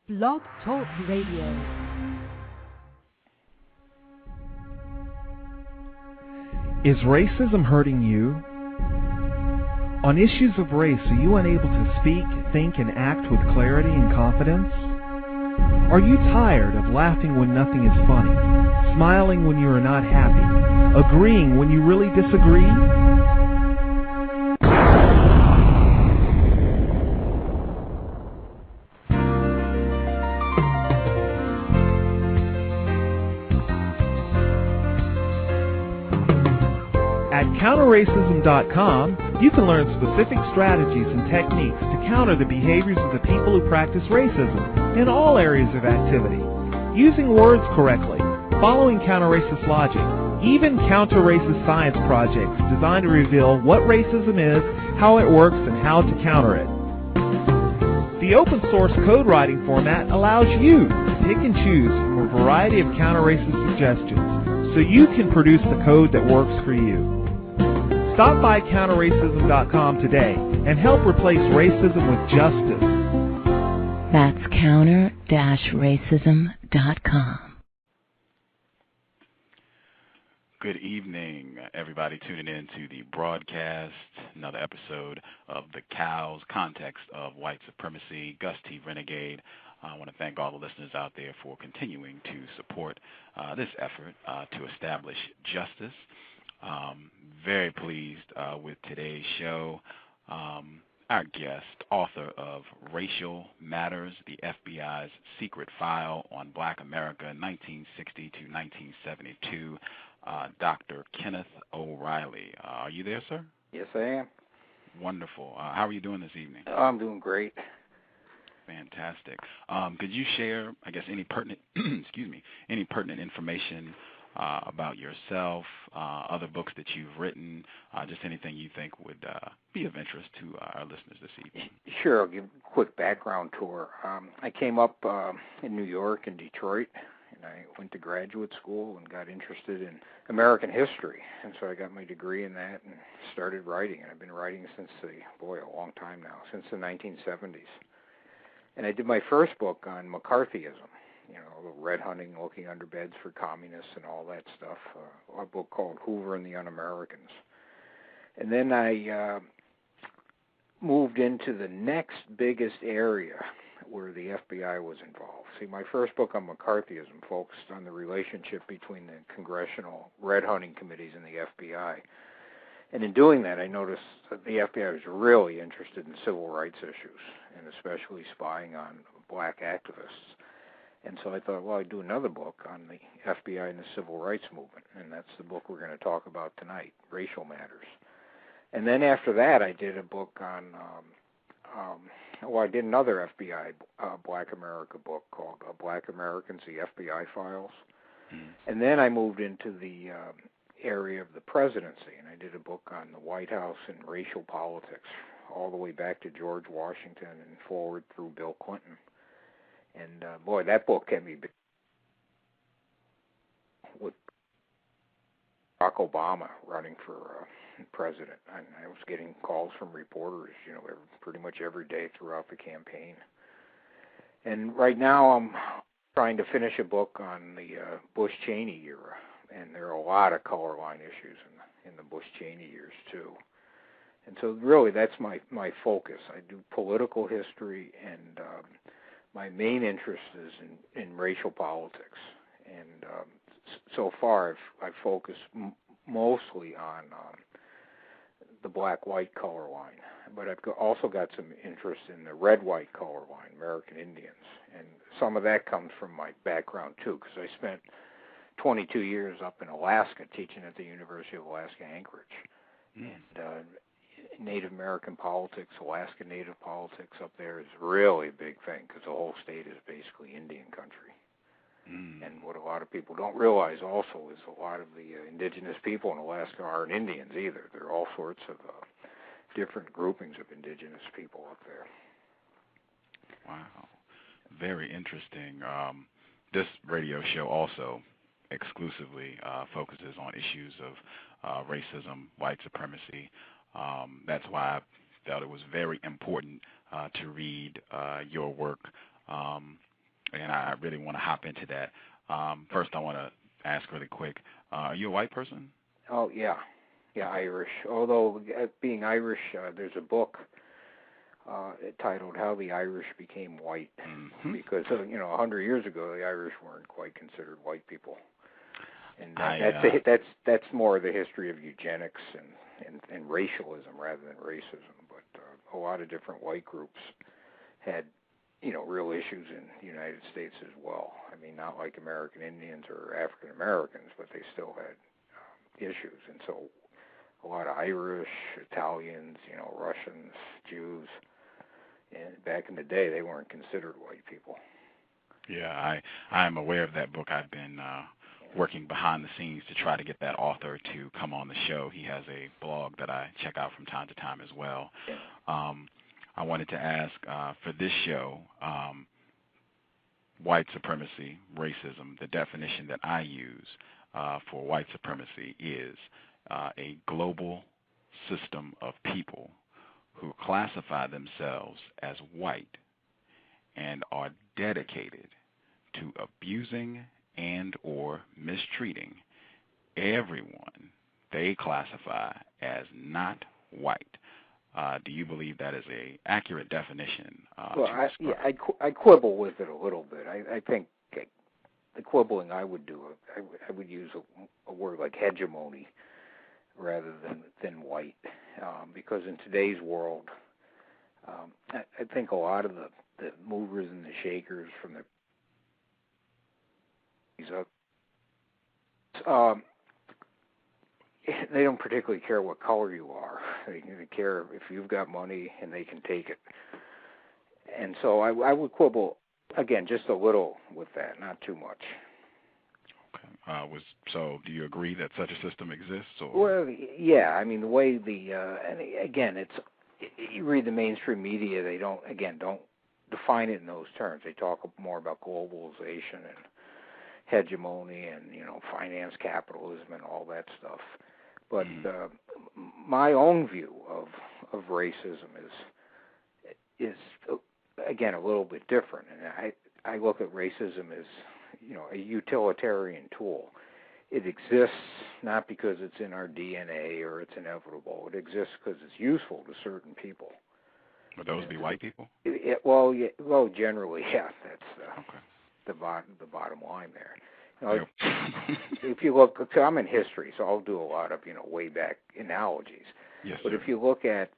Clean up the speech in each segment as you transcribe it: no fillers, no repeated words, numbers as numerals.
Blog Talk Radio. Is racism hurting you? On issues of race, are you unable to speak, think, and act with clarity and confidence? Are you tired of laughing when nothing is funny, smiling when you are not happy, agreeing when you really disagree? At CounterRacism.com, you can learn specific strategies and techniques to counter the behaviors of the people who practice racism in all areas of activity, using words correctly, following counter-racist logic, even counter-racist science projects designed to reveal what racism is, how it works, and how to counter it. The open-source code writing format allows you to pick and choose from a variety of counter-racist suggestions so you can produce the code that works for you. Stop by CounterRacism.com today and help replace racism with justice. That's counter-racism.com. Good evening, everybody tuning in to the broadcast, another episode of the COWS, Context of White Supremacy, Gus T Renegade. I want to thank all the listeners out there for continuing to support this effort to establish justice. Very pleased with today's show. Our guest, author of Racial Matters, the FBI's Secret File on Black America 1960 to 1972, Dr. Kenneth O'Reilly. Are you there, sir? Yes, I am. Wonderful. How are you doing this evening? I'm doing great. Fantastic. Could you share, I guess, any pertinent, any pertinent information about yourself, other books that you've written, just anything you think would be of interest to our listeners this evening? Sure, I'll give a quick background tour. I came up in New York and Detroit, and I went to graduate school and got interested in American history, and so I got my degree in that and started writing, and I've been writing since a long time now, since the 1970s. And I did my first book on McCarthyism, red hunting, looking under beds for communists and all that stuff, a book called Hoover and the Un-Americans. And then I moved into the next biggest area where the FBI was involved. See, my first book on McCarthyism focused on the relationship between the congressional red hunting committees and the FBI. And in doing that, I noticed that the FBI was really interested in civil rights issues, and especially spying on black activists. And so I thought, well, I'd do another book on the FBI and the civil rights movement, and that's the book we're going to talk about tonight, Racial Matters. And then after that, I did a book on, I did another FBI Black America book called Black Americans, the FBI Files. Mm. And then I moved into the area of the presidency, and I did a book on the White House and racial politics, all the way back to George Washington and forward through Bill Clinton. And, boy, that book can be with Barack Obama running for president. And I was getting calls from reporters, pretty much every day throughout the campaign. And right now I'm trying to finish a book on the Bush-Cheney era. And there are a lot of color line issues in the Bush-Cheney years, too. And so really that's my focus. I do political history, and my main interest is in racial politics, and so far I've focused mostly on the black-white color line, but I've also got some interest in the red-white color line, American Indians, and some of that comes from my background too, because I spent 22 years up in Alaska teaching at the University of Alaska Anchorage, and Native American politics, Alaska Native politics up there is really a big thing because the whole state is basically Indian country. Mm. And what a lot of people don't realize also is a lot of the indigenous people in Alaska aren't Indians either. There are all sorts of different groupings of indigenous people up there. Wow. Very interesting. This radio show also exclusively focuses on issues of racism, white supremacy. That's why I felt it was very important to read your work. and I really want to hop into that. First, I want to ask really quick, are you a white person? Oh, yeah. Yeah, Irish. Although, being Irish, there's a book titled How the Irish Became White, because, 100 years ago, the Irish weren't quite considered white people. And that's more the history of eugenics and racialism rather than racism. But a lot of different white groups had, real issues in the United States as well. I mean, not like American Indians or African Americans, but they still had issues. And so a lot of Irish, Italians, Russians, Jews, and back in the day, they weren't considered white people. Yeah, I'm aware of that book. I've been working behind the scenes to try to get that author to come on the show. He has a blog that I check out from time to time as well. I wanted to ask, for this show, white supremacy, racism, the definition that I use for white supremacy is a global system of people who classify themselves as white and are dedicated to abusing and or mistreating everyone they classify as not white. Do you believe that is a accurate definition? I quibble with it a little bit. I think the quibbling I would do, I would use a word like hegemony rather than white, because in today's world, I think a lot of the movers and the shakers from they don't particularly care what color you are. They care if you've got money and they can take it. And so I would quibble, again, just a little with that, not too much. Okay. So do you agree that such a system exists? Or? Well, yeah. I mean, the way and again, you read the mainstream media, they don't define it in those terms. They talk more about globalization and hegemony and, finance capitalism and all that stuff. But my own view of racism is again a little bit different, and I look at racism as a utilitarian tool. It exists not because it's in our DNA or it's inevitable. It exists because it's useful to certain people. Would those be white people? Well, generally, yeah. That's okay. the bottom line there. If you look, I'm in history, so I'll do a lot of way back analogies. Yes, but sir. if you look at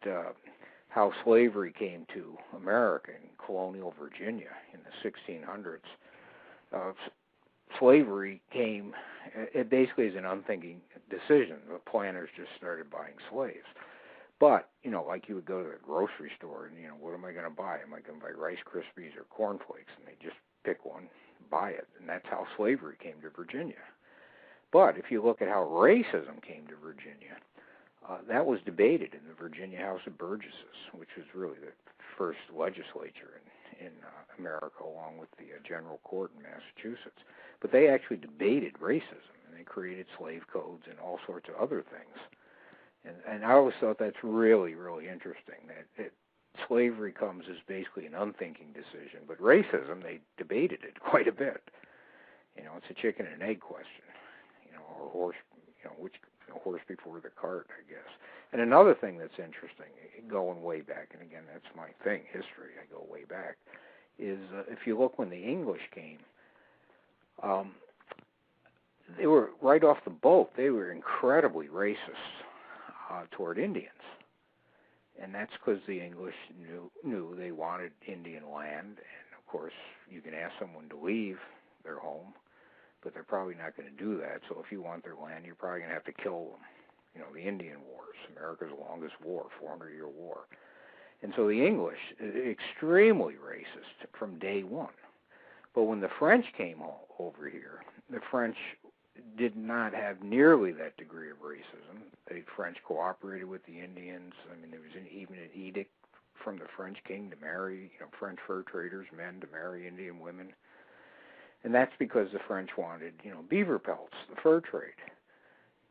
how slavery came to America in colonial Virginia in the 1600s, slavery came basically as an unthinking decision. The planters just started buying slaves. But, like you would go to the grocery store and, what am I going to buy? Am I going to buy Rice Krispies or cornflakes? And they just pick one, buy it. And that's how slavery came to Virginia. But if you look at how racism came to Virginia, that was debated in the Virginia House of Burgesses, which was really the first legislature in America, along with the General Court in Massachusetts. But they actually debated racism, and they created slave codes and all sorts of other things. And I always thought that's really, really interesting, that slavery comes as basically an unthinking decision, but racism, they debated it quite a bit. It's a chicken and egg question, or horse, which horse before the cart, I guess. And another thing that's interesting, going way back, and again, that's my thing, history, I go way back, is if you look when the English came, they were, right off the boat, they were incredibly racist toward Indians. And that's because the English knew they wanted Indian land. And, of course, you can ask someone to leave their home, but they're probably not going to do that. So if you want their land, you're probably going to have to kill them. The Indian Wars, America's longest war, 400-year war. And so the English, extremely racist from day one. But when the French came over here, the French did not have nearly that degree of racism. The French cooperated with the Indians. I mean, there was even an edict from the French king to marry, French fur traders, men to marry Indian women. And that's because the French wanted, beaver pelts, the fur trade.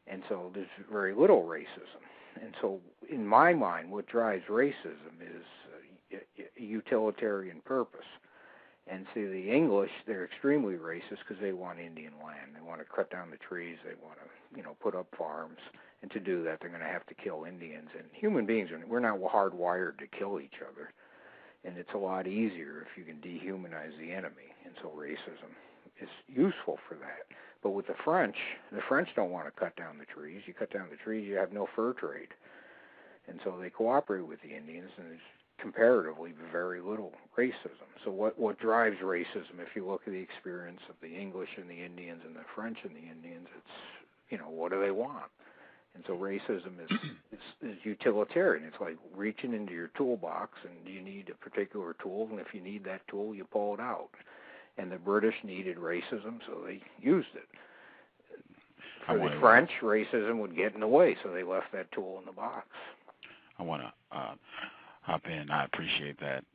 And so there's very little racism. And so in my mind, what drives racism is a utilitarian purpose. And see, the English, they're extremely racist because they want Indian land. They want to cut down the trees. They want to, put up farms. And to do that, they're going to have to kill Indians. And human beings, we're not hardwired to kill each other. And it's a lot easier if you can dehumanize the enemy. And so racism is useful for that. But with the French don't want to cut down the trees. You cut down the trees, you have no fur trade. And so they cooperate with the Indians, and there's comparatively very little racism. So what drives racism, if you look at the experience of the English and the Indians and the French and the Indians, it's, what do they want? And so racism is utilitarian. It's like reaching into your toolbox, and you need a particular tool, and if you need that tool, you pull it out. And the British needed racism, so they used it. For the French, racism would get in the way, so they left that tool in the box. I want to hop in. I appreciate that,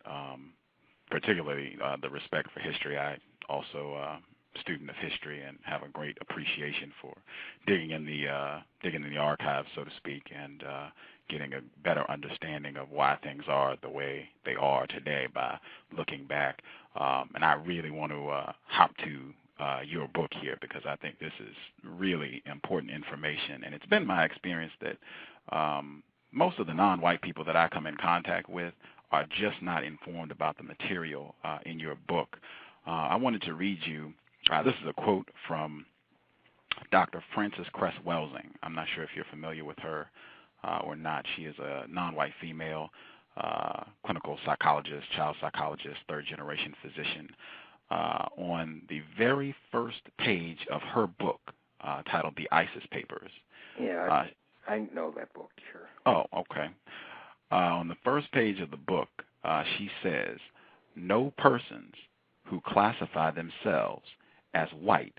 particularly the respect for history. I also student of history and have a great appreciation for digging in the archives, so to speak, and getting a better understanding of why things are the way they are today by looking back. And I really want to hop to your book here because I think this is really important information. And it's been my experience that most of the non-white people that I come in contact with are just not informed about the material in your book. I wanted to read you, this is a quote from Dr. Frances Cress Welsing. I'm not sure if you're familiar with her or not. She is a non-white female clinical psychologist, child psychologist, third-generation physician. On the very first page of her book titled The ISIS Papers. Yeah, I know that book, sure. Oh, okay. On the first page of the book, she says, no persons who classify themselves as white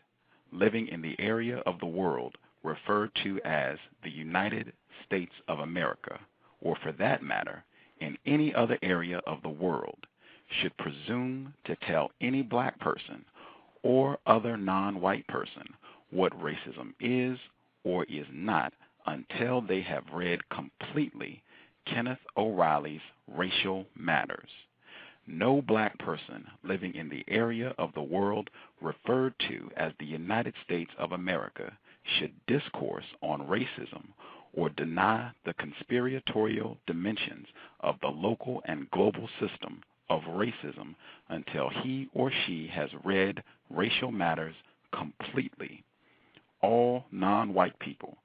living in the area of the world referred to as the United States of America, or for that matter, in any other area of the world, should presume to tell any black person or other non-white person what racism is or is not until they have read completely Kenneth O'Reilly's Racial Matters. No black person living in the area of the world referred to as the United States of America should discourse on racism or deny the conspiratorial dimensions of the local and global system of racism until he or she has read Racial Matters completely. All non-white people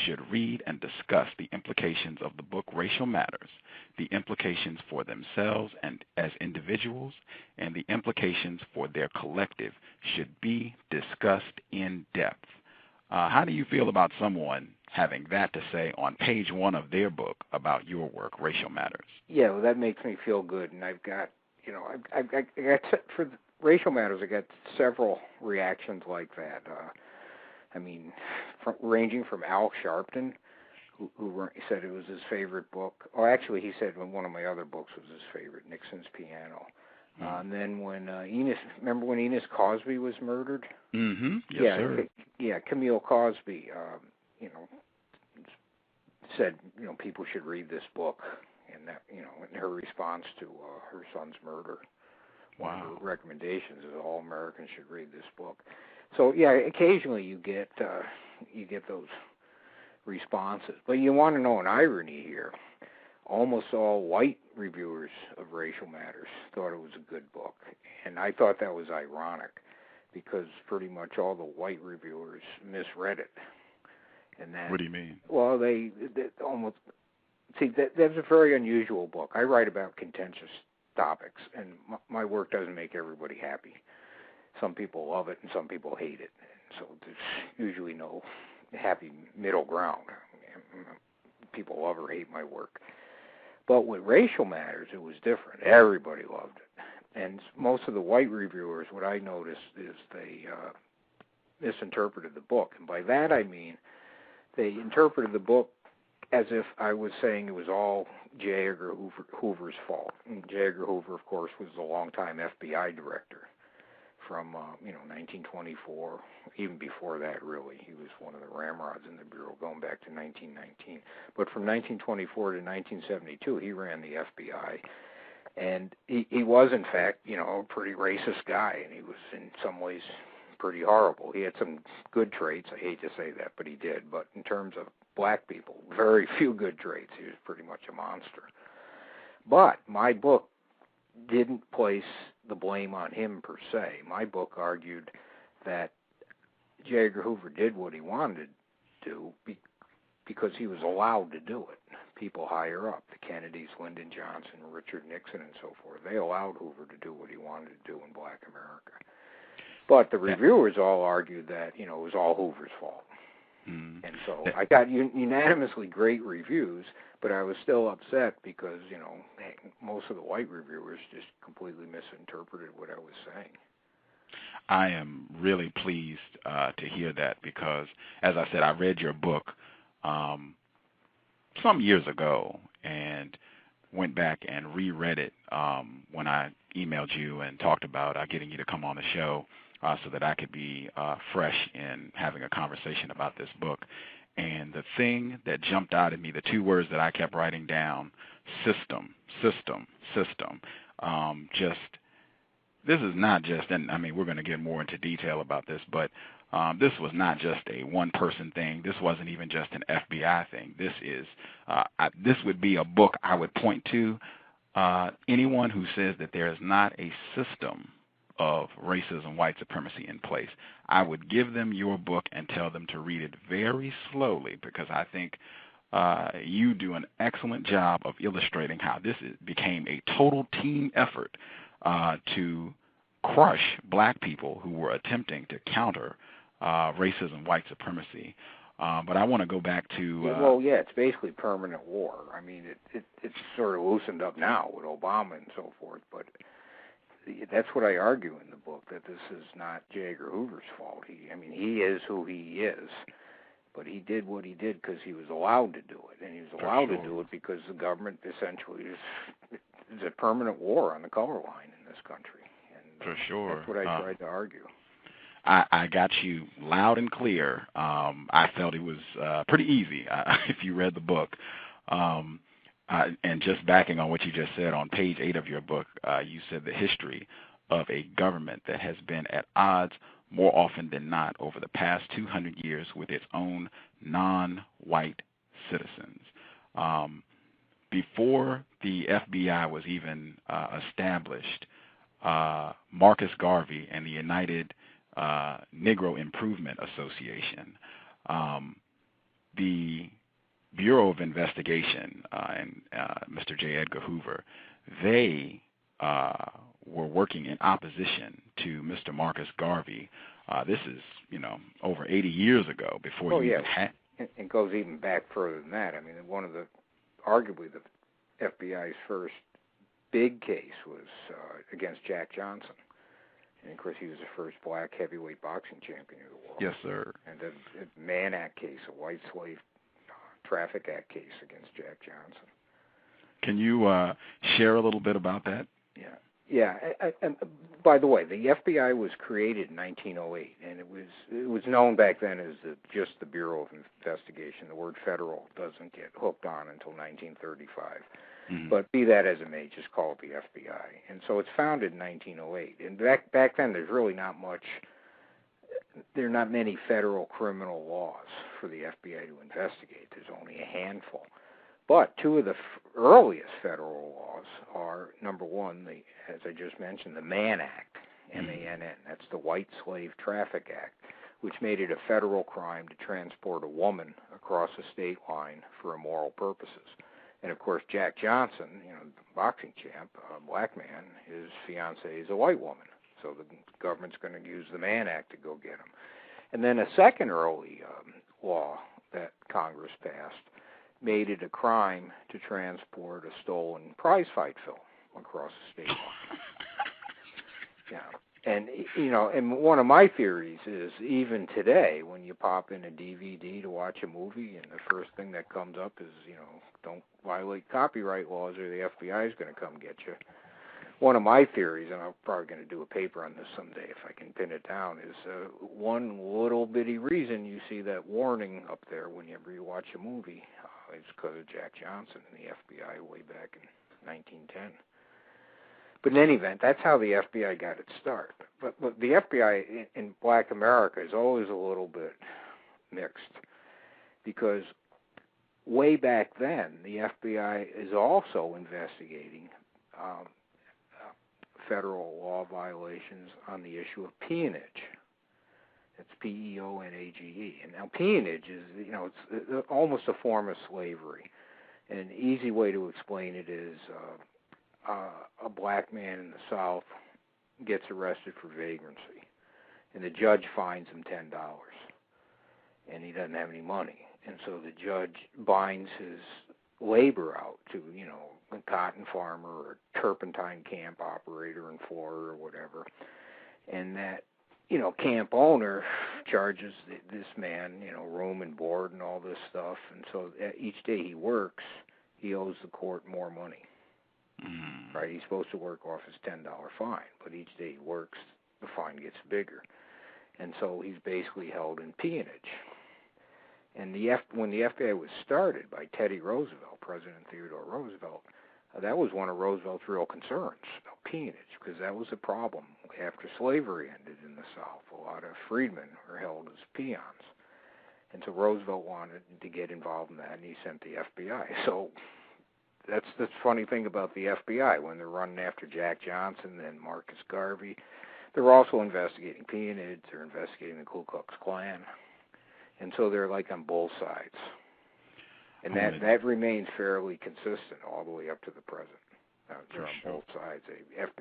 should read and discuss the implications of the book Racial Matters, the implications for themselves and as individuals, and the implications for their collective should be discussed in depth. How do you feel about someone having that to say on page 1 of their book about your work, Racial Matters? Yeah, well, that makes me feel good, and I've got, I've got for Racial Matters, I got several reactions like that. Ranging from Al Sharpton, who said it was his favorite book. Oh, actually, he said one of my other books was his favorite, Nixon's Piano. And then when remember when Enos Cosby was murdered? Mm-hmm. Yes, sir. Yeah, Camille Cosby, said, people should read this book, and that, in her response to her son's murder. Wow. One of her recommendations is all Americans should read this book. So yeah, occasionally you get those responses, but you want to know an irony here. Almost all white reviewers of Racial Matters thought it was a good book, and I thought that was ironic because pretty much all the white reviewers misread it. And that, what do you mean? Well, they almost that's a very unusual book. I write about contentious topics, and my work doesn't make everybody happy. Some people love it, and some people hate it. So there's usually no happy middle ground. People love or hate my work. But with Racial Matters, it was different. Everybody loved it. And most of the white reviewers, what I noticed is they misinterpreted the book. And by that I mean they interpreted the book as if I was saying it was all J. Edgar Hoover's fault. And J. Edgar Hoover, of course, was a longtime FBI director from 1924, even before that, really. He was one of the ramrods in the Bureau going back to 1919. But from 1924 to 1972, he ran the FBI. And he was, in fact, a pretty racist guy, and he was in some ways pretty horrible. He had some good traits. I hate to say that, but he did. But in terms of black people, very few good traits. He was pretty much a monster. But my book didn't place the blame on him per se. My book argued that J. Edgar Hoover did what he wanted to do because he was allowed to do it. People higher up, the Kennedys, Lyndon Johnson, Richard Nixon, and so forth, they allowed Hoover to do what he wanted to do in black America. But the reviewers all argued that, it was all Hoover's fault. Mm. And so I got unanimously great reviews, but I was still upset because, most of the white reviewers just completely misinterpreted what I was saying. I am really pleased to hear that because, as I said, I read your book some years ago and went back and reread it when I emailed you and talked about getting you to come on the show so that I could be fresh in having a conversation about this book. And the thing that jumped out at me, the two words that I kept writing down, system. This is not just, and I mean, we're going to get more into detail about this, but this was not just a one-person thing. This wasn't even just an FBI thing. This is, this would be a book I would point to anyone who says that there is not a system of racism, white supremacy in place. I would give them your book and tell them to read it very slowly because I think you do an excellent job of illustrating how this became a total team effort to crush black people who were attempting to counter racism, white supremacy. But I want to go back to... it's basically permanent war. I mean, it's sort of loosened up now with Obama and so forth, but that's what I argue in the book, that this is not J. Edgar Hoover's fault. He is who he is, but he did what he did because he was allowed to do it, and he was allowed to do it because the government essentially is a permanent war on the color line in this country. And for sure. That's what I tried to argue. I got you loud and clear. I felt it was pretty easy if you read the book. And just backing on what you just said, on page 8 of your book, you said the history of a government that has been at odds more often than not over the past 200 years with its own non-white citizens. Before the FBI was even established, Marcus Garvey and the United Negro Improvement Association, the Bureau of Investigation and Mr. J. Edgar Hoover, they were working in opposition to Mr. Marcus Garvey. This is, over 80 years ago before you even had... It goes even back further than that. I mean, one of the, arguably the FBI's first big case was against Jack Johnson. And, of course, he was the first black heavyweight boxing champion of the world. Yes, sir. And the Mann Act case, a white slave traffic act case against Jack Johnson. Can you share a little bit about that? Yeah. And by the way, the FBI was created in 1908, and it was known back then as just the Bureau of Investigation. The word federal doesn't get hooked on until 1935. Mm-hmm. But be that as it may, just call it the FBI. And so it's founded in 1908. And back then, there's really not much. There are not many federal criminal laws for the FBI to investigate. There's only a handful. But two of the earliest federal laws are, number one, as I just mentioned, the Mann Act, M-A-N-N. That's the White Slave Traffic Act, which made it a federal crime to transport a woman across a state line for immoral purposes. And, of course, Jack Johnson, the boxing champ, a black man, his fiancée is a white woman. So the government's going to use the Mann Act to go get him. And then a second early law that Congress passed made it a crime to transport a stolen prize fight film across the state line. And, and one of my theories is even today when you pop in a DVD to watch a movie and the first thing that comes up is, don't violate copyright laws or the FBI is going to come get you. One of my theories, and I'm probably going to do a paper on this someday if I can pin it down, is one little bitty reason you see that warning up there whenever you watch a movie is because of Jack Johnson and the FBI way back in 1910. But in any event, that's how the FBI got its start. But the FBI in Black America is always a little bit mixed, because way back then, the FBI is also investigating federal law violations on the issue of peonage. It's Peonage. And now peonage is, it's almost a form of slavery. And an easy way to explain it is a black man in the South gets arrested for vagrancy, and the judge fines him $10, and he doesn't have any money. And so the judge binds his labor out to, a cotton farmer or a turpentine camp operator in Florida or whatever. And that, camp owner charges this man, room and board and all this stuff. And so each day he works, he owes the court more money. Right? He's supposed to work off his $10 fine, but each day he works, the fine gets bigger. And so he's basically held in peonage. And when the FBI was started by Teddy Roosevelt, President Theodore Roosevelt, that was one of Roosevelt's real concerns, peonage, because that was a problem after slavery ended in the South. A lot of freedmen were held as peons. And so Roosevelt wanted to get involved in that, and he sent the FBI. So that's the funny thing about the FBI. When they're running after Jack Johnson and Marcus Garvey, they're also investigating peonage, they're investigating the Ku Klux Klan. And so they're like on both sides. And that remains fairly consistent all the way up to the present. They're on both sides.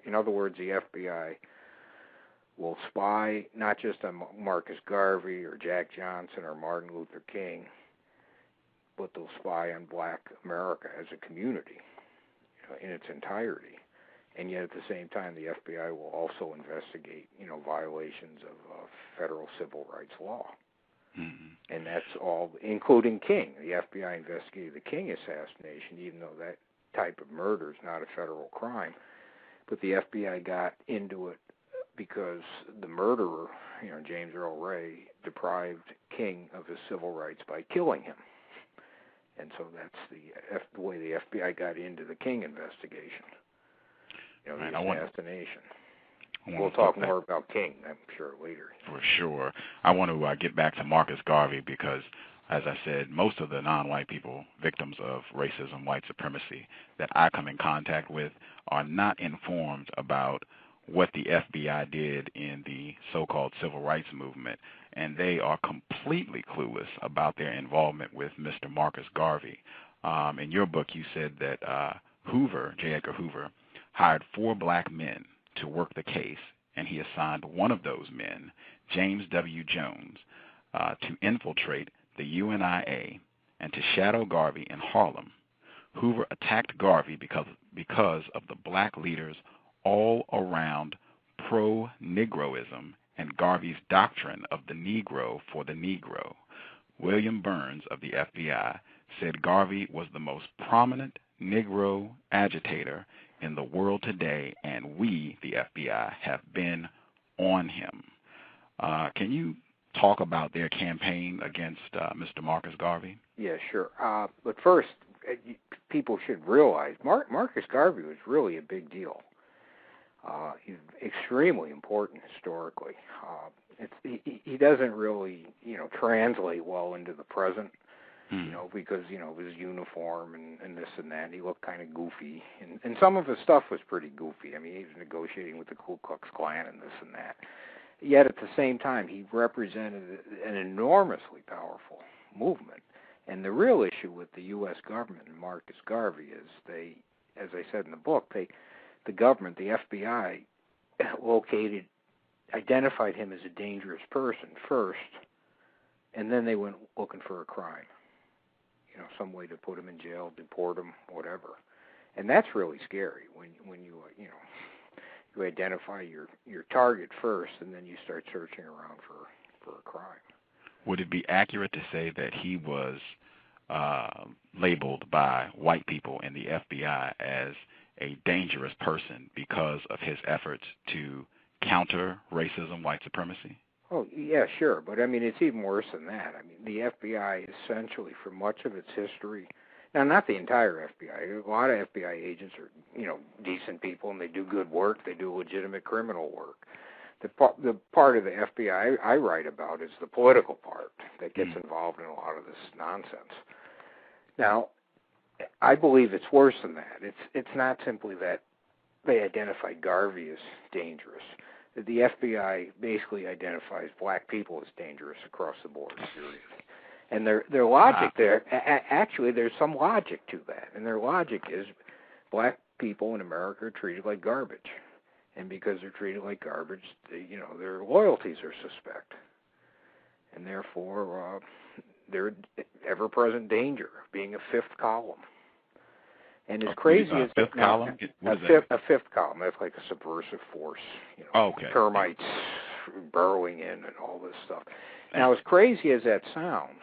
In other words, the FBI will spy not just on Marcus Garvey or Jack Johnson or Martin Luther King, but they'll spy on Black America as a community in its entirety. And yet at the same time, the FBI will also investigate, violations of federal civil rights law. Mm-hmm. And that's all, including King. The FBI investigated the King assassination, even though that type of murder is not a federal crime. But the FBI got into it because the murderer, James Earl Ray, deprived King of his civil rights by killing him. And so that's the way the FBI got into the King investigation, the assassination. We'll talk more about King, I'm sure, later. For sure. I want to get back to Marcus Garvey because, as I said, most of the non-white people, victims of racism, white supremacy, that I come in contact with are not informed about what the FBI did in the so-called civil rights movement, and they are completely clueless about their involvement with Mr. Marcus Garvey. In your book, you said that J. Edgar Hoover, hired 4 black men to work the case, and he assigned one of those men, James W. Jones, to infiltrate the UNIA and to shadow Garvey in Harlem. Hoover attacked Garvey because of the black leaders' all-around pro-Negroism and Garvey's doctrine of the Negro for the Negro. William Burns of the FBI said Garvey was the most prominent Negro agitator in the world today, and we, the FBI, have been on him. Can you talk about their campaign against Mr. Marcus Garvey? Yeah, sure. But first, people should realize Marcus Garvey was really a big deal. He's extremely important historically. He doesn't really, translate well into the present. Because, of his uniform and this and that. He looked kind of goofy. And some of his stuff was pretty goofy. I mean, he was negotiating with the Ku Klux Klan and this and that. Yet at the same time, he represented an enormously powerful movement. And the real issue with the U.S. government and Marcus Garvey is they, as I said in the book, the government, the FBI, identified him as a dangerous person first, and then they went looking for a crime. Some way to put him in jail, deport him, whatever. And that's really scary when you identify your target first, and then you start searching around for a crime. Would it be accurate to say that he was labeled by white people in the FBI as a dangerous person because of his efforts to counter racism, white supremacy? Oh, yeah, sure. But, I mean, it's even worse than that. I mean, the FBI essentially, for much of its history, Now, not the entire FBI. A lot of FBI agents are, decent people, and they do good work. They do legitimate criminal work. The part of the FBI I write about is the political part that gets involved in a lot of this nonsense. Now, I believe it's worse than that. It's not simply that they identified Garvey as dangerous. The FBI basically identifies black people as dangerous across the board, period. And their logic there, actually, there's some logic to that. And their logic is black people in America are treated like garbage. And because they're treated like garbage, their loyalties are suspect. And therefore, they're in ever-present danger of being a fifth column. And as crazy as fifth column, a fifth column, that's like a subversive force. Termites burrowing in and all this stuff. Now, as crazy as that sounds,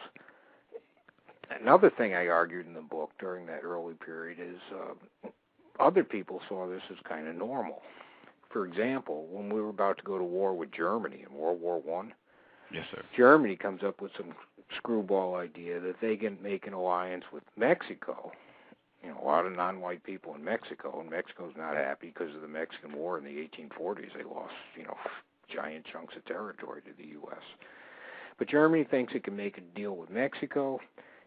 another thing I argued in the book during that early period is other people saw this as kind of normal. For example, when we were about to go to war with Germany in World War I, yes, sir. Germany comes up with some screwball idea that they can make an alliance with Mexico. A lot of non-white people in Mexico, and Mexico's not happy because of the Mexican War in the 1840s. They lost, giant chunks of territory to the U.S. But Germany thinks it can make a deal with Mexico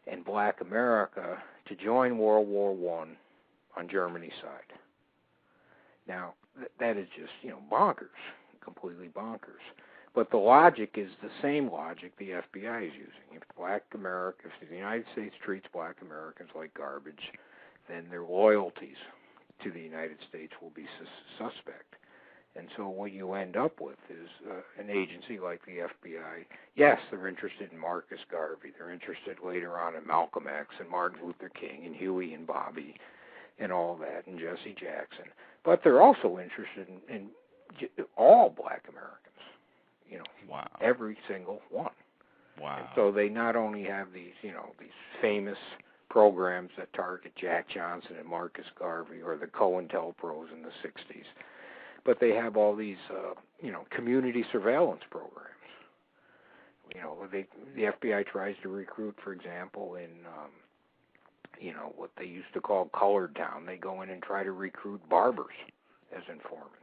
and black America to join World War I on Germany's side. Now, that is just, bonkers, completely bonkers. But the logic is the same logic the FBI is using. If the United States treats black Americans like garbage, then their loyalties to the United States will be suspect. And so what you end up with is an agency like the FBI. Yes, they're interested in Marcus Garvey. They're interested later on in Malcolm X and Martin Luther King and Huey and Bobby and all that, and Jesse Jackson. But they're also interested in all black Americans. Wow. Every single one. Wow. And so they not only have these, these famous programs that target Jack Johnson and Marcus Garvey or the Cointelpros in the 60s, but they have all these, community surveillance programs. The FBI tries to recruit, for example, in, what they used to call Colored Town. They go in and try to recruit barbers as informants.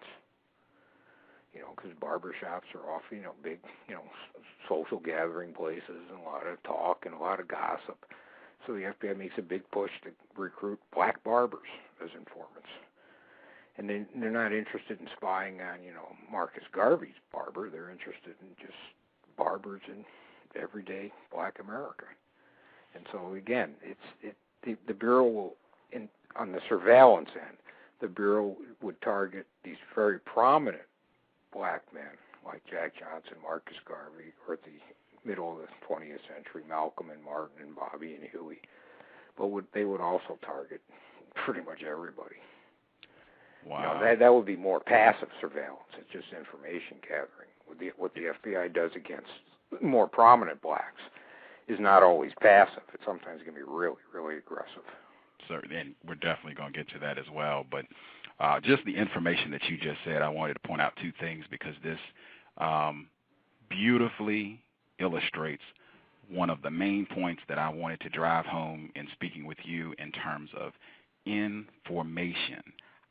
Because barber shops are often, big, social gathering places and a lot of talk and a lot of gossip. So the FBI makes a big push to recruit black barbers as informants. And they're not interested in spying on, Marcus Garvey's barber. They're interested in just barbers in everyday black America. And so, again, the Bureau will, on the surveillance end, the Bureau would target these very prominent black men like Jack Johnson, Marcus Garvey, or at the middle of the 20th century, Malcolm and Martin and Bobby and Huey. But they would also target pretty much everybody. Wow. That would be more passive surveillance. It's just information gathering. What the FBI does against more prominent blacks is not always passive. It sometimes can be really, really aggressive. Certainly, and we're definitely going to get to that as well. But just the information that you just said, I wanted to point out two things because this beautifully illustrates one of the main points that I wanted to drive home in speaking with you in terms of information.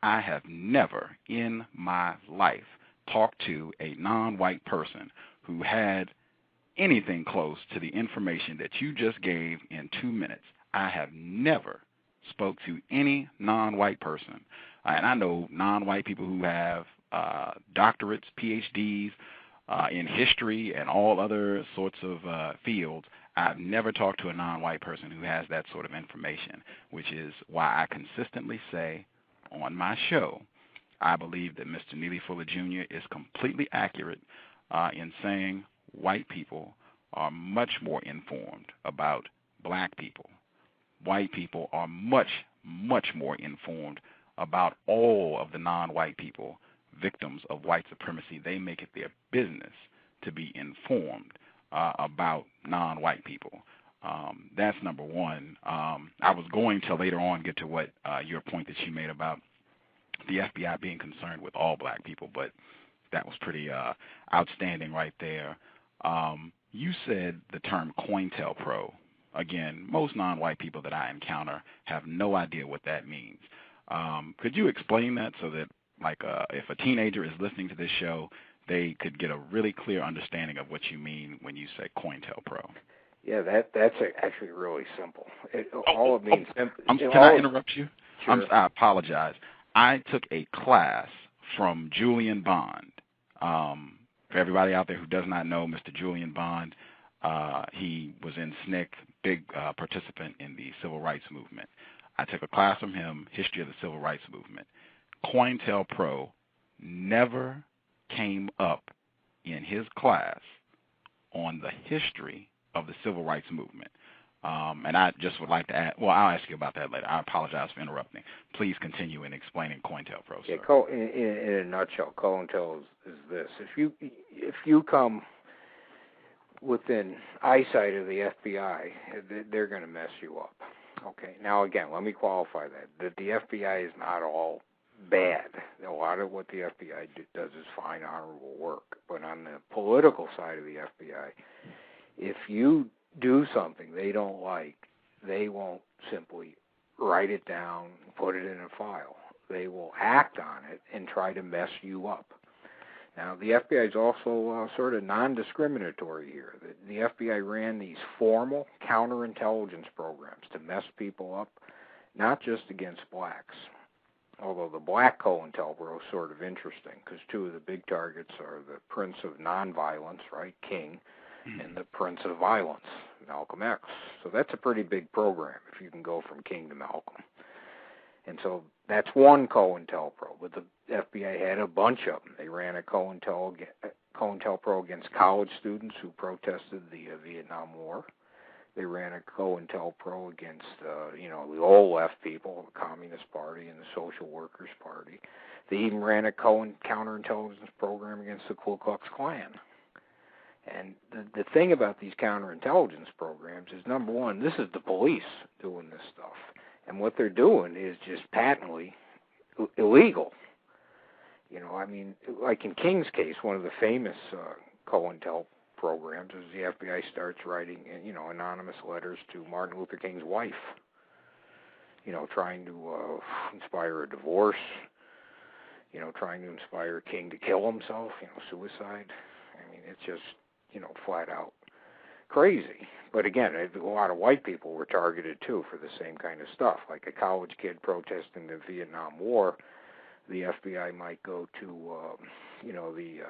I have never in my life talked to a non-white person who had anything close to the information that you just gave in 2 minutes. I have never spoke to any non-white person. And I know non-white people who have doctorates, PhDs in history and all other sorts of fields. I've never talked to a non-white person who has that sort of information, which is why I consistently say on my show, I believe that Mr. Neely Fuller Jr. is completely accurate in saying white people are much more informed about black people. White people are much, much more informed about all of the non-white people, victims of white supremacy. They make it their business to be informed about non-white people. That's number one. I was going to later on get to what your point that you made about the FBI being concerned with all black people, but that was pretty outstanding right there. You said the term Cointelpro again, most non-white people that I encounter have no idea what that means. Could you explain that so that, like, if a teenager is listening to this show, they could get a really clear understanding of what you mean when you say Cointelpro? Yeah, that's actually really simple. All it means. Can I interrupt you? Sure. I apologize. I took a class from Julian Bond. For everybody out there who does not know Mr. Julian Bond, he was in SNCC, big participant in the Civil Rights Movement. I took a class from him, History of the Civil Rights Movement. Cointelpro never came up in his class on the history of the Civil Rights Movement. And I just would like to add, well, I'll ask you about that later. I apologize for interrupting. Please continue in explaining Cointelpro, sir. Yeah, in a nutshell, COINTEL is this. If you come within eyesight of the FBI, they're going to mess you up. Okay. Now, again, let me qualify that the FBI is not all bad. A lot of what the FBI does is fine, honorable work. But on the political side of the FBI, if you do something they don't like, they won't simply write it down, put it in a file. They will act on it and try to mess you up. Now, the FBI is also sort of non-discriminatory here. The FBI ran these formal counterintelligence programs to mess people up, not just against blacks. Although the black COINTELPRO is sort of interesting because two of the big targets are the Prince of Nonviolence, right, King, and the Prince of Violence, Malcolm X. So that's a pretty big program if you can go from King to Malcolm. And so that's one COINTELPRO, but the FBI had a bunch of them. They ran a COINTELPRO against college students who protested the Vietnam War. They ran a COINTELPRO against, the old left people, the Communist Party and the Social Workers Party. They even ran a counterintelligence program against the Ku Klux Klan. And the thing about these counterintelligence programs is, number one, this is the police doing this stuff. And what they're doing is just patently illegal. Like in King's case, one of the famous COINTEL programs is the FBI starts writing, anonymous letters to Martin Luther King's wife, trying to inspire a divorce, trying to inspire King to kill himself, suicide. I mean, it's just, flat out crazy. But again, a lot of white people were targeted too for the same kind of stuff. Like a college kid protesting the Vietnam War, the FBI might go to, the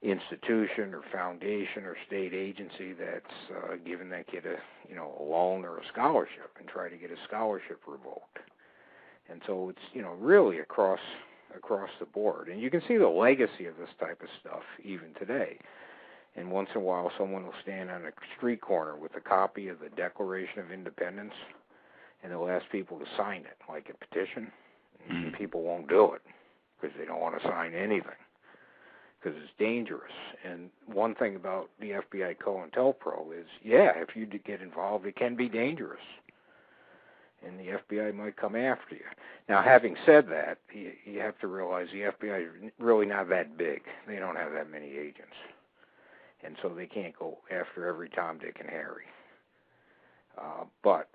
institution or foundation or state agency that's giving that kid a loan or a scholarship and try to get a scholarship revoked. And so it's, really across the board. And you can see the legacy of this type of stuff even today. And once in a while, someone will stand on a street corner with a copy of the Declaration of Independence, and they'll ask people to sign it, like a petition. And people won't do it because they don't want to sign anything because it's dangerous. And one thing about the FBI COINTELPRO is, if you get involved, it can be dangerous. And the FBI might come after you. Now, having said that, you have to realize the FBI is really not that big. They don't have that many agents. And so they can't go after every Tom, Dick, and Harry. But,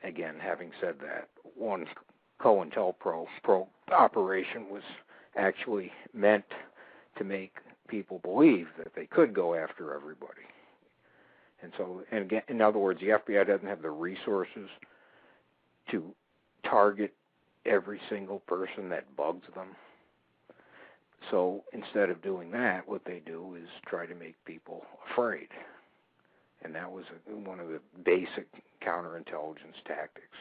again, having said that, one COINTELPRO operation was actually meant to make people believe that they could go after everybody. And so, and again, in other words, the FBI doesn't have the resources to target every single person that bugs them. So instead of doing that, what they do is try to make people afraid. And that was one of the basic counterintelligence tactics,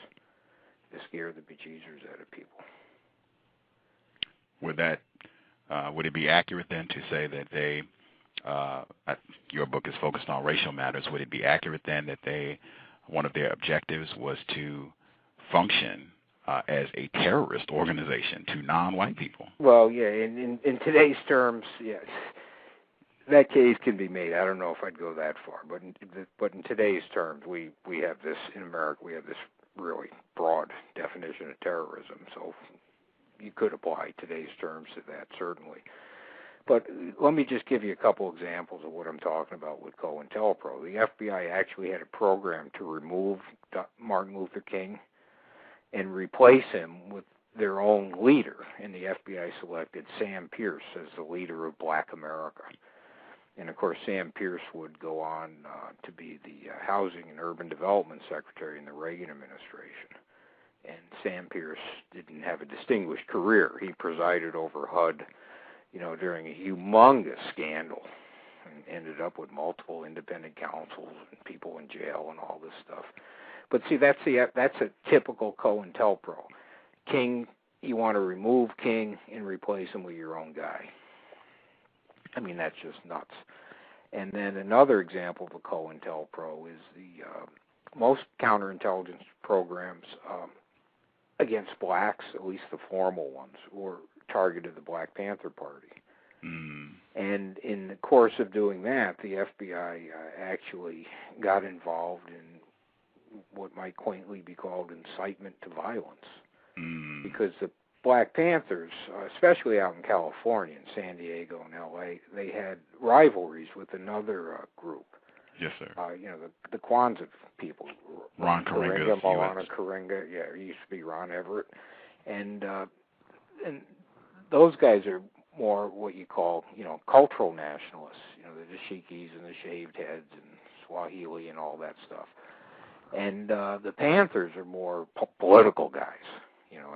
to scare the bejesus out of people. Would it be accurate then to say that they, your book is focused on racial matters, would it be accurate then that one of their objectives was to function as a terrorist organization to non-white people? Well, yeah, in today's terms, yes, that case can be made. I don't know if I'd go that far, but in today's terms, we have this, in America, we have this really broad definition of terrorism, so you could apply today's terms to that, certainly. But let me just give you a couple examples of what I'm talking about with Cointelpro. The FBI actually had a program to remove Martin Luther King and replace him with their own leader, and the FBI selected Sam Pierce as the leader of Black America. And, of course, Sam Pierce would go on to be the Housing and Urban Development Secretary in the Reagan administration. And Sam Pierce didn't have a distinguished career. He presided over HUD, during a humongous scandal and ended up with multiple independent counsels and people in jail and all this stuff. But see, that's a typical Cointelpro. King, you want to remove King and replace him with your own guy. I mean, that's just nuts. And then another example of a Cointelpro is the most counterintelligence programs against blacks, at least the formal ones, were targeted the Black Panther Party. Mm. And in the course of doing that, the FBI actually got involved in what might quaintly be called incitement to violence. Mm. Because the Black Panthers, especially out in California, in San Diego and L.A., they had rivalries with another group. Yes, sir. The Kwanzaa people. Ron Karenga. Maulana Karenga. Yeah, it used to be Ron Everett. And those guys are more what you call, cultural nationalists. The dashikis and the shaved heads and Swahili and all that stuff. And the Panthers are more political guys.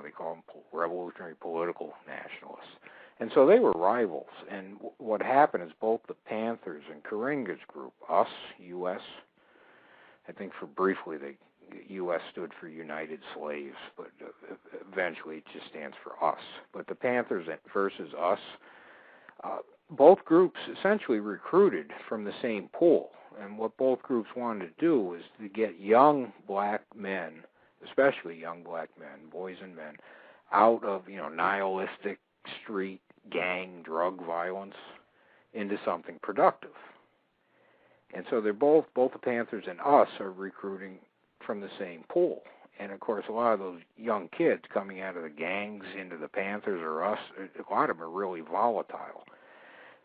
They call them revolutionary political nationalists. And so they were rivals. And what happened is both the Panthers and Karenga's group, us, U.S., I think for briefly the U.S. stood for United Slaves, but eventually it just stands for us. But the Panthers versus us, both groups essentially recruited from the same pool. And what both groups wanted to do was to get young black men, especially young black men, boys and men, out of, nihilistic street gang drug violence into something productive. And so they're both the Panthers and us are recruiting from the same pool. And, of course, a lot of those young kids coming out of the gangs into the Panthers or us, a lot of them are really volatile.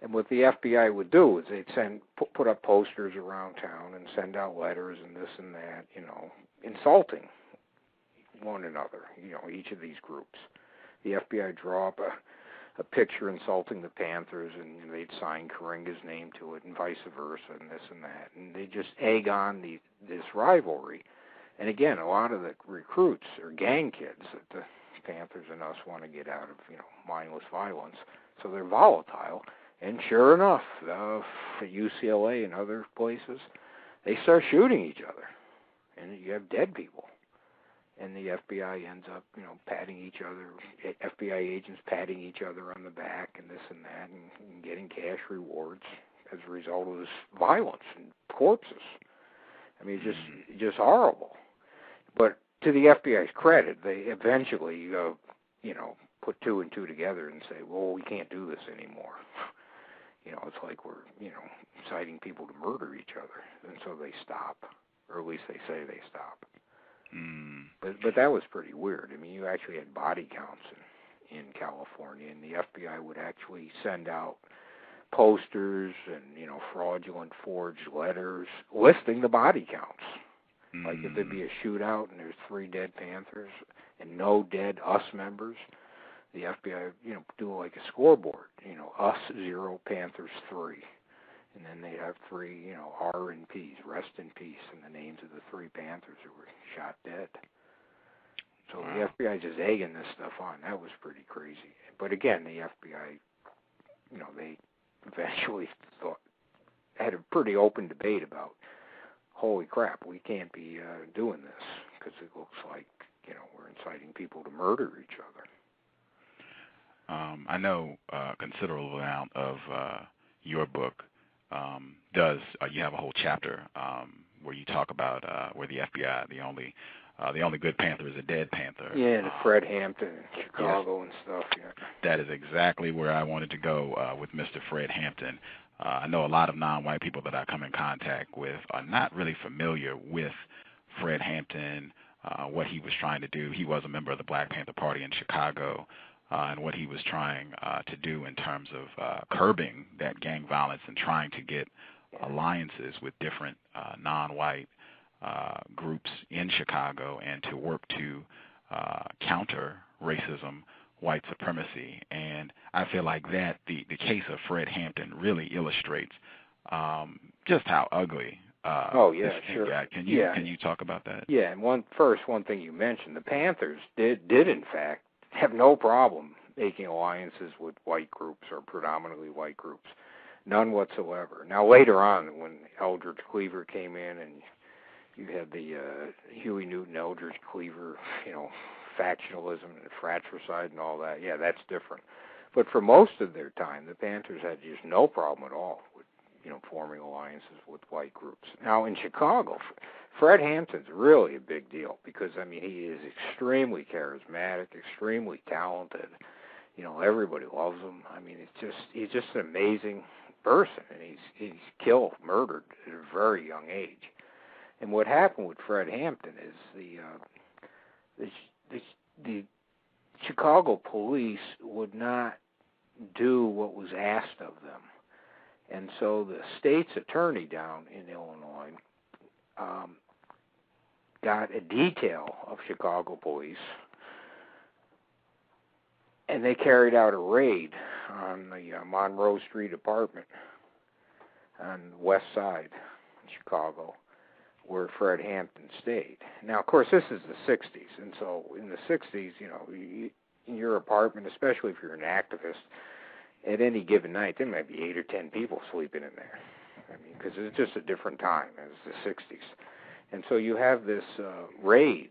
And what the FBI would do is they'd put up posters around town and send out letters and this and that, insulting one another, each of these groups. The FBI draw up a picture insulting the Panthers, and they'd sign Karenga's name to it, and vice versa, and this and that. And they just egg on this rivalry. And again, a lot of the recruits are gang kids that the Panthers and us want to get out of, mindless violence. So they're volatile. And sure enough, at UCLA and other places, they start shooting each other. And you have dead people. And the FBI ends up, patting each other, FBI agents patting each other on the back and this and that and getting cash rewards as a result of this violence and corpses. I mean, it's just horrible. But to the FBI's credit, they eventually, put two and two together and say, well, we can't do this anymore. It's like we're, inciting people to murder each other. And so they stop, or at least they say they stop. Mm. But that was pretty weird. I mean, you actually had body counts in California, and the FBI would actually send out posters and, fraudulent forged letters listing the body counts. Mm. Like if there'd be a shootout and there's 3 dead Panthers and no dead US members, the FBI, do like a scoreboard, us 0, Panthers 3. And then they'd have 3, R.in.Ps, rest in peace, and the names of the 3 Panthers who were shot dead. So wow. The FBI just egging this stuff on. That was pretty crazy. But again, the FBI, they eventually had a pretty open debate about, holy crap, we can't be doing this because it looks like, we're inciting people to murder each other. I know a considerable amount of your book you have a whole chapter where you talk about where the FBI, the only good Panther is a dead Panther. Yeah, the Fred Hampton in Chicago and stuff. Yeah. That is exactly where I wanted to go with Mr. Fred Hampton. I know a lot of non-white people that I come in contact with are not really familiar with Fred Hampton, what he was trying to do. He was a member of the Black Panther Party in Chicago. and what he was trying to do in terms of curbing that gang violence and trying to get alliances with different non-white groups in Chicago and to work to counter racism, white supremacy. And I feel like that the case of Fred Hampton really illustrates just how ugly this sure. got. Can you talk about that? Yeah, and one thing you mentioned, the Panthers did in fact have no problem making alliances with white groups or predominantly white groups. None whatsoever. Now, later on, when Eldridge Cleaver came in and you had the Huey Newton, Eldridge Cleaver, factionalism and fratricide and all that, yeah, that's different. But for most of their time, the Panthers had just no problem at all with, forming alliances with white groups. Now, in Chicago, Fred Hampton's really a big deal because, he is extremely charismatic, extremely talented. Everybody loves him. He's just an amazing person, and he's murdered at a very young age. And what happened with Fred Hampton is the Chicago police would not do what was asked of them. And so the state's attorney down in Illinois got a detail of Chicago police, and they carried out a raid on the Monroe Street apartment on the west side in Chicago, where Fred Hampton stayed. Now, of course, this is the 60s, and so in the 60s, in your apartment, especially if you're an activist, at any given night, there might be 8 or 10 people sleeping in there. Because it's just a different time. It was the 60s. And so you have this raid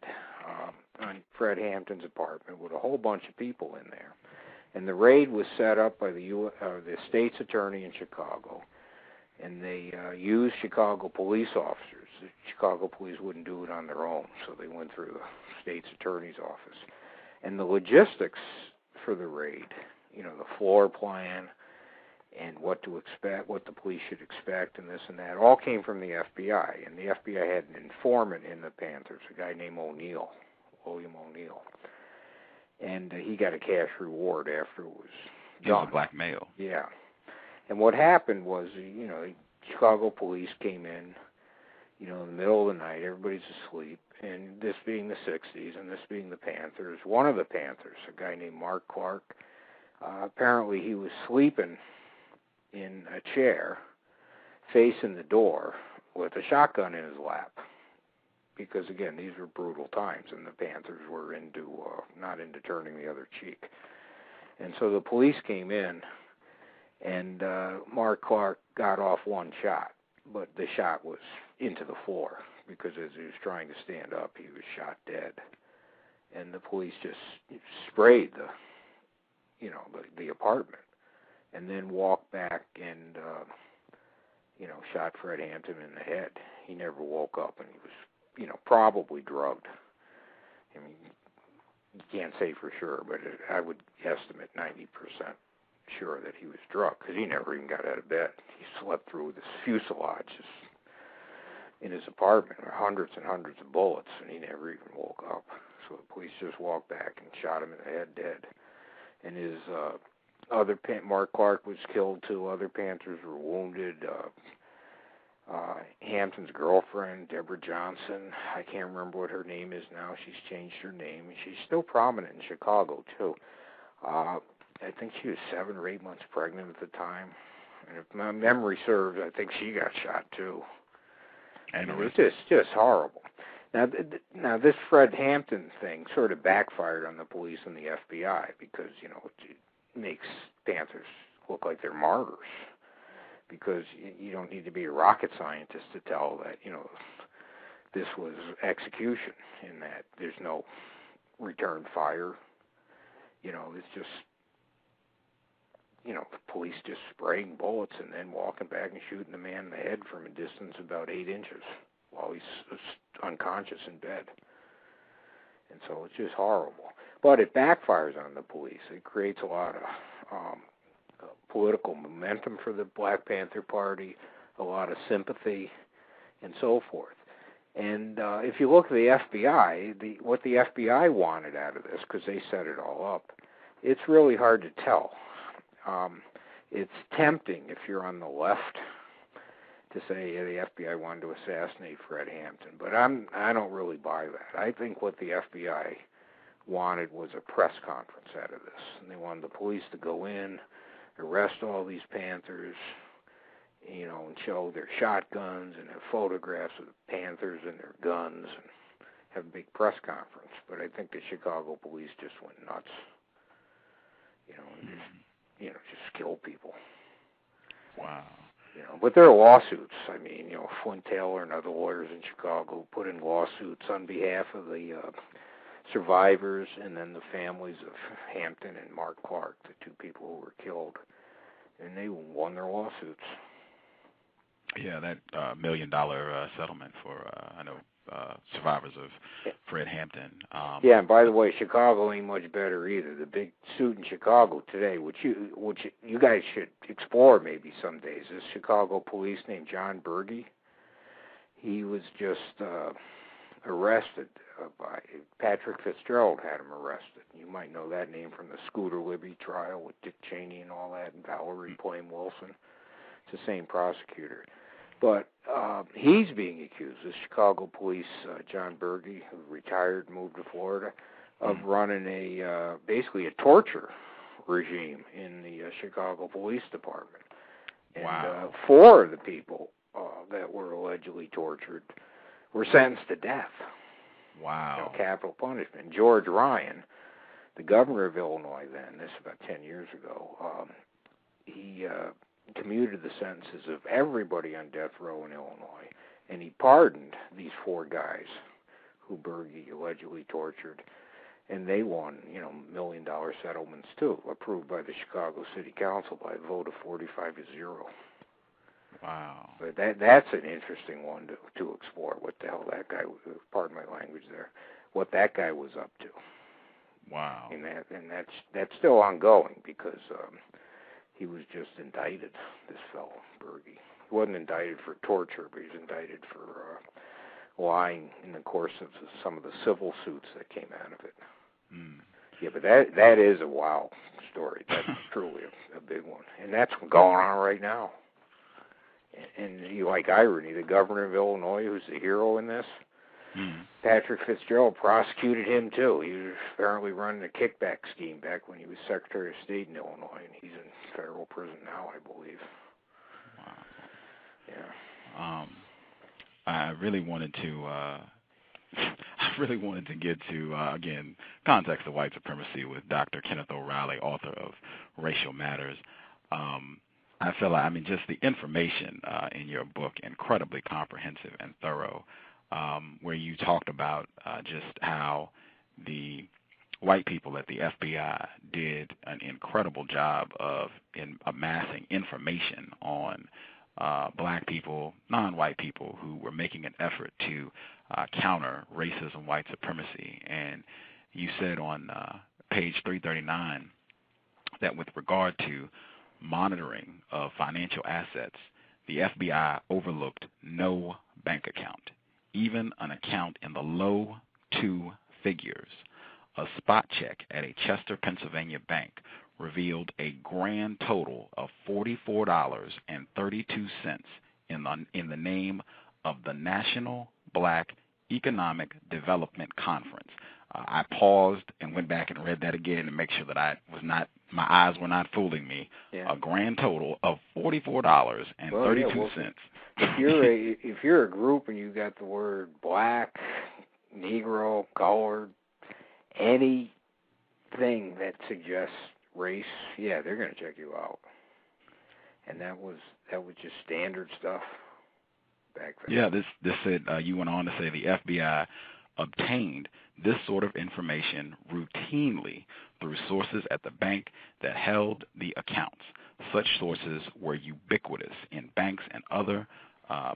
on Fred Hampton's apartment with a whole bunch of people in there. And the raid was set up by the state's attorney in Chicago. And they used Chicago police officers. The Chicago police wouldn't do it on their own, so they went through the state's attorney's office. And the logistics for the raid, the floor plan and what to expect, what the police should expect, and this and that, all came from the FBI. And the FBI had an informant in the Panthers, a guy named William O'Neill. And he got a cash reward after it was done. It was a black male. Yeah. And what happened was, Chicago police came in, in the middle of the night, everybody's asleep, and this being the 60s, and this being the Panthers, one of the Panthers, a guy named Mark Clark, apparently he was sleeping in a chair facing the door with a shotgun in his lap. Because, again, these were brutal times, and the Panthers were not into turning the other cheek. And so the police came in, and Mark Clark got off one shot, but the shot was into the floor, because as he was trying to stand up, he was shot dead. And the police just sprayed the apartment, and then walked back and, shot Fred Hampton in the head. He never woke up, and he was, probably drugged. You can't say for sure, but I would estimate 90% sure that he was drugged, because he never even got out of bed. He slept through this fuselage in his apartment, with hundreds and hundreds of bullets, and he never even woke up. So the police just walked back and shot him in the head dead. And his Mark Clark was killed too. Other Panthers were wounded. Hampton's girlfriend, Deborah Johnson, I can't remember what her name is now. She's changed her name. She's still prominent in Chicago too. I think she was 7 or 8 months pregnant at the time. And if my memory serves, I think she got shot too. And it was just horrible. Now this Fred Hampton thing sort of backfired on the police and the FBI because, it makes Panthers look like they're martyrs. Because you don't need to be a rocket scientist to tell that, this was execution, in that there's no return fire. It's just, police just spraying bullets and then walking back and shooting the man in the head from a distance about 8 inches while he's unconscious in bed. And so it's just horrible. But it backfires on the police. It creates a lot of political momentum for the Black Panther Party, a lot of sympathy, and so forth. And if you look at the FBI, what the FBI wanted out of this, because they set it all up, it's really hard to tell. It's tempting if you're on the left to say the FBI wanted to assassinate Fred Hampton, but I don't really buy that. I think what the FBI wanted was a press conference out of this, and they wanted the police to go in, arrest all these Panthers, you know, and show their shotguns and have photographs of the Panthers and their guns and have a big press conference. But I think the Chicago police just went nuts, you know, and just kill people. Wow. You know, but there are lawsuits. I mean, you know, Flint Taylor and other lawyers in Chicago put in lawsuits on behalf of the survivors and then the families of Hampton and Mark Clark, the two people who were killed, and they won their lawsuits. Yeah, that $1 million settlement for I know survivors of Fred Hampton. Yeah, and by the way, Chicago ain't much better either. The big suit in Chicago today, which you guys should explore maybe some days, this Chicago police named John Berge. He was just arrested by Patrick Fitzgerald had him arrested. You might know that name from the Scooter Libby trial with Dick Cheney and all that, and Valerie Plame Wilson. It's the same prosecutor. But he's being accused, the Chicago police, John Berge, who retired, moved to Florida, of running basically a torture regime in the Chicago Police Department. And wow. 4 of the people that were allegedly tortured were sentenced to death. Wow. You know, capital punishment. George Ryan, the governor of Illinois then, this is about 10 years ago, he commuted the sentences of everybody on death row in Illinois, and he pardoned these 4 guys who Berge allegedly tortured, and they won, you know, $1 million settlements too, approved by the Chicago City Council by a vote of 45-0. Wow. But that's an interesting one to explore. What the hell that guy, pardon my language there, what that guy was up to. Wow. And that's still ongoing because he was just indicted, this fellow, Berge. He wasn't indicted for torture, but he was indicted for lying in the course of some of the civil suits that came out of it. Mm. Yeah, but that is a wow story. That's truly a big one. And that's going on right now. And you like irony, the governor of Illinois, who's the hero in this, Patrick Fitzgerald prosecuted him too. He was apparently running a kickback scheme back when he was Secretary of State in Illinois, and he's in federal prison now, I believe. Wow. Yeah. I really wanted to get to again, context of white supremacy with Dr. Kenneth O'Reilly, author of Racial Matters. I feel like, I mean, just the information in your book, incredibly comprehensive and thorough. Where you talked about just how the white people at the FBI did an incredible job of amassing information on black people, non-white people who were making an effort to counter racism, white supremacy. And you said on page 339 that with regard to monitoring of financial assets, the FBI overlooked no bank account, even an account in the low 2 figures. A spot check at a Chester, Pennsylvania bank revealed a grand total of $44.32 in the name of the National Black Economic Development Conference. I paused and went back and read that again to make sure that my eyes were not fooling me. Yeah. A grand total of $44.32. If you're a group and you got the word black, Negro, colored, anything that suggests race, yeah, they're going to check you out. And that was just standard stuff back then. Yeah, this said you went on to say the FBI obtained this sort of information routinely through sources at the bank that held the accounts. Such sources were ubiquitous in banks and other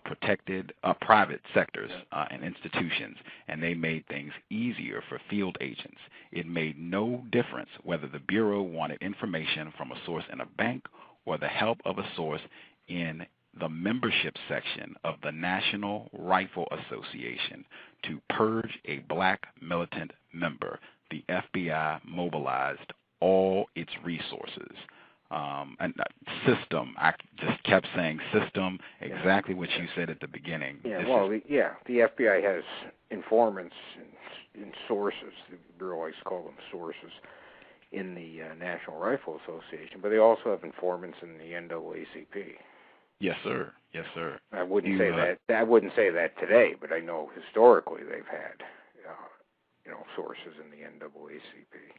protected private sectors and institutions, and they made things easier for field agents. It made no difference whether the Bureau wanted information from a source in a bank or the help of a source in the membership section of the National Rifle Association to purge a black militant member. The FBI mobilized all its resources. And system, I just kept saying system, exactly what you said at the beginning. Yeah, the FBI has informants and sources. The Bureau likes to call them sources in the National Rifle Association, but they also have informants in the NAACP. Yes, sir. Yes, sir. I wouldn't say that. I wouldn't say that today, but I know historically they've had, sources in the NAACP.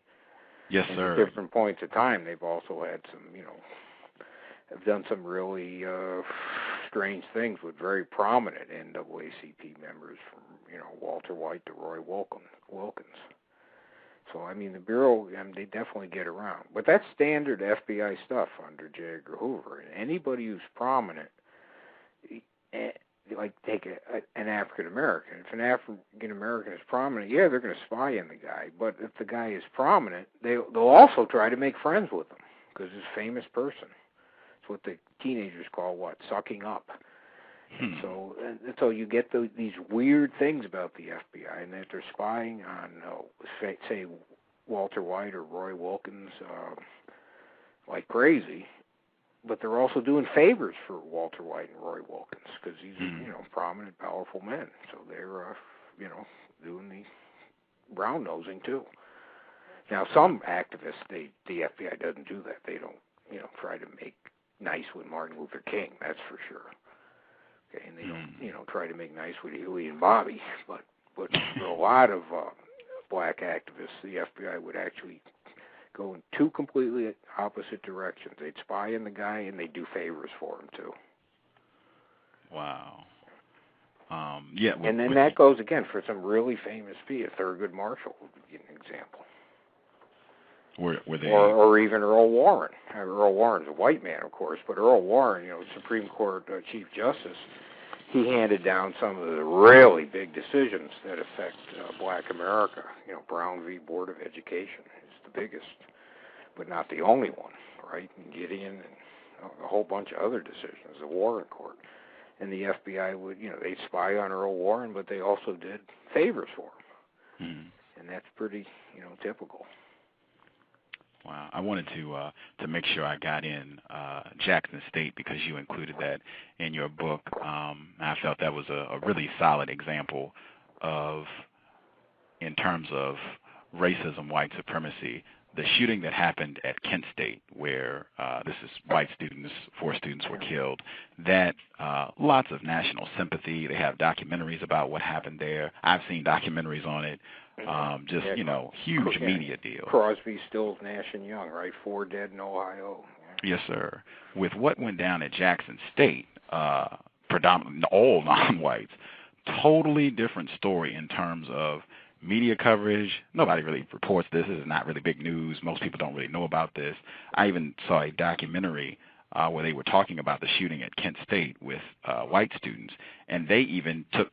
Yes, and sir. At different points of time, they've also had some, have done some really strange things with very prominent NAACP members, from Walter White to Roy Wilkins. So I mean, the Bureau, they definitely get around, but that's standard FBI stuff under J. Edgar Hoover. And anybody who's prominent, like take an African American. If an African American is prominent, they're going to spy on the guy. But if the guy is prominent, they'll also try to make friends with him because he's a famous person. It's what the teenagers call sucking up. So you get these weird things about the FBI, and that they're spying on, say, Walter White or Roy Wilkins like crazy. But they're also doing favors for Walter White and Roy Wilkins because these are, prominent, powerful men. So they're, doing the brown nosing too. Now, some activists, the FBI doesn't do that. They don't, try to make nice with Martin Luther King. That's for sure. Okay, and they don't, try to make nice with Huey and Bobby. But for a lot of black activists, the FBI would actually go in two completely opposite directions. They'd spy on the guy, and they'd do favors for him, too. Wow. And then that goes, again, for some really famous people. Thurgood Marshall would be an example. Were they... Or even Earl Warren. Earl Warren's a white man, of course, but Earl Warren, Supreme Court Chief Justice, he handed down some of the really big decisions that affect black America. Brown v. Board of Education is the biggest, but not the only one, right? And Gideon and a whole bunch of other decisions, the Warren Court. And the FBI would, they'd spy on Earl Warren, but they also did favors for him. And that's pretty, typical. Wow. I wanted to make sure I got in Jackson State because you included that in your book. I felt that was a really solid example of, in terms of racism, white supremacy, the shooting that happened at Kent State, where this is white students, 4 students were killed. That lots of national sympathy. They have documentaries about what happened there. I've seen documentaries on it. Huge media deal. Crosby, Stills, Nash and Young, right? 4 dead in Ohio. Yeah. Yes, sir. With what went down at Jackson State, predominantly all non-whites, totally different story in terms of media coverage. Nobody really reports this. This is not really big news. Most people don't really know about this. I even saw a documentary where they were talking about the shooting at Kent State with white students, and they even took,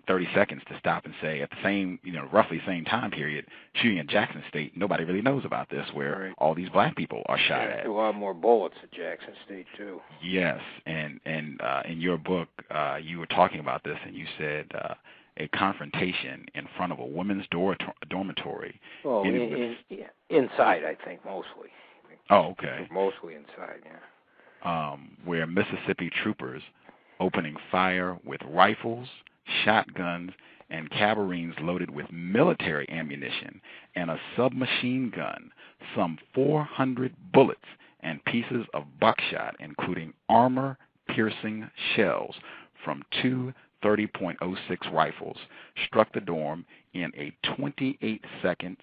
30 seconds to stop and say, at the same, roughly same time period, shooting at Jackson State, nobody really knows about this, where all these black people are shot at. A lot more bullets at Jackson State, too. Yes, and in your book, you were talking about this, and you said a confrontation in front of a women's dormitory. Well, inside, I think, mostly. Oh, okay. Mostly inside, yeah. Where Mississippi troopers opening fire with rifles, shotguns, and carbines loaded with military ammunition and a submachine gun, some 400 bullets and pieces of buckshot, including armor-piercing shells from 2 30.06 rifles, struck the dorm in a 28-second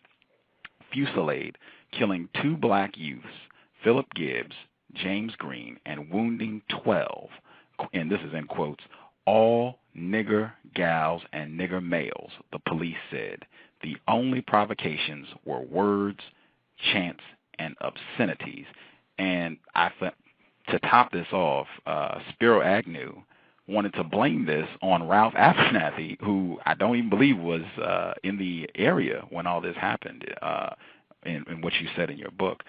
fusillade, killing 2 black youths, Philip Gibbs, James Green, and wounding 12, and this is in quotes, all nigger gals and nigger males, the police said. The only provocations were words, chants, and obscenities. And I thought, to top this off, Spiro Agnew wanted to blame this on Ralph Abernathy, who I don't even believe was in the area when all this happened, in what you said in your book.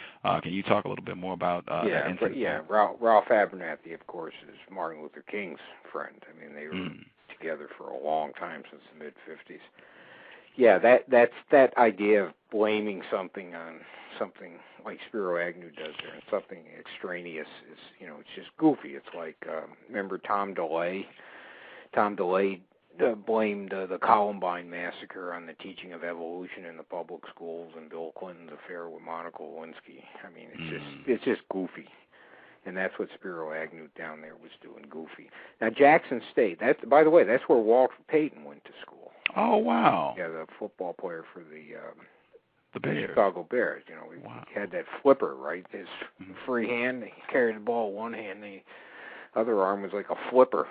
Can you talk a little bit more about that incident? Ralph Abernathy, of course, is Martin Luther King's friend. I mean, they were together for a long time, since the mid-'50s. Yeah, that idea of blaming something on something like Spiro Agnew does there, and something extraneous is, it's just goofy. It's like, remember Tom DeLay? Tom DeLay blamed the Columbine massacre on the teaching of evolution in the public schools and Bill Clinton's affair with Monica Lewinsky. I mean, it's just goofy. And that's what Spiro Agnew down there was doing, goofy. Now, Jackson State, by the way, that's where Walter Payton went to school. Oh, wow. Yeah, the football player for the Bears. Chicago Bears. He had that flipper, right? His free hand, he carried the ball one hand, the other arm was like a flipper.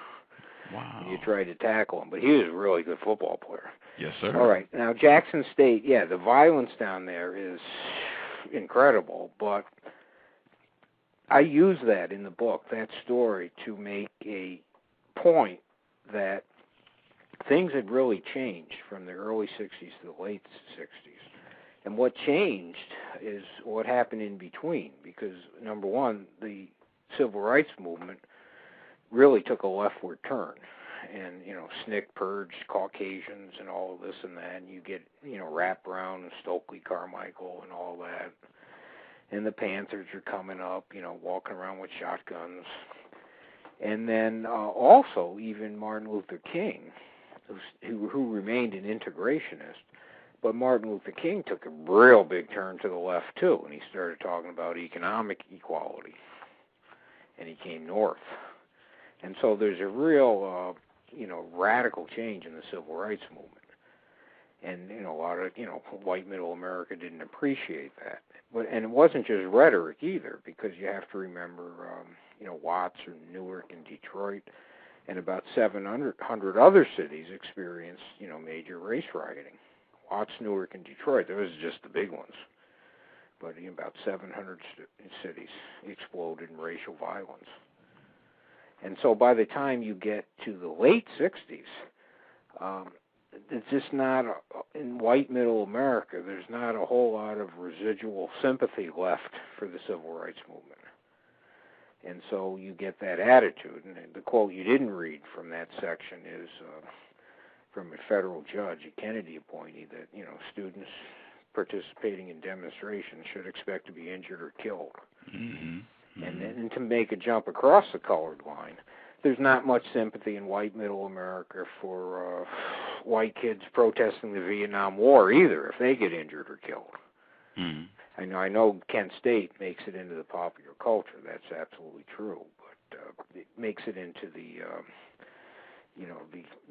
Wow. And you tried to tackle him, but he was a really good football player. Yes, sir. All right. Now, Jackson State, yeah, the violence down there is incredible, but I use that in the book, that story, to make a point that things had really changed from the early 60s to the late 60s. And what changed is what happened in between, because, number one, the civil rights movement really took a leftward turn. And, SNCC purged Caucasians and all of this and that, and you get, Rap Brown and Stokely Carmichael and all that. And the Panthers are coming up, walking around with shotguns. And then also even Martin Luther King, who remained an integrationist, but Martin Luther King took a real big turn to the left too, and he started talking about economic equality. And he came north. And so there's a real, radical change in the civil rights movement. And, a lot of, white middle America didn't appreciate that. And it wasn't just rhetoric either, because you have to remember, Watts or Newark and Detroit and about 700 other cities experienced, major race rioting. Watts, Newark, and Detroit, those are just the big ones. But about 700 cities exploded in racial violence. And so by the time you get to the late 60s, it's just not, in white middle America, there's not a whole lot of residual sympathy left for the civil rights movement. And so you get that attitude. And the quote you didn't read from that section is from a federal judge, a Kennedy appointee, that, students participating in demonstrations should expect to be injured or killed. Mm-hmm. And to make a jump across the colored line, there's not much sympathy in white middle America for white kids protesting the Vietnam War either, if they get injured or killed. Mm-hmm. I know Kent State makes it into the popular culture. That's absolutely true, but it makes it into the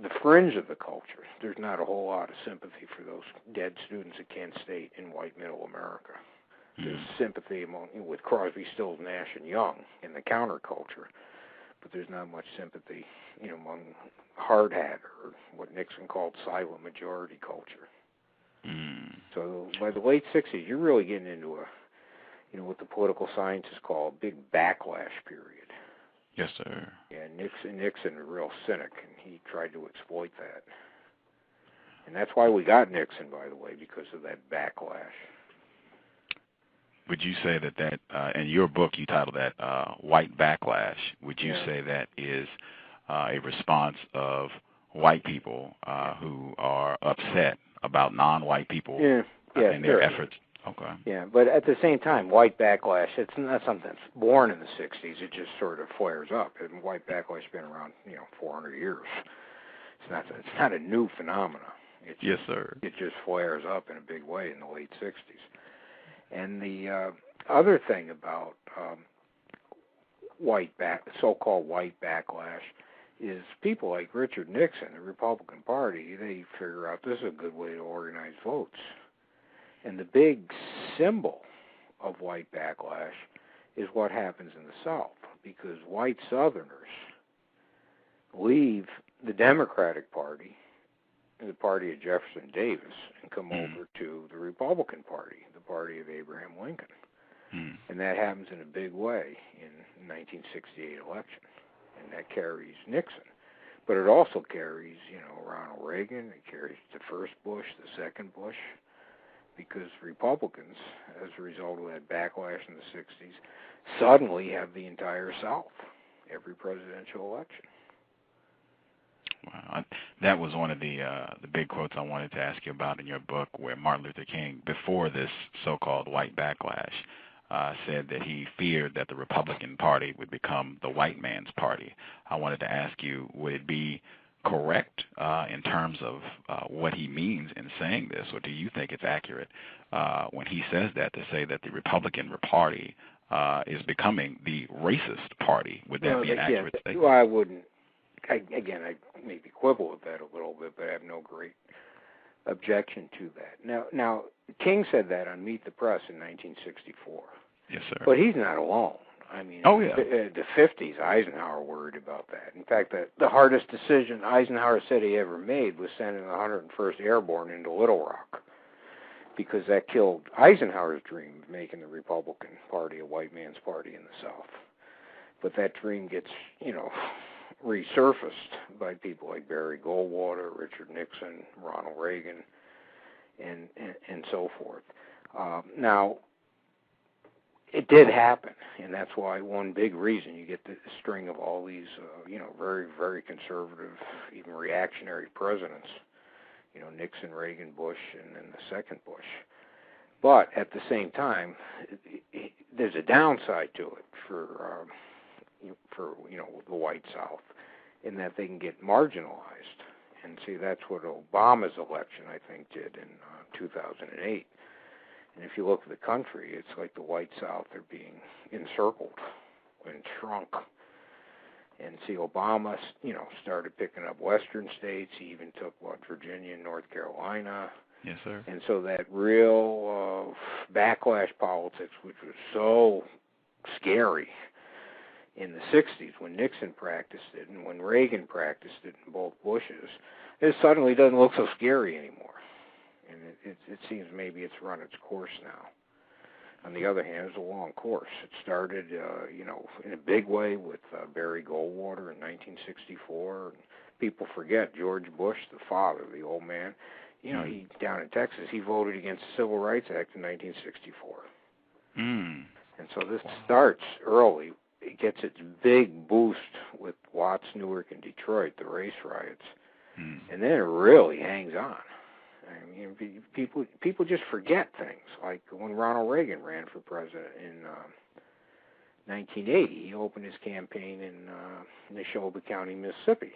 the fringe of the culture. There's not a whole lot of sympathy for those dead students at Kent State in white middle America. There's sympathy with Crosby, Stills, Nash, and Young in the counterculture, but there's not much sympathy, among hard hat or what Nixon called silent majority culture. So by the late 60s, you're really getting into a, what the political scientists call a big backlash period. Yes, sir. Yeah, Nixon, a real cynic, and he tried to exploit that. And that's why we got Nixon, by the way, because of that backlash. Would you say that in your book you titled that White Backlash, would you say that is a response of white people who are upset about non-white people and their efforts? Okay. Yeah, but at the same time, white backlash, it's not something that's born in the 60s. It just sort of flares up. And white backlash has been around, 400 years. It's not a new phenomenon. Yes, sir. It just flares up in a big way in the late 60s. And the other thing about so-called white backlash is people like Richard Nixon, the Republican Party, they figure out this is a good way to organize votes. And the big symbol of white backlash is what happens in the South, because white Southerners leave the Democratic Party, the party of Jefferson Davis, and come over to the Republican Party, the party of Abraham Lincoln. And that happens in a big way in the 1968 election. And that carries Nixon. But it also carries, Ronald Reagan. It carries the first Bush, the second Bush, because Republicans, as a result of that backlash in the 60s, suddenly have the entire South, every presidential election. Wow. That was one of the big quotes I wanted to ask you about in your book, where Martin Luther King, before this so-called white backlash, said that he feared that the Republican Party would become the white man's party. I wanted to ask you, would it be correct in terms of what he means in saying this, or do you think it's accurate when he says that, to say that the Republican Party is becoming the racist party? Would that be an accurate statement? Well, I wouldn't. I maybe quibble with that a little bit, but I have no great objection to that. Now, King said that on Meet the Press in 1964. Yes, sir. But he's not alone. I mean, the 50s, Eisenhower worried about that. In fact, the hardest decision Eisenhower said he ever made was sending the 101st Airborne into Little Rock, because that killed Eisenhower's dream of making the Republican Party a white man's party in the South. But that dream gets, resurfaced by people like Barry Goldwater, Richard Nixon, Ronald Reagan, and so forth. Now, it did happen, and that's why one big reason you get the string of all these, very, very conservative, even reactionary presidents, Nixon, Reagan, Bush, and then the second Bush. But at the same time, there's a downside to it for the white South, in that they can get marginalized. And see, that's what Obama's election, I think, did in 2008. And if you look at the country, it's like the white South are being encircled and shrunk. And see, Obama, started picking up western states. He even took, Virginia and North Carolina. Yes, sir. And so that real backlash politics, which was so scary in the 60s when Nixon practiced it and when Reagan practiced it in both Bushes, it suddenly doesn't look so scary anymore. And it seems maybe it's run its course now. On the other hand, it's a long course. It started, in a big way with Barry Goldwater in 1964. And people forget George Bush, the father, the old man. He down in Texas, he voted against the Civil Rights Act in 1964. And so this starts early. It gets its big boost with Watts, Newark, and Detroit, the race riots. And then it really hangs on. I mean, people just forget things. Like when Ronald Reagan ran for president in 1980, he opened his campaign in Neshoba County, Mississippi.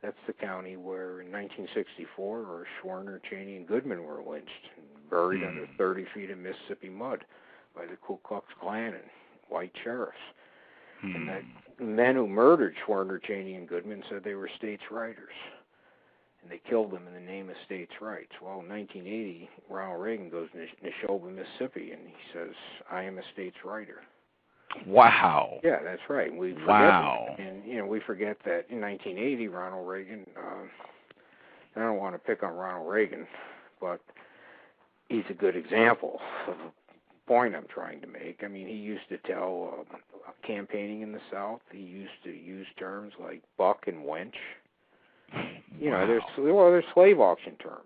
That's the county where in 1964, Schwerner, Cheney, and Goodman were lynched and buried under 30 feet of Mississippi mud by the Ku Klux Klan and white sheriffs. And the men who murdered Schwerner, Cheney, and Goodman said they were states' writers. And they killed them in the name of states' rights. Well, in 1980, Ronald Reagan goes to Neshoba, Mississippi, and he says, I am a states' writer. Wow. Yeah, that's right. We forget that. And, we forget that in 1980, Ronald Reagan, I don't want to pick on Ronald Reagan, but he's a good example of the point I'm trying to make. I mean, he used to tell campaigning in the South, he used to use terms like buck and wench. There's slave auction terms.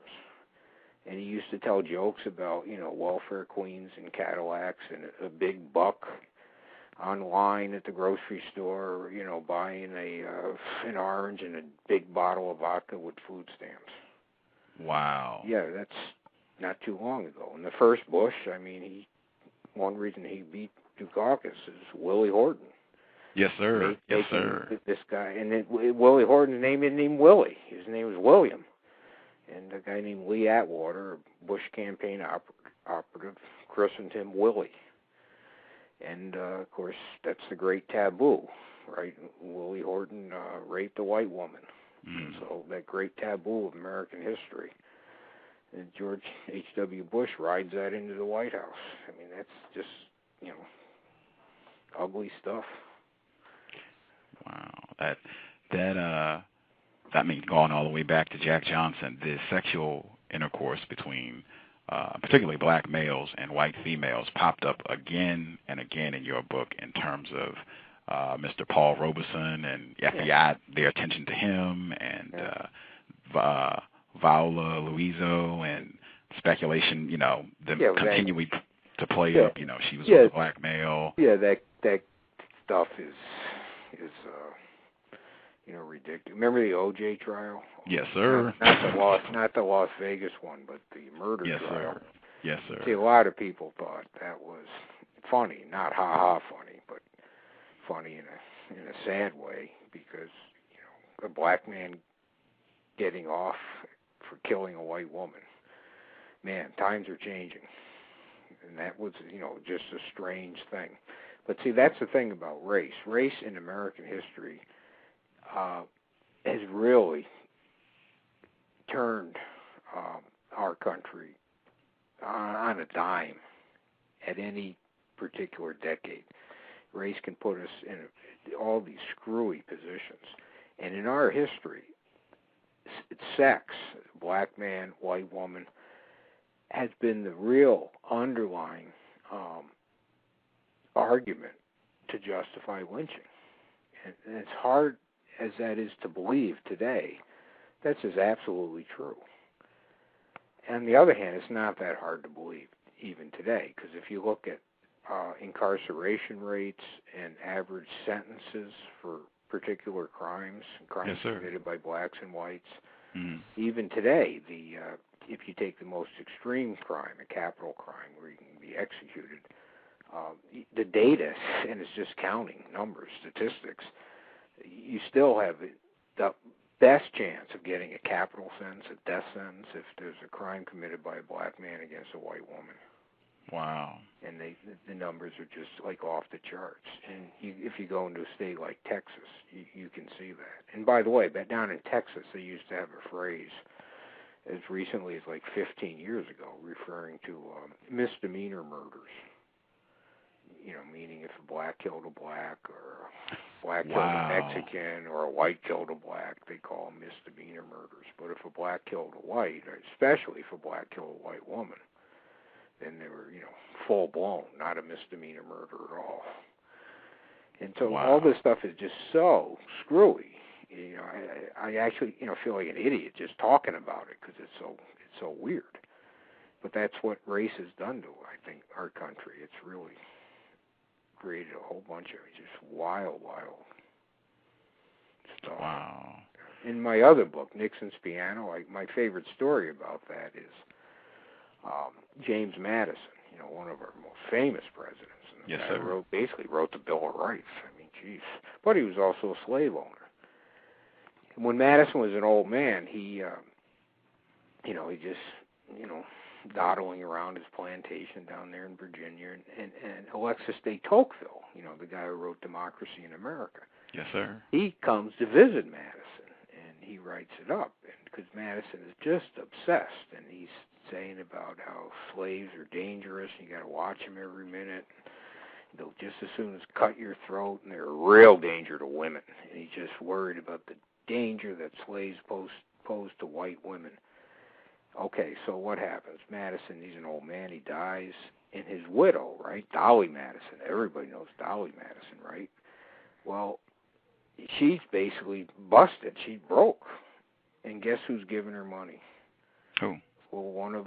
And he used to tell jokes about, welfare queens and Cadillacs and a big buck online at the grocery store, buying an orange and a big bottle of vodka with food stamps. Wow. Yeah, that's not too long ago. And the first Bush, one reason he beat Dukakis is Willie Horton. Yes, sir. Yes, sir. This guy, and then Willie Horton's name isn't even Willie. His name was William. And a guy named Lee Atwater, a Bush campaign operative, christened him Willie. And, of course, that's the great taboo, right? Willie Horton raped a white woman. So that great taboo of American history. And George H.W. Bush rides that into the White House. I mean, that's just, ugly stuff. Wow. That means going all the way back to Jack Johnson, the sexual intercourse between particularly black males and white females popped up again and again in your book in terms of Mr. Paul Robeson and FBI, their attention to him, and Viola Luiso, and speculation, them continuing to play up, she was with a black male. Yeah, that stuff is ridiculous. Remember the O.J. trial? Yes, sir. Not the Las Vegas one, but the murder yes, trial. Sir. Yes, sir. See, a lot of people thought that was funny, not ha-ha funny, but funny in a sad way, because a black man getting off for killing a white woman. Man, times are changing, and that was just a strange thing. But see, that's the thing about race. Race in American history has really turned our country on a dime at any particular decade. Race can put us in all these screwy positions. And in our history, sex, black man, white woman, has been the real underlying argument to justify lynching. And as hard as that is to believe today, that's just absolutely true. On the other hand, it's not that hard to believe even today, because if you look at incarceration rates and average sentences for particular crimes yes, committed by blacks and whites, mm-hmm. even today, if you take the most extreme crime, a capital crime where you can be executed, the data, and it's just counting numbers, statistics, you still have the best chance of getting a capital sentence, a death sentence, if there's a crime committed by a black man against a white woman. Wow. And the numbers are just like off the charts. And if you go into a state like Texas, you can see that. And by the way, down in Texas, they used to have a phrase as recently as like 15 years ago referring to misdemeanor murders. Meaning if a black killed a black, or a black killed a Mexican, or a white killed a black, they call them misdemeanor murders. But if a black killed a white, especially if a black killed a white woman, then they were, full blown, not a misdemeanor murder at all. And so all this stuff is just so screwy. I actually, feel like an idiot just talking about it, because it's so weird. But that's what race has done to, I think, our country. It's really created a whole bunch of just wild stuff. Wow. In my other book, Nixon's Piano, my favorite story about that is James Madison, one of our most famous presidents. And yes, sir. Basically wrote the Bill of Rights. I mean, geez. But he was also a slave owner. And when Madison was an old man, he just, dawdling around his plantation down there in Virginia, and Alexis de Tocqueville, the guy who wrote Democracy in America. Yes, sir. He comes to visit Madison, and he writes it up, because Madison is just obsessed, and he's saying about how slaves are dangerous, and you got to watch them every minute. They'll just as soon as cut your throat, and they're a real danger to women. And he's just worried about the danger that slaves pose to white women. Okay, so what happens? Madison, he's an old man, he dies, and his widow, right, Dolly Madison, everybody knows Dolly Madison, right? Well, she's basically busted. She's broke. And guess who's giving her money? Who? Well, one of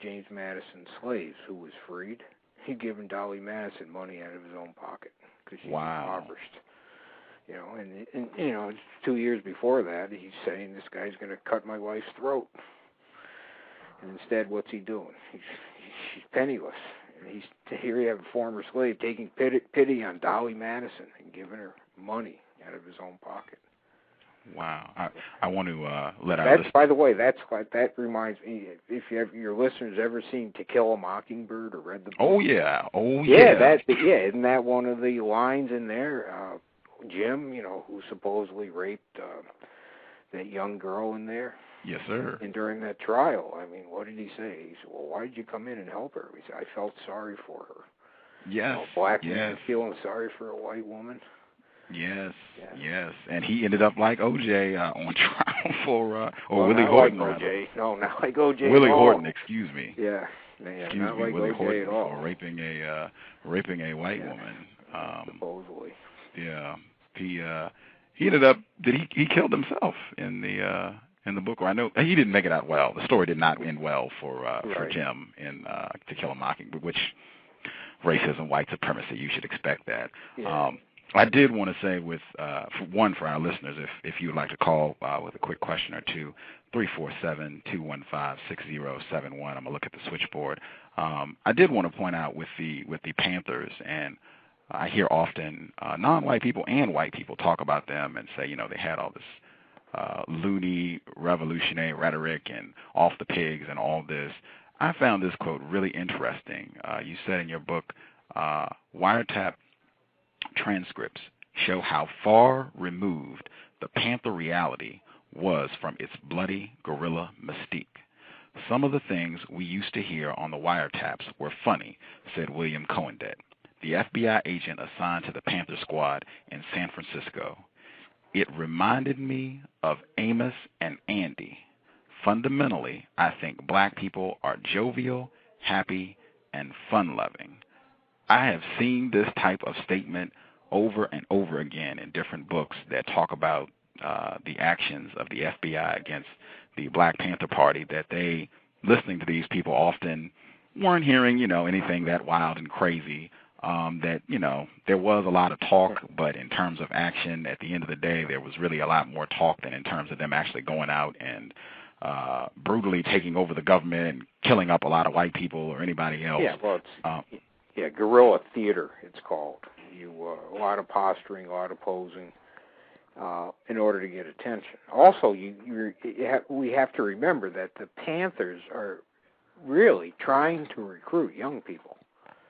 James Madison's slaves who was freed. He'd given Dolly Madison money out of his own pocket because she's impoverished. And 2 years before that, he's saying this guy's going to cut my wife's throat. And instead, what's he doing? She's penniless. And here you have a former slave taking pity on Dolly Madison and giving her money out of his own pocket. Wow. I want to let our listeners... By the way, that reminds me, if your listeners ever seen To Kill a Mockingbird or read the book. Oh, yeah. Isn't that one of the lines in there? Jim, who supposedly raped that young girl in there. Yes, sir. And during that trial, I mean, what did he say? He said, well, why did you come in and help her? He said, I felt sorry for her. Yes. Black man feeling sorry for a white woman. Yes. And he ended up like O.J. On trial for, Willie Horton. Like O.J. No, not like O.J. Willie Horton, excuse me. Yeah. Excuse me, like Willie Horton for raping a white woman. Supposedly. Yeah. He ended up, he killed himself in the book, or I know he didn't make it out well. The story did not end well for Jim in To Kill a Mockingbird, which racism, white supremacy, you should expect that. Yeah. I did want to say for our listeners, if you would like to call with a quick question or two, 347-215-6071. I'm going to look at the switchboard. I did want to point out with the Panthers, and I hear often non-white people and white people talk about them and say, they had all this loony revolutionary rhetoric and off the pigs and all this. I found this quote really interesting. You said in your book, wiretap transcripts show how far removed the Panther reality was from its bloody guerrilla mystique. Some of the things we used to hear on the wiretaps were funny, said William Cohendet, the FBI agent assigned to the Panther Squad in San Francisco. It reminded me of Amos and Andy. Fundamentally, I think black people are jovial, happy, and fun-loving. I have seen this type of statement over and over again in different books that talk about the actions of the FBI against the Black Panther Party, that they, listening to these people, often weren't hearing, anything that wild and crazy, that, there was a lot of talk, but in terms of action, at the end of the day, there was really a lot more talk than in terms of them actually going out and brutally taking over the government and killing up a lot of white people or anybody else. Yeah, well, it's guerrilla theater, it's called. A lot of posturing, a lot of posing in order to get attention. Also, we have to remember that the Panthers are really trying to recruit young people.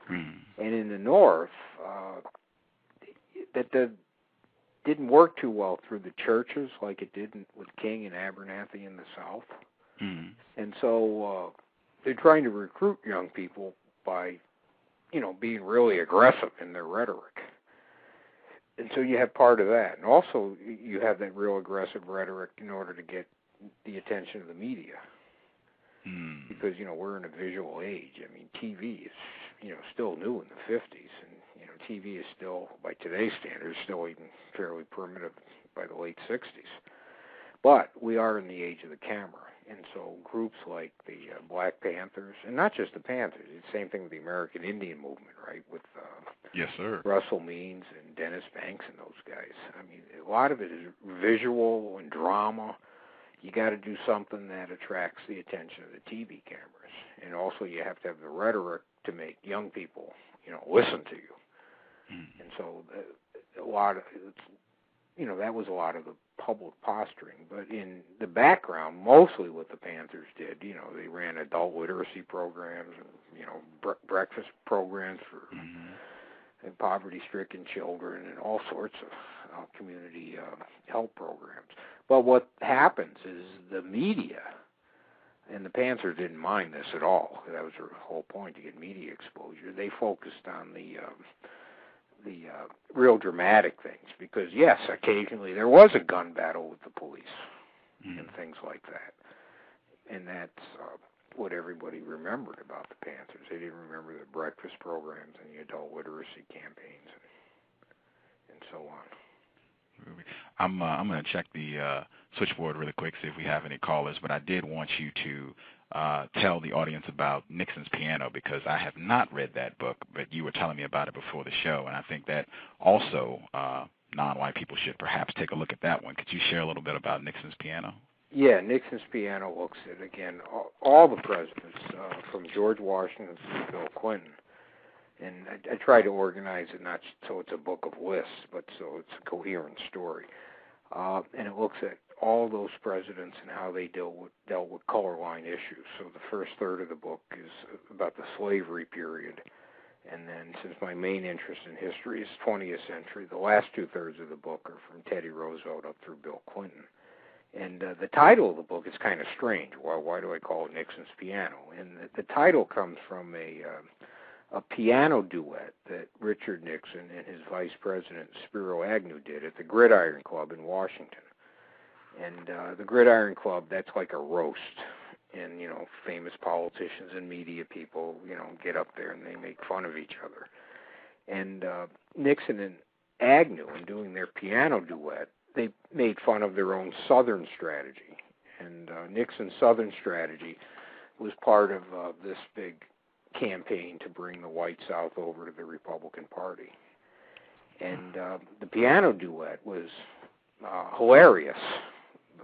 And in the North, that didn't work too well through the churches like it did with King and Abernathy in the South. And so they're trying to recruit young people by being really aggressive in their rhetoric. And so you have part of that. And also you have that real aggressive rhetoric in order to get the attention of the media. Because, we're in a visual age. I mean, TV is, still new in the 50s. And, TV is still, by today's standards, still even fairly primitive by the late 60s. But we are in the age of the camera. And so groups like the Black Panthers, and not just the Panthers, it's the same thing with the American Indian movement, right, with yes, sir, Russell Means and Dennis Banks and those guys. I mean, a lot of it is visual and drama. You got to do something that attracts the attention of the TV cameras. And also you have to have the rhetoric to make young people, listen to you. And so a lot of, that was a lot of the public posturing. But in the background, mostly what the Panthers did, they ran adult literacy programs and, breakfast programs for poverty-stricken children and all sorts of community help programs. But what happens is the media, and the Panthers didn't mind this at all. That was their whole point, to get media exposure. They focused on the real dramatic things, because yes, occasionally there was a gun battle with the police and things like that, and that's what everybody remembered about the Panthers. They didn't remember the breakfast programs and the adult literacy campaigns and so on. I'm going to check the switchboard really quick, see if we have any callers, but I did want you to tell the audience about Nixon's Piano, because I have not read that book, but you were telling me about it before the show, and I think that also non-white people should perhaps take a look at that one. Could you share a little bit about Nixon's Piano? Yeah, Nixon's Piano looks at, again, all the presidents, from George Washington to Bill Clinton. And I try to organize it not so it's a book of lists, but so it's a coherent story. And it looks at all those presidents and how they dealt with color line issues. So the first third of the book is about the slavery period. And then, since my main interest in history is 20th century, the last two-thirds of the book are from Teddy Roosevelt up through Bill Clinton. And the title of the book is kind of strange. Why do I call it Nixon's Piano? And the title comes from a piano duet that Richard Nixon and his vice president Spiro Agnew did at the Gridiron Club in Washington. And the Gridiron Club, that's like a roast. And, famous politicians and media people, get up there and they make fun of each other. And Nixon and Agnew, in doing their piano duet, they made fun of their own Southern strategy. And Nixon's Southern strategy was part of this big campaign to bring the white South over to the Republican Party. And the piano duet was hilarious,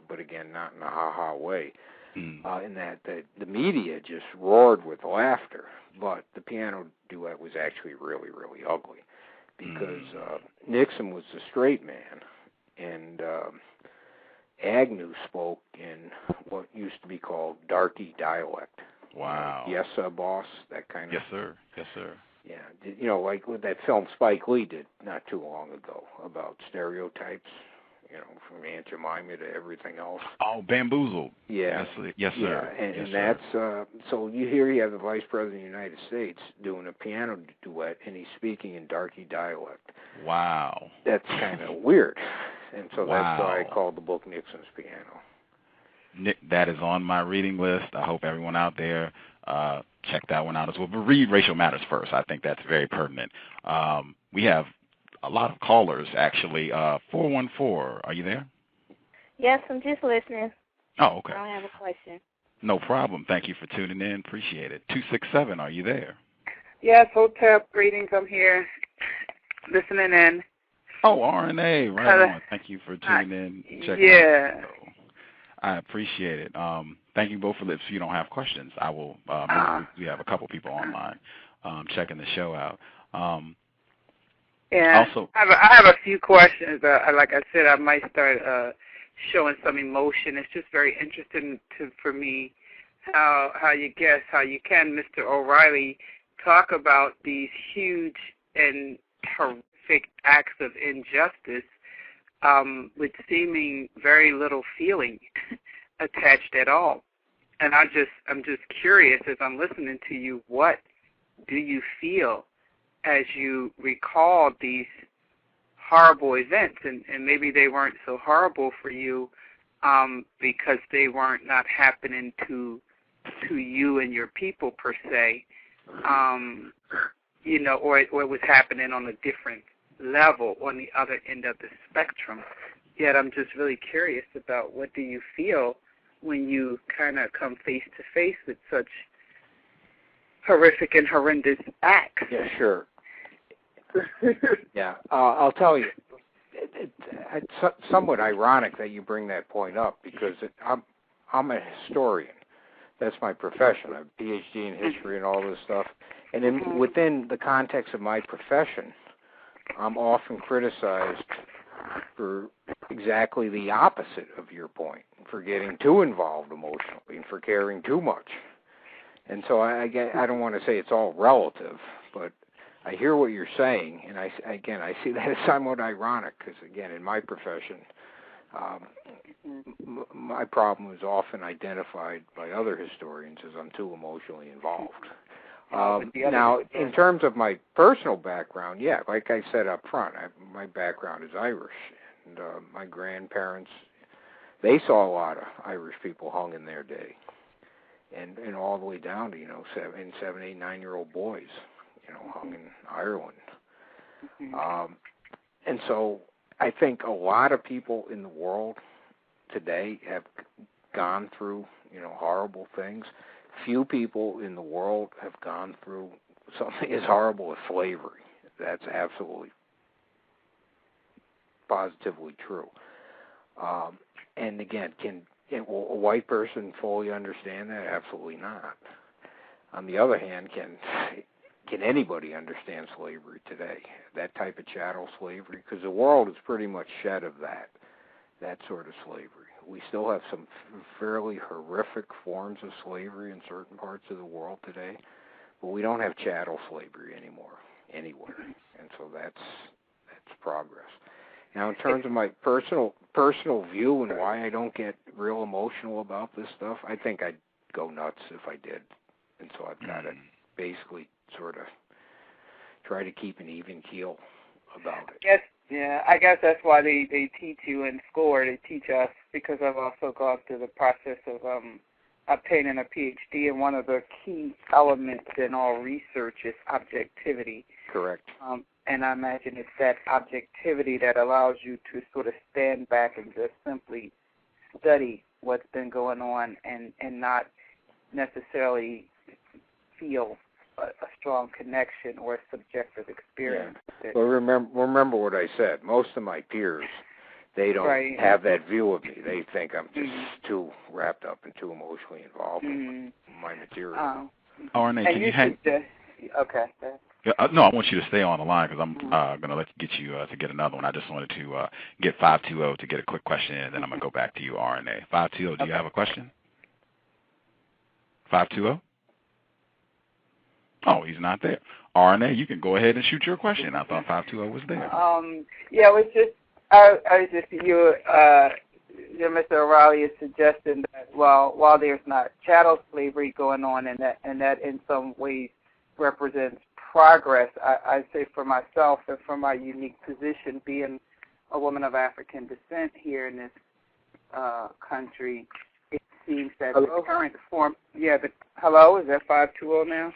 but again, not in a ha-ha way, in that the media just roared with laughter. But the piano duet was actually really, really ugly because Nixon was the straight man, and Agnew spoke in what used to be called darky dialect. Wow. Yes, boss, that kind of... Yes, sir. Yes, sir. Yeah, you know, like with that film Spike Lee did not too long ago about stereotypes, you know, from Aunt Jemima to everything else. Oh, Bamboozled. Yeah. Yes, sir. Yeah, and yes, that's, so you have the Vice President of the United States doing a piano duet, and he's speaking in darky dialect. Wow. That's kind of weird. And so wow. That's why I called the book Nixon's Piano. Nick, that is on my reading list. I hope everyone out there check that one out as well. But read Racial Matters first. I think that's very pertinent. We have a lot of callers, actually. 414, are you there? Yes, I'm just listening. Oh, okay. I don't have a question. No problem. Thank you for tuning in. Appreciate it. 267, are you there? Yes, Hotep, greetings. I'm here listening in. Oh, RNA, right on. Thank you for tuning in. Checking yeah. out. I appreciate it. Thank you both for this. If you don't have questions, I will. We have a couple people online checking the show out. Yeah. Also, I have a few questions. Like I said, I might start showing some emotion. It's just very interesting for me how you can, Mr. O'Reilly, talk about these huge and horrific acts of injustice with seeming very little feeling attached at all. And I'm just curious as I'm listening to you, what do you feel as you recall these horrible events? And maybe they weren't so horrible for you because they weren't not happening to you and your people per se, you know, or it was happening on a different level on the other end of the spectrum. Yet I'm just really curious about what do you feel when you kind of come face to face with such horrific and horrendous acts. Yeah, sure. Yeah, I'll tell you, it's somewhat ironic that you bring that point up because I'm a historian. That's my profession. I have a PhD in history and all this stuff. And within the context of my profession, I'm often criticized for exactly the opposite of your point, for getting too involved emotionally and for caring too much. And so I don't want to say it's all relative, but I hear what you're saying, and I see that as somewhat ironic because, again, in my profession, my problem is often identified by other historians as I'm too emotionally involved. Now, in terms of my personal background, yeah, like I said up front, my background is Irish, and my grandparents, they saw a lot of Irish people hung in their day, and all the way down to, 7, 8, 9-year-old boys, hung in Ireland. And so I think a lot of people in the world today have gone through, horrible things. Few people in the world have gone through something as horrible as slavery. That's absolutely, positively true. And again, will a white person fully understand that? Absolutely not. On the other hand, can anybody understand slavery today? That type of chattel slavery? Because the world is pretty much shed of that sort of slavery. We still have some fairly horrific forms of slavery in certain parts of the world today, but we don't have chattel slavery anymore, anywhere. And so that's progress. Now, in terms of my personal view and why I don't get real emotional about this stuff, I think I'd go nuts if I did. And so I've got to basically sort of try to keep an even keel about it. Yes, yeah, I guess that's why they teach you in school, or they teach us, because I've also gone through the process of obtaining a PhD, and one of the key elements in all research is objectivity. Correct. And I imagine it's that objectivity that allows you to sort of stand back and just simply study what's been going on and not necessarily feel a strong connection or a subjective experience. Yeah. Well, remember what I said. Most of my peers, they don't have that view of me. They think I'm just too wrapped up and too emotionally involved in my material. RNA, can you hang? Okay. No, I want you to stay on the line because I'm going to let you get to get another one. I just wanted to get 520 to get a quick question, and then I'm going to go back to you, RNA. 520, do you have a question? 520? Oh, he's not there. RNA, you can go ahead and shoot your question. I thought 520 was there. Yeah, it was just, I was just, Mr. O'Reilly is suggesting that while there's not chattel slavery going on, and that in some ways represents progress, I say for myself and for my unique position, being a woman of African descent here in this country, it seems that the current form, hello, is that 520 now?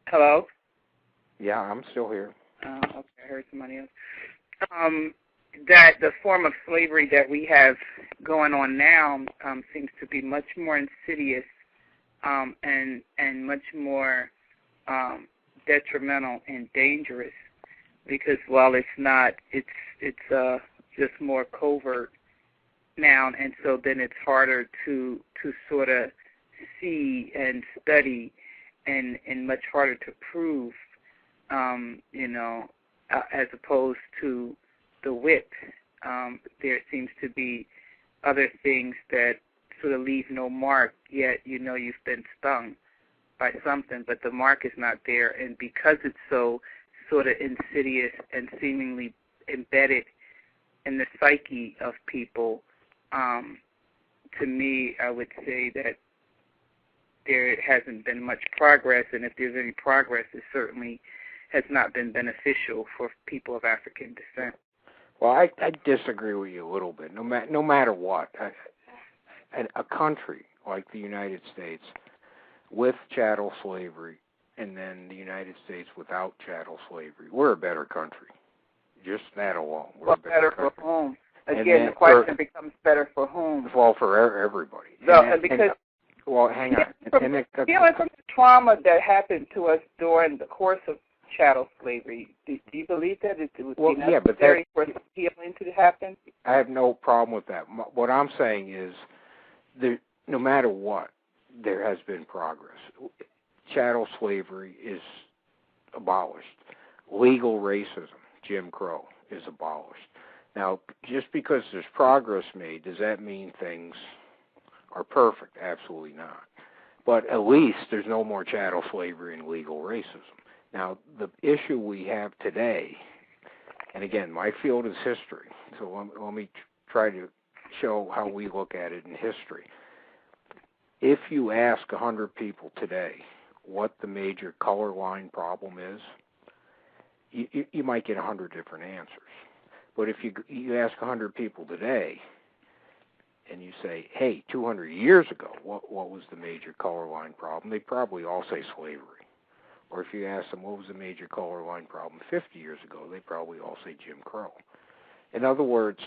Hello? Yeah, I'm still here. Okay, I heard somebody else. That the form of slavery that we have going on now seems to be much more insidious and much more detrimental and dangerous, because while it's not, it's just more covert now, and so then it's harder to sort of see and study and much harder to prove, as opposed to the whip. There seems to be other things that sort of leave no mark, yet you've been stung by something, but the mark is not there. And because it's so sort of insidious and seemingly embedded in the psyche of people, to me, I would say that there hasn't been much progress, and if there's any progress, it certainly has not been beneficial for people of African descent. Well, I disagree with you a little bit. No matter what, a country like the United States with chattel slavery and then the United States without chattel slavery, we're a better country. Just that alone. We're better for whom? Again, the question becomes better for whom? Well, for everybody. Well, hang on. Feeling from the trauma that happened to us during the course of chattel slavery, do you believe that it would be necessary for some healing to happen? I have no problem with that. What I'm saying is, no matter what, there has been progress. Chattel slavery is abolished. Legal racism, Jim Crow, is abolished. Now, just because there's progress made, does that mean things are perfect? Absolutely not. But at least there's no more chattel slavery and legal racism. Now, the issue we have today, and again, my field is history, so let me try to show how we look at it in history. If you ask 100 people today what the major color line problem is, you might get 100 different answers. But if you ask 100 people today, and you say, hey, 200 years ago, what was the major color line problem? They probably all say slavery. Or if you ask them what was the major color line problem 50 years ago, they probably all say Jim Crow. In other words,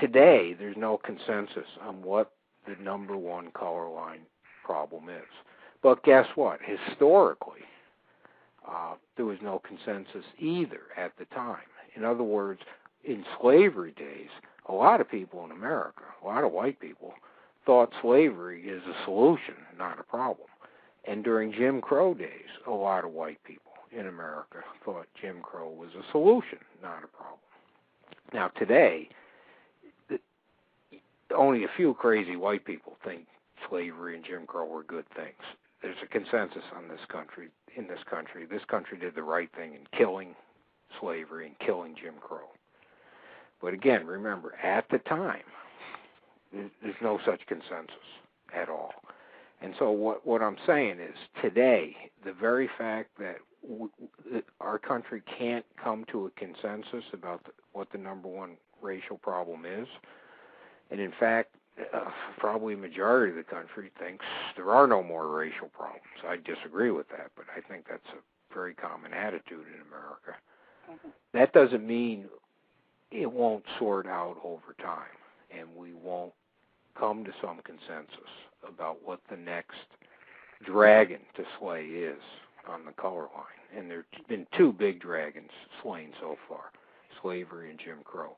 today there's no consensus on what the number one color line problem is. But guess what? Historically, there was no consensus either at the time. In other words, in slavery days, a lot of people in America, a lot of white people, thought slavery is a solution, not a problem. And during Jim Crow days, a lot of white people in America thought Jim Crow was a solution, not a problem. Now today, only a few crazy white people think slavery and Jim Crow were good things. There's a consensus on this country. In this country, did the right thing in killing slavery and killing Jim Crow. But again, remember, at the time, there's no such consensus at all. And so what I'm saying is, today, the very fact that our country can't come to a consensus about what the number one racial problem is, and in fact, probably a majority of the country thinks there are no more racial problems. I disagree with that, but I think that's a very common attitude in America. Mm-hmm. That doesn't mean it won't sort out over time, and we won't come to some consensus about what the next dragon to slay is on the color line. And there's been two big dragons slain so far, slavery and Jim Crow.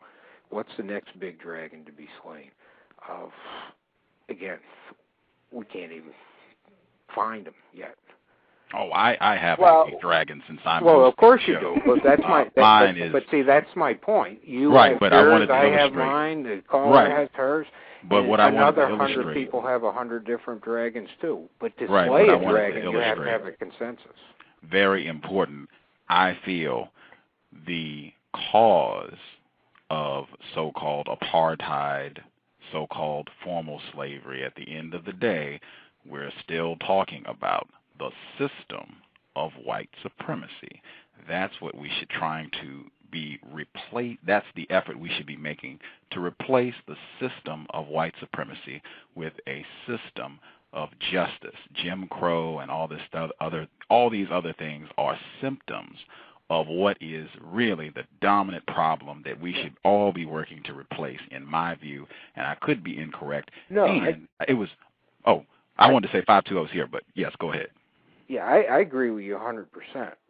What's the next big dragon to be slain? Again, we can't even find them yet. Oh, I have a big dragon since I'm. Well, of course you do, but that's mine is. But see, that's my point. You right, have but yours, I wanted to I illustrate. have mine. The caller has hers. But what I wanted to another 100 illustrate. people have 100 different dragons too. But to right, slay but a dragon, you have to have a consensus. Very important. I feel the cause of so-called apartheid, so-called formal slavery, at the end of the day, we're still talking about the system of white supremacy. That's what we should trying to be replace. That's the effort we should be making to replace the system of white supremacy with a system of justice. Jim Crow and all these other things are symptoms of what is really the dominant problem that we should all be working to replace, in my view. And I could be incorrect. No, it was. Oh, I wanted to say 520 here, but yes, go ahead. Yeah, I agree with you 100%.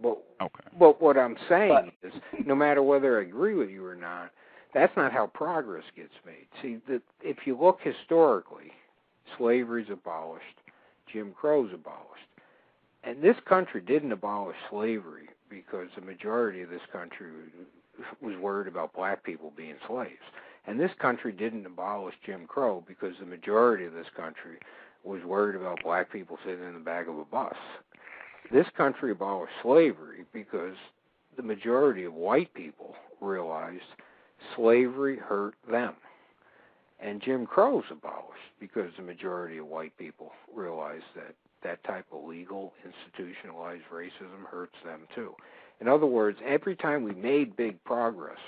But what I'm saying is, no matter whether I agree with you or not, that's not how progress gets made. See, if you look historically, slavery's abolished, Jim Crow's abolished. And this country didn't abolish slavery because the majority of this country was worried about black people being slaves. And this country didn't abolish Jim Crow because the majority of this country was worried about black people sitting in the back of a bus. This country abolished slavery because the majority of white people realized slavery hurt them. And Jim Crow's abolished because the majority of white people realized that type of legal, institutionalized racism hurts them too. In other words, every time we made big progress,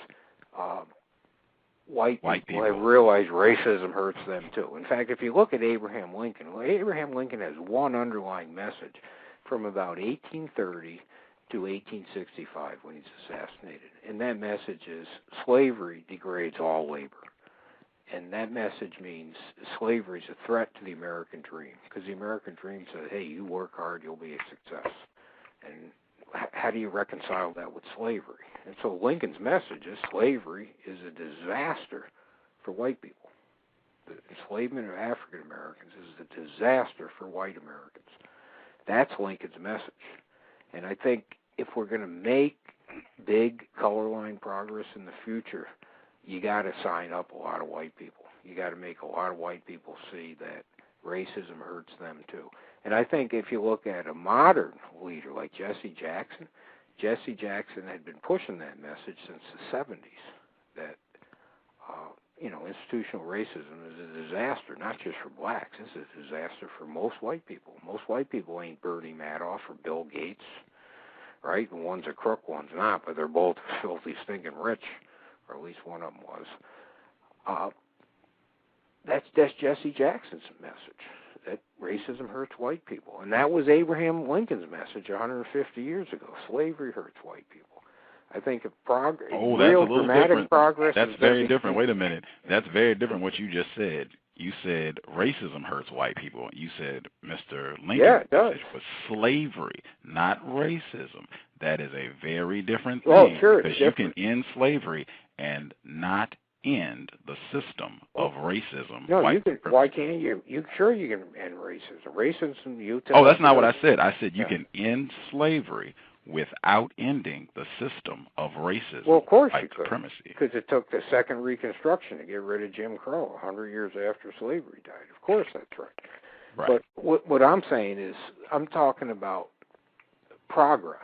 white people have realized racism hurts them too. In fact, if you look at Abraham Lincoln has one underlying message from about 1830 to 1865 when he's assassinated. And that message is slavery degrades all labor. And that message means slavery is a threat to the American dream, because the American dream says, hey, you work hard, you'll be a success. And how do you reconcile that with slavery? And so Lincoln's message is slavery is a disaster for white people. The enslavement of African Americans is a disaster for white Americans. That's Lincoln's message. And I think if we're going to make big color line progress in the future, you got to sign up a lot of white people. You got to make a lot of white people see that racism hurts them too. And I think if you look at a modern leader like Jesse Jackson had been pushing that message since the 70s, that institutional racism is a disaster, not just for blacks. It's a disaster for most white people. Most white people ain't Bernie Madoff or Bill Gates, right? And one's a crook, one's not, but they're both filthy, stinking rich, or at least one of them was. That's Jesse Jackson's message, that racism hurts white people. And that was Abraham Lincoln's message 150 years ago. Slavery hurts white people. I think if progress, real dramatic progress. That's very different. Wait a minute. That's very different what you just said. You said racism hurts white people. You said Mr. Lincoln's message was slavery, not racism. That is a very different thing. Oh, sure. Because you can end slavery and not end the system of racism. No, you can. Why can't you? You can end racism. Racism. You tell. Oh, that's not what I said. I said you can end slavery without ending the system of racism. Well, of course white you could, supremacy. Because it took the Second Reconstruction to get rid of Jim Crow 100 years after slavery died. Of course, that's right. Right. But what I'm saying is, I'm talking about progress,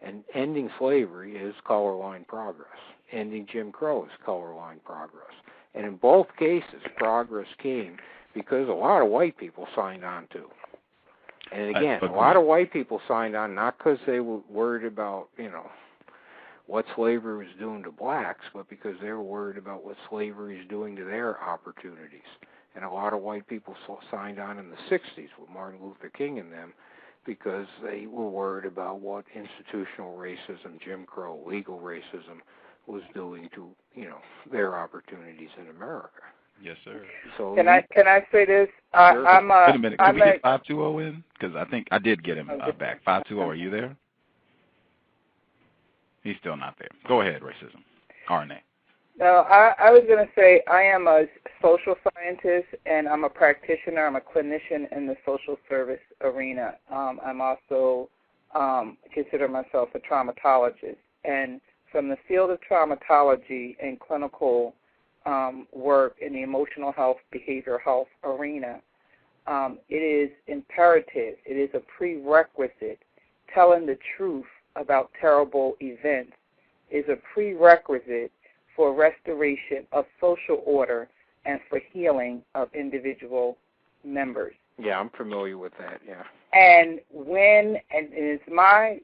and ending slavery is color line progress. Ending Jim Crow is color line progress. And in both cases, progress came because a lot of white people signed on to. And again, a lot of white people signed on not because they were worried about, what slavery was doing to blacks, but because they were worried about what slavery is doing to their opportunities. And a lot of white people signed on in the 60s with Martin Luther King and them because they were worried about what institutional racism, Jim Crow, legal racism was doing to, their opportunities in America. Yes, sir. So Can I say this? Sure. I'm Wait a minute. Can I'm we get 520 in? Because I think I did get him back. 520, are you there? He's still not there. Go ahead, racism. RNA. No, I was going to say I am a social scientist and I'm a practitioner. I'm a clinician in the social service arena. I'm also consider myself a traumatologist. And from the field of traumatology and clinical work in the emotional health, behavioral health arena, it is imperative, it is a prerequisite. Telling the truth about terrible events is a prerequisite for restoration of social order and for healing of individual members. Yeah, I'm familiar with that, yeah. And it's my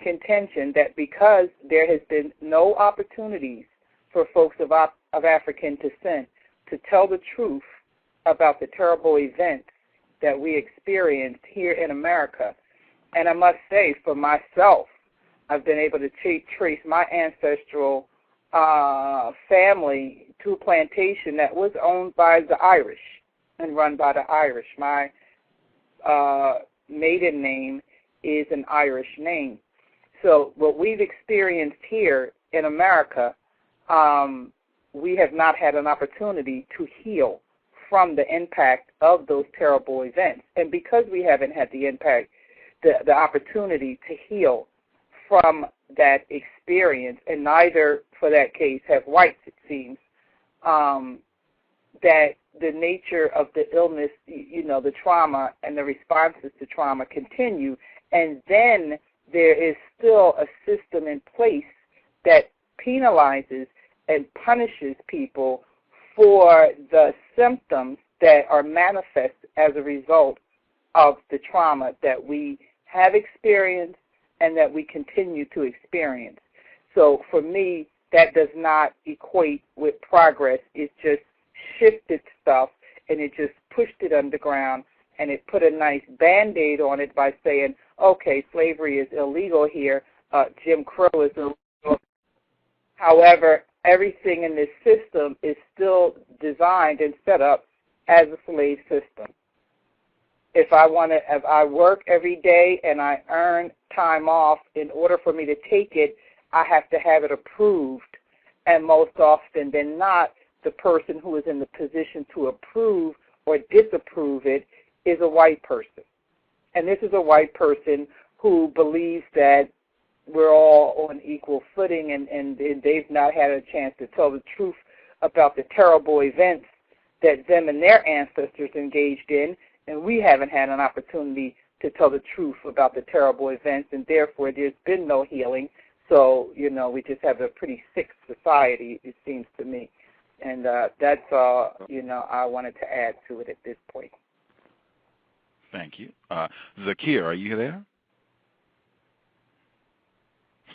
contention that because there has been no opportunities for folks of African descent to tell the truth about the terrible events that we experienced here in America, and I must say for myself, I've been able to trace my ancestral family to a plantation that was owned by the Irish and run by the Irish. My maiden name is an Irish name. So what we've experienced here in America, we have not had an opportunity to heal from the impact of those terrible events. And because we haven't had the impact, the opportunity to heal from that experience, and neither, for that case, have whites, it seems, that the nature of the illness, the trauma and the responses to trauma continue, and then there is still a system in place that penalizes and punishes people for the symptoms that are manifest as a result of the trauma that we have experienced and that we continue to experience. So for me, that does not equate with progress. It just shifted stuff and it just pushed it underground and it put a nice Band-Aid on it by saying, okay, slavery is illegal here, Jim Crow is illegal. However, everything in this system is still designed and set up as a slave system. If I work every day and I earn time off, in order for me to take it, I have to have it approved. And most often than not, the person who is in the position to approve or disapprove it is a white person. And this is a white person who believes that we're all on equal footing and they've not had a chance to tell the truth about the terrible events that them and their ancestors engaged in, and we haven't had an opportunity to tell the truth about the terrible events, and therefore there's been no healing. So, we just have a pretty sick society, it seems to me. And that's all, I wanted to add to it at this point. Thank you. Zakir, are you there?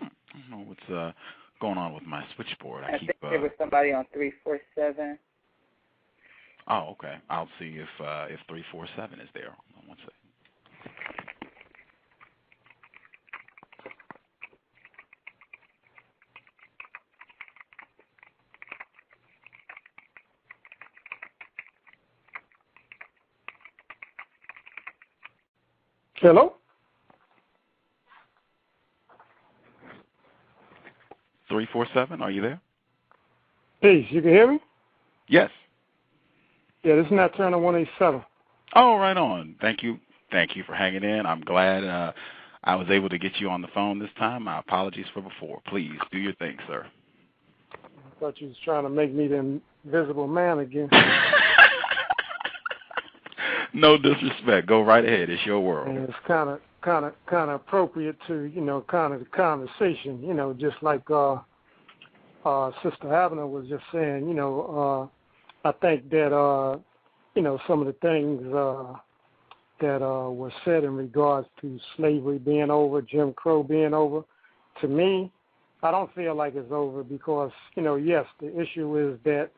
I don't know what's going on with my switchboard. I think there was somebody on 347. Oh, okay. I'll see if 347 is there. Hold on one second. Hello? 347, are you there? Peace, you can hear me? Yes. Yeah, this is Nat Turner 187. Oh, right on. Thank you. Thank you for hanging in. I'm glad I was able to get you on the phone this time. My apologies for before. Please do your thing, sir. I thought you was trying to make me the invisible man again. No disrespect. Go right ahead. It's your world. And it's kind of appropriate to, kind of the conversation, just like Sister Havner was just saying, I think that, some of the things that were said in regards to slavery being over, Jim Crow being over, to me, I don't feel like it's over because, yes, the issue is that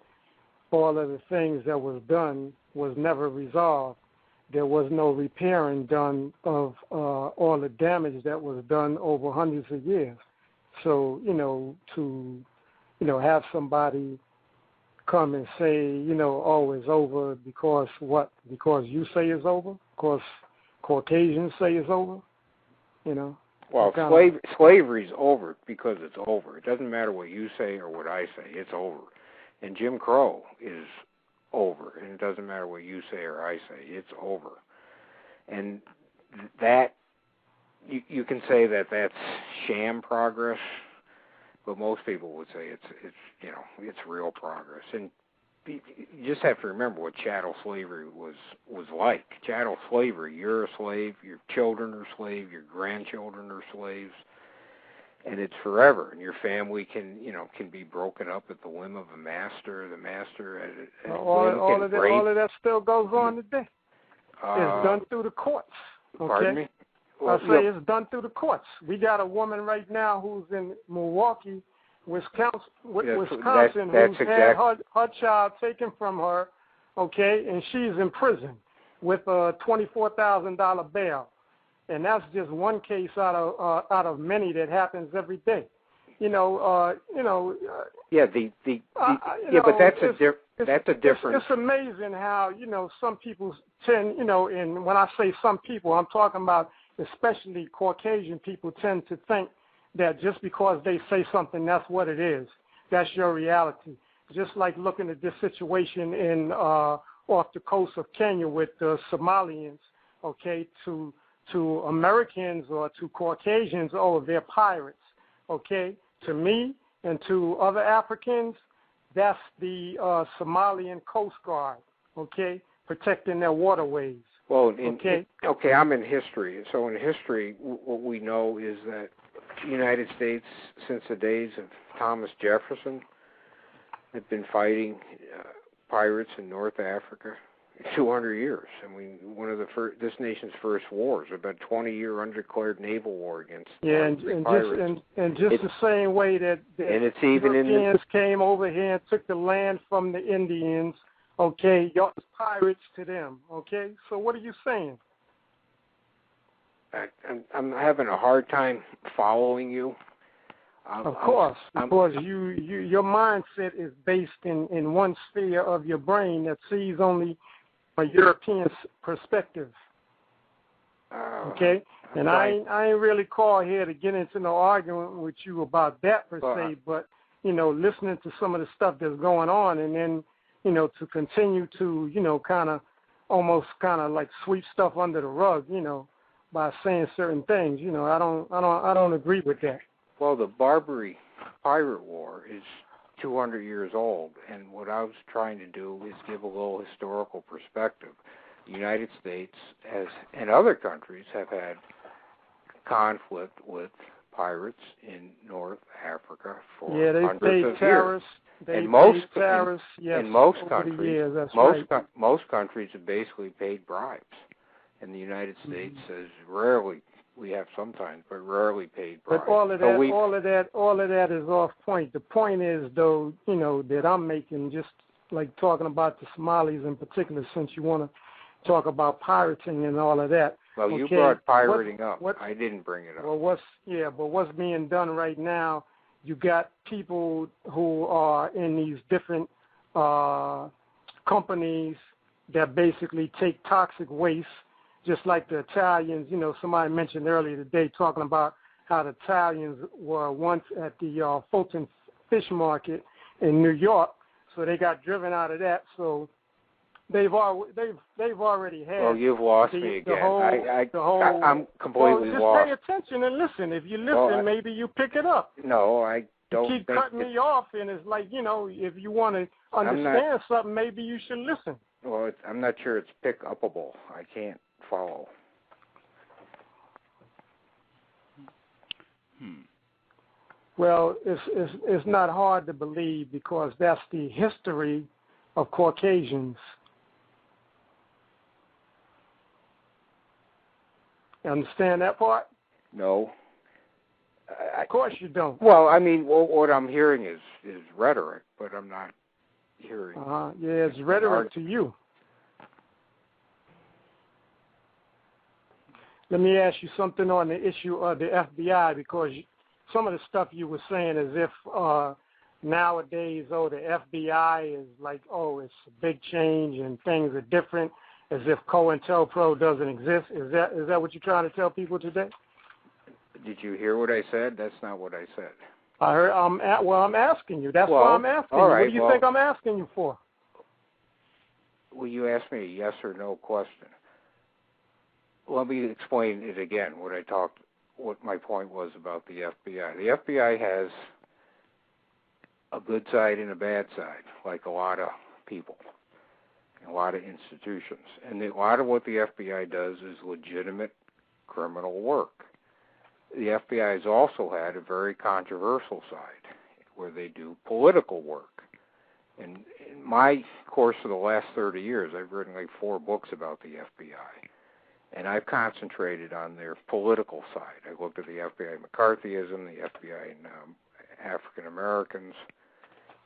all of the things that was done was never resolved. There was no repairing done of all the damage that was done over hundreds of years. So, to, have somebody come and say, oh, it's over because what? Because you say it's over? Because Caucasians say it's over? Well, slavery's over because it's over. It doesn't matter what you say or what I say. It's over. And Jim Crow is over, and it doesn't matter what you say or I say. It's over. And that, you can say that that's sham progress, but most people would say it's real progress. And you just have to remember what chattel slavery was like. Chattel slavery, you're a slave, your children are slaves, your grandchildren are slaves, and it's forever. And your family can be broken up at the whim of a master. The master all of that still goes on today. It's done through the courts. Okay? Pardon me? Well, I say it's done through the courts. We got a woman right now who's in Milwaukee, Wisconsin, who's had her child taken from her, okay, and she's in prison with a $24,000 bail, and that's just one case out of many that happens every day. But that's a difference. It's amazing how some people tend, and when I say some people, I'm talking about especially Caucasian people tend to think that just because they say something, that's what it is. That's your reality. Just like looking at this situation in off the coast of Kenya with the Somalians, okay, to Americans or to Caucasians, oh, they're pirates, okay. To me and to other Africans, that's the Somalian Coast Guard, okay, protecting their waterways. Well, I'm in history. So in history, what we know is that the United States, since the days of Thomas Jefferson, have been fighting pirates in North Africa 200 years. I mean, one of this nation's first wars, about 20-year undeclared naval war against pirates. And just the same way that it's even Europeans came over here and took the land from the Indians, okay, y'all was pirates to them, okay? So what are you saying? I'm having a hard time following you. Of course, because your mindset is based in one sphere of your brain that sees only a European perspective. Okay? And I ain't really called here to get into no argument with you about that per se, but, listening to some of the stuff that's going on and then, to continue to, almost like sweep stuff under the rug, by saying certain things, I don't agree with that. Well, the Barbary Pirate War is 200 years old, and what I was trying to do is give a little historical perspective. The United States and other countries have had conflict with pirates in North Africa for hundreds of years. In most countries have basically paid bribes, and the United States has rarely. We have sometimes, but rarely paid bribes. But all of that is off point. The point is, though, that I'm making, just like talking about the Somalis in particular, since you want to talk about pirating and all of that. Well, you brought pirating up. I didn't bring it up. Well, what's being done right now? You got people who are in these different companies that basically take toxic waste. Just like the Italians, somebody mentioned earlier today talking about how the Italians were once at the Fulton Fish Market in New York, so they got driven out of that. So they've already had. Well, you've lost me again. I'm completely lost. Just pay attention and listen. If you listen, maybe you pick it up. No, I don't. You keep cutting me off, and it's like if you want to understand something, maybe you should listen. Well, I'm not sure it's pick-upable. I can't follow. Well, it's not hard to believe because that's the history of Caucasians. You understand that part? No. Of course you don't. Well, I mean, what I'm hearing is rhetoric, but I'm not hearing. Yeah, it's rhetoric to you. Let me ask you something on the issue of the FBI, because some of the stuff you were saying as if nowadays, the FBI is like, it's a big change and things are different, as if Cointelpro doesn't exist. Is that what you're trying to tell people today? Did you hear what I said? That's not what I said. I heard. I'm asking you. That's why I'm asking you. Right, what do you think I'm asking you for? Well, you asked me a yes or no question. Let me explain it again. What my point was about the FBI. The FBI has a good side and a bad side, like a lot of people, a lot of institutions. And a lot of what the FBI does is legitimate criminal work. The FBI has also had a very controversial side where they do political work. And in my course of the last 30 years, I've written like 4 books about the FBI. And I've concentrated on their political side. I looked at the FBI McCarthyism, the FBI and African Americans,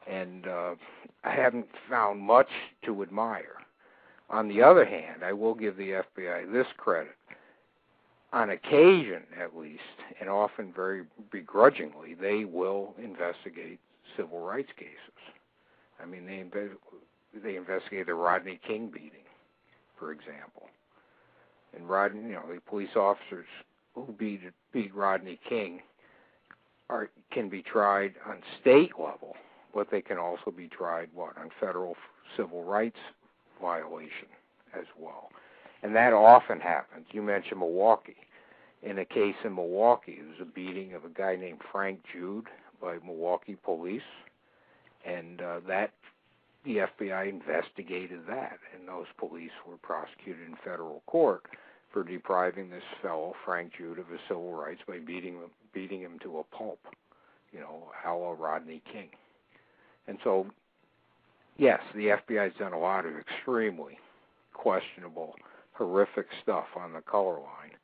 and I haven't found much to admire. On the other hand, I will give the FBI this credit. On occasion, at least, and often very begrudgingly, they will investigate civil rights cases. I mean, they investigated the Rodney King beating, for example. And the police officers who beat Rodney King can be tried on state level, but they can also be tried on federal civil rights violation as well. And that often happens. You mentioned Milwaukee. In a case in Milwaukee, there was a beating of a guy named Frank Jude by Milwaukee police, and the FBI investigated that, and those police were prosecuted in federal court for depriving this fellow, Frank Jude, of his civil rights by beating him to a pulp, a la Rodney King. And so, yes, the FBI has done a lot of extremely questionable, horrific stuff on the color line.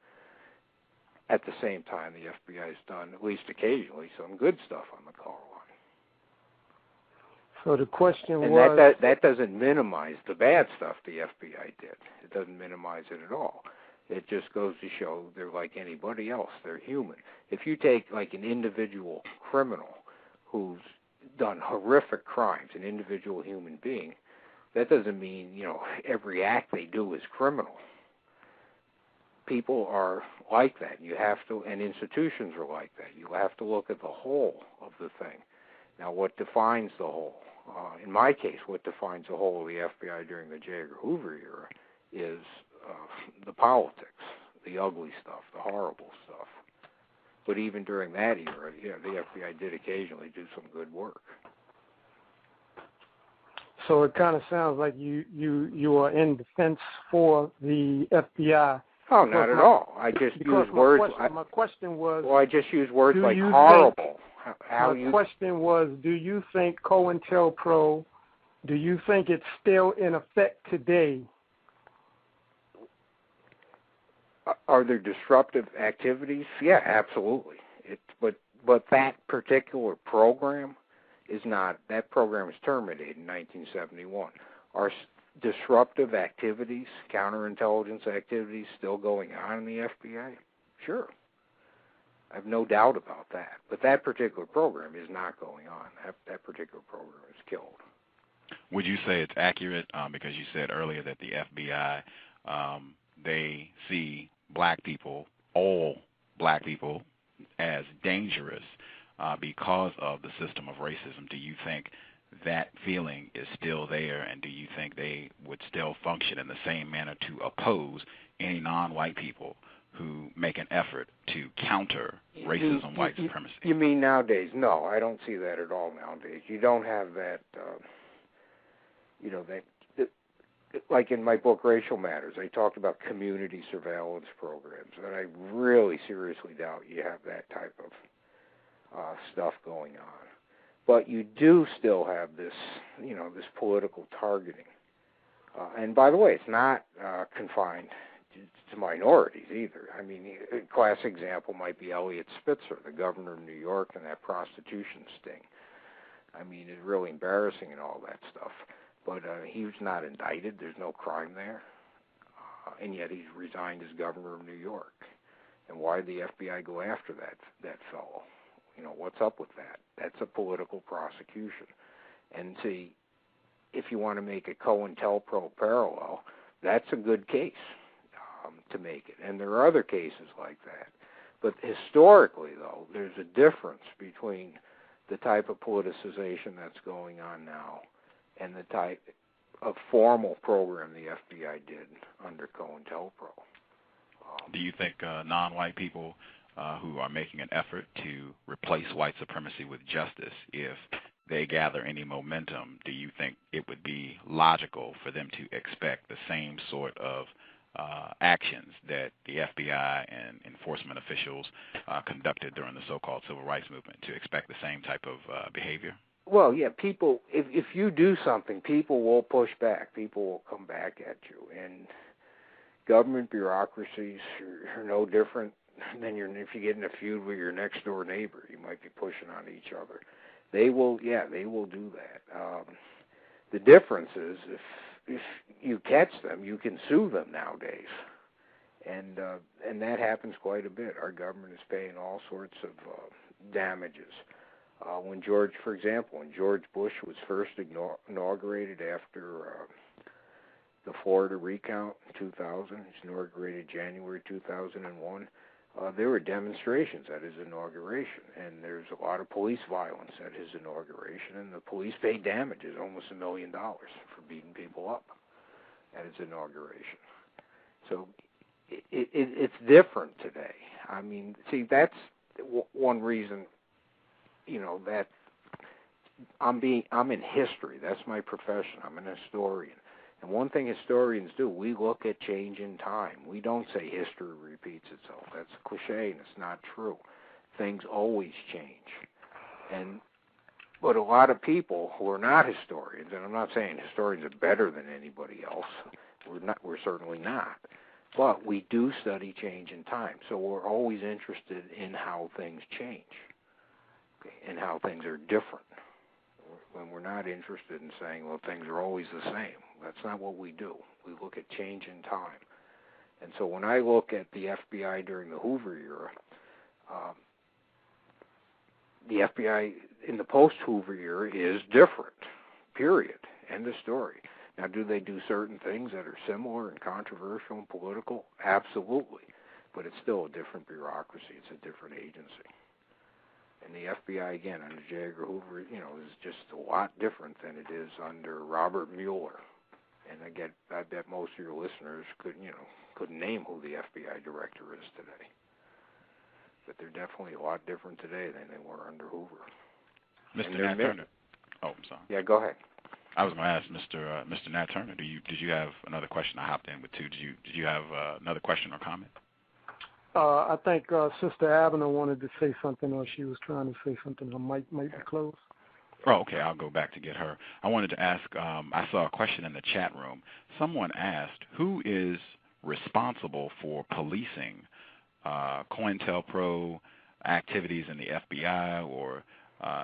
At the same time, the FBI has done, at least occasionally, some good stuff on the color line. So the question was... And that doesn't minimize the bad stuff the FBI did. It doesn't minimize it at all. It just goes to show they're like anybody else. They're human. If you take like an individual criminal who's done horrific crimes, an individual human being, that doesn't mean, every act they do is criminal. People are like that. You have to, and institutions are like that. You have to look at the whole of the thing. Now, what defines the whole? In my case, what defines the whole of the FBI during the J. Edgar Hoover era is the politics, the ugly stuff, the horrible stuff. But even during that era, the FBI did occasionally do some good work. So it kind of sounds like you are in defense for the FBI. Oh, not at all. I just used words. My question was. Well, I just used words like horrible. My question was: do you think Cointelpro? Do you think it's still in effect today? Are there disruptive activities? Yeah, absolutely. But that particular program is not. That program was terminated in 1971. Are disruptive activities, counterintelligence activities, still going on in the FBI? Sure. I have no doubt about that. But that particular program is not going on. That particular program is killed. Would you say it's accurate? Because you said earlier that the FBI, they see black people, all black people, as dangerous because of the system of racism. Do you think that feeling is still there, and do you think they would still function in the same manner to oppose any non-white people who make an effort to counter racism, white supremacy? You mean nowadays? No, I don't see that at all nowadays. You don't have that, like in my book, Racial Matters, I talked about community surveillance programs, and I really seriously doubt you have that type of stuff going on. But you do still have this, this political targeting. And by the way, it's not confined to minorities either. I mean, a classic example might be Eliot Spitzer, the governor of New York, and that prostitution sting. I mean, it's really embarrassing and all that stuff. But he was not indicted. There's no crime there. And yet he's resigned as governor of New York. And why did the FBI go after that fellow? What's up with that? That's a political prosecution. And see, if you want to make a Cointelpro parallel, that's a good case to make it. And there are other cases like that. But historically, though, there's a difference between the type of politicization that's going on now and the type of formal program the FBI did under Cointelpro. Do you think non-white people who are making an effort to replace white supremacy with justice, if they gather any momentum, do you think it would be logical for them to expect the same sort of actions that the FBI and enforcement officials conducted during the so-called civil rights movement, to expect the same type of behavior? Well, yeah, people, if you do something, people will push back. People will come back at you. And government bureaucracies are no different than if you get in a feud with your next-door neighbor. You might be pushing on each other. They will do that. The difference is if you catch them, you can sue them nowadays, and that happens quite a bit. Our government is paying all sorts of damages. When George Bush was first inaugurated after the Florida recount in 2000, he's inaugurated January 2001. There were demonstrations at his inauguration, and there's a lot of police violence at his inauguration, and the police paid damages, almost $1 million, for beating people up at his inauguration. So it's different today. I mean, see, that's one reason, that I'm in history. That's my profession. I'm an historian. And one thing historians do, we look at change in time. We don't say history repeats itself. That's a cliche, and it's not true. Things always change. But a lot of people who are not historians, and I'm not saying historians are better than anybody else. We're certainly not. But we do study change in time. So we're always interested in how things change, and how things are different. When we're not interested in saying, well, things are always the same. That's not what we do. We look at change in time. And so when I look at the FBI during the Hoover era, the FBI in the post-Hoover era is different, period. End of story. Now, do they do certain things that are similar and controversial and political? Absolutely. But it's still a different bureaucracy. It's a different agency. And the FBI, again, under J. Edgar Hoover, is just a lot different than it is under Robert Mueller. And I bet most of your listeners couldn't name who the FBI director is today. But they're definitely a lot different today than they were under Hoover. Mr. Nat Turner. Oh, I'm sorry. Yeah, go ahead. I was going to ask Mr. Nat Turner. Did you have another question? I hopped in with two. Did you have another question or comment? I think Sister Abner wanted to say something, or she was trying to say something. Her mic might be closed. Oh, okay. I'll go back to get her. I wanted to ask, I saw a question in the chat room. Someone asked, who is responsible for policing Cointelpro activities in the FBI, or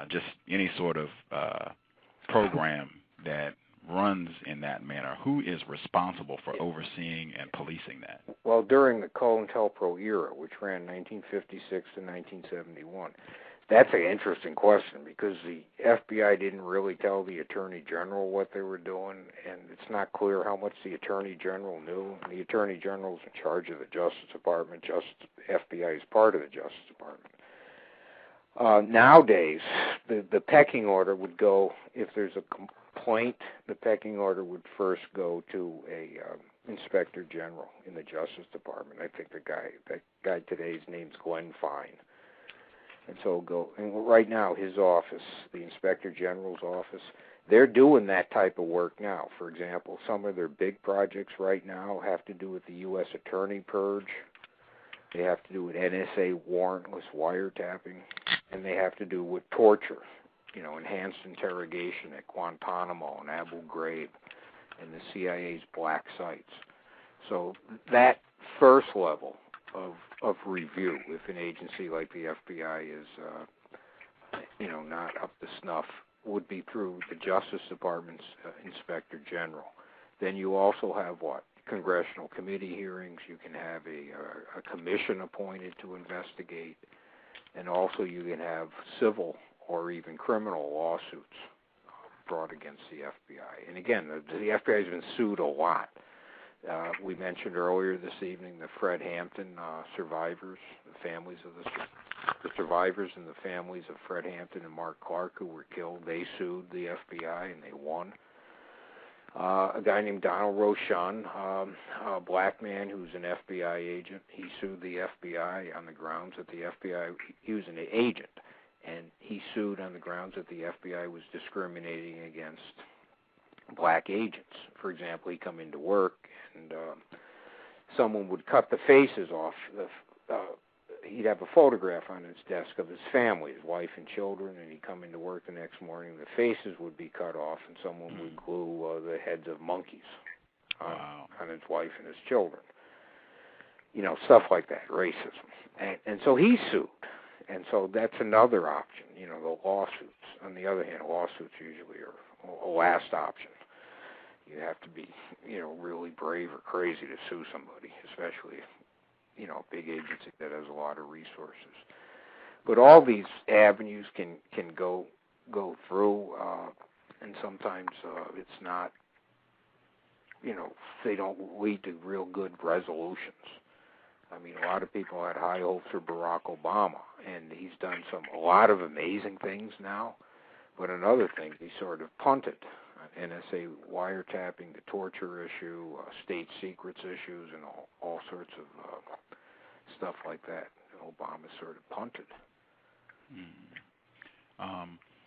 just any sort of program that runs in that manner? Who is responsible for overseeing and policing that? Well, during the Cointelpro era, which ran 1956 to 1971, that's an interesting question, because the FBI didn't really tell the Attorney General what they were doing, and it's not clear how much the Attorney General knew. The Attorney General is in charge of the Justice Department. FBI is part of the Justice Department. Nowadays, the pecking order would go, if there's a complaint, the pecking order would first go to a Inspector General in the Justice Department. I think that guy today's name's Glenn Fine. And so and right now his office, the Inspector General's office, they're doing that type of work now. For example, some of their big projects right now have to do with the U.S. Attorney purge. They have to do with NSA warrantless wiretapping, and they have to do with torture, enhanced interrogation at Guantanamo and Abu Ghraib and the CIA's black sites. So that first level of review, if an agency like the FBI is, not up to snuff, would be through the Justice Department's Inspector General. Then you also have congressional committee hearings. You can have a commission appointed to investigate. And also you can have civil or even criminal lawsuits brought against the FBI. And again, the FBI has been sued a lot. We mentioned earlier this evening the Fred Hampton survivors, the families of the survivors and the families of Fred Hampton and Mark Clark who were killed. They sued the FBI and they won. A guy named Donald Rochon, a black man who's an FBI agent, he sued the FBI on the grounds that the FBI, he was an agent, and he sued on the grounds that the FBI was discriminating against black agents. For example, he'd come into work and someone would cut the faces off. He'd have a photograph on his desk of his family, his wife and children, and he'd come into work the next morning. The faces would be cut off, and someone would glue the heads of monkeys on his wife and his children. You know, stuff like that, racism. And so he sued. And so that's another option, you know, the lawsuits. On the other hand, lawsuits usually are a last option. You have to be, you know, really brave or crazy to sue somebody, especially if, you know, a big agency that has a lot of resources. But all these avenues can go through, and sometimes it's not, you know, they don't lead to real good resolutions. I mean, a lot of people had high hopes for Barack Obama, and he's done a lot of amazing things now. But another thing, he sort of punted. NSA wiretapping, the torture issue, state secrets issues, and all sorts of stuff like that. Obama sort of punted.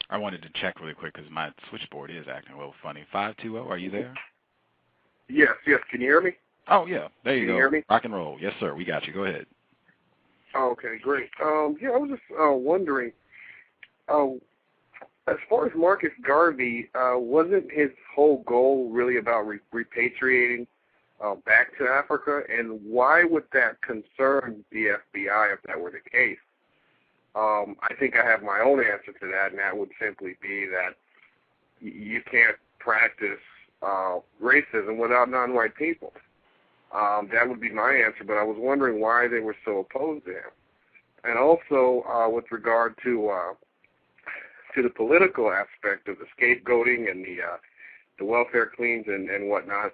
I wanted to check really quick because my switchboard is acting a little funny. 520, are you there? Yes. Can you hear me? Oh, yeah. There you go. Can you hear me? Rock and roll. Yes, sir. We got you. Go ahead. Okay, great. I was just wondering, as far as Marcus Garvey, wasn't his whole goal really about repatriating back to Africa? And why would that concern the FBI if that were the case? I think I have my own answer to that, and that would simply be that you can't practice racism without non-white people. That would be my answer, but I was wondering why they were so opposed to him. And also, with regard to the political aspect of the scapegoating and the welfare cleans and whatnot,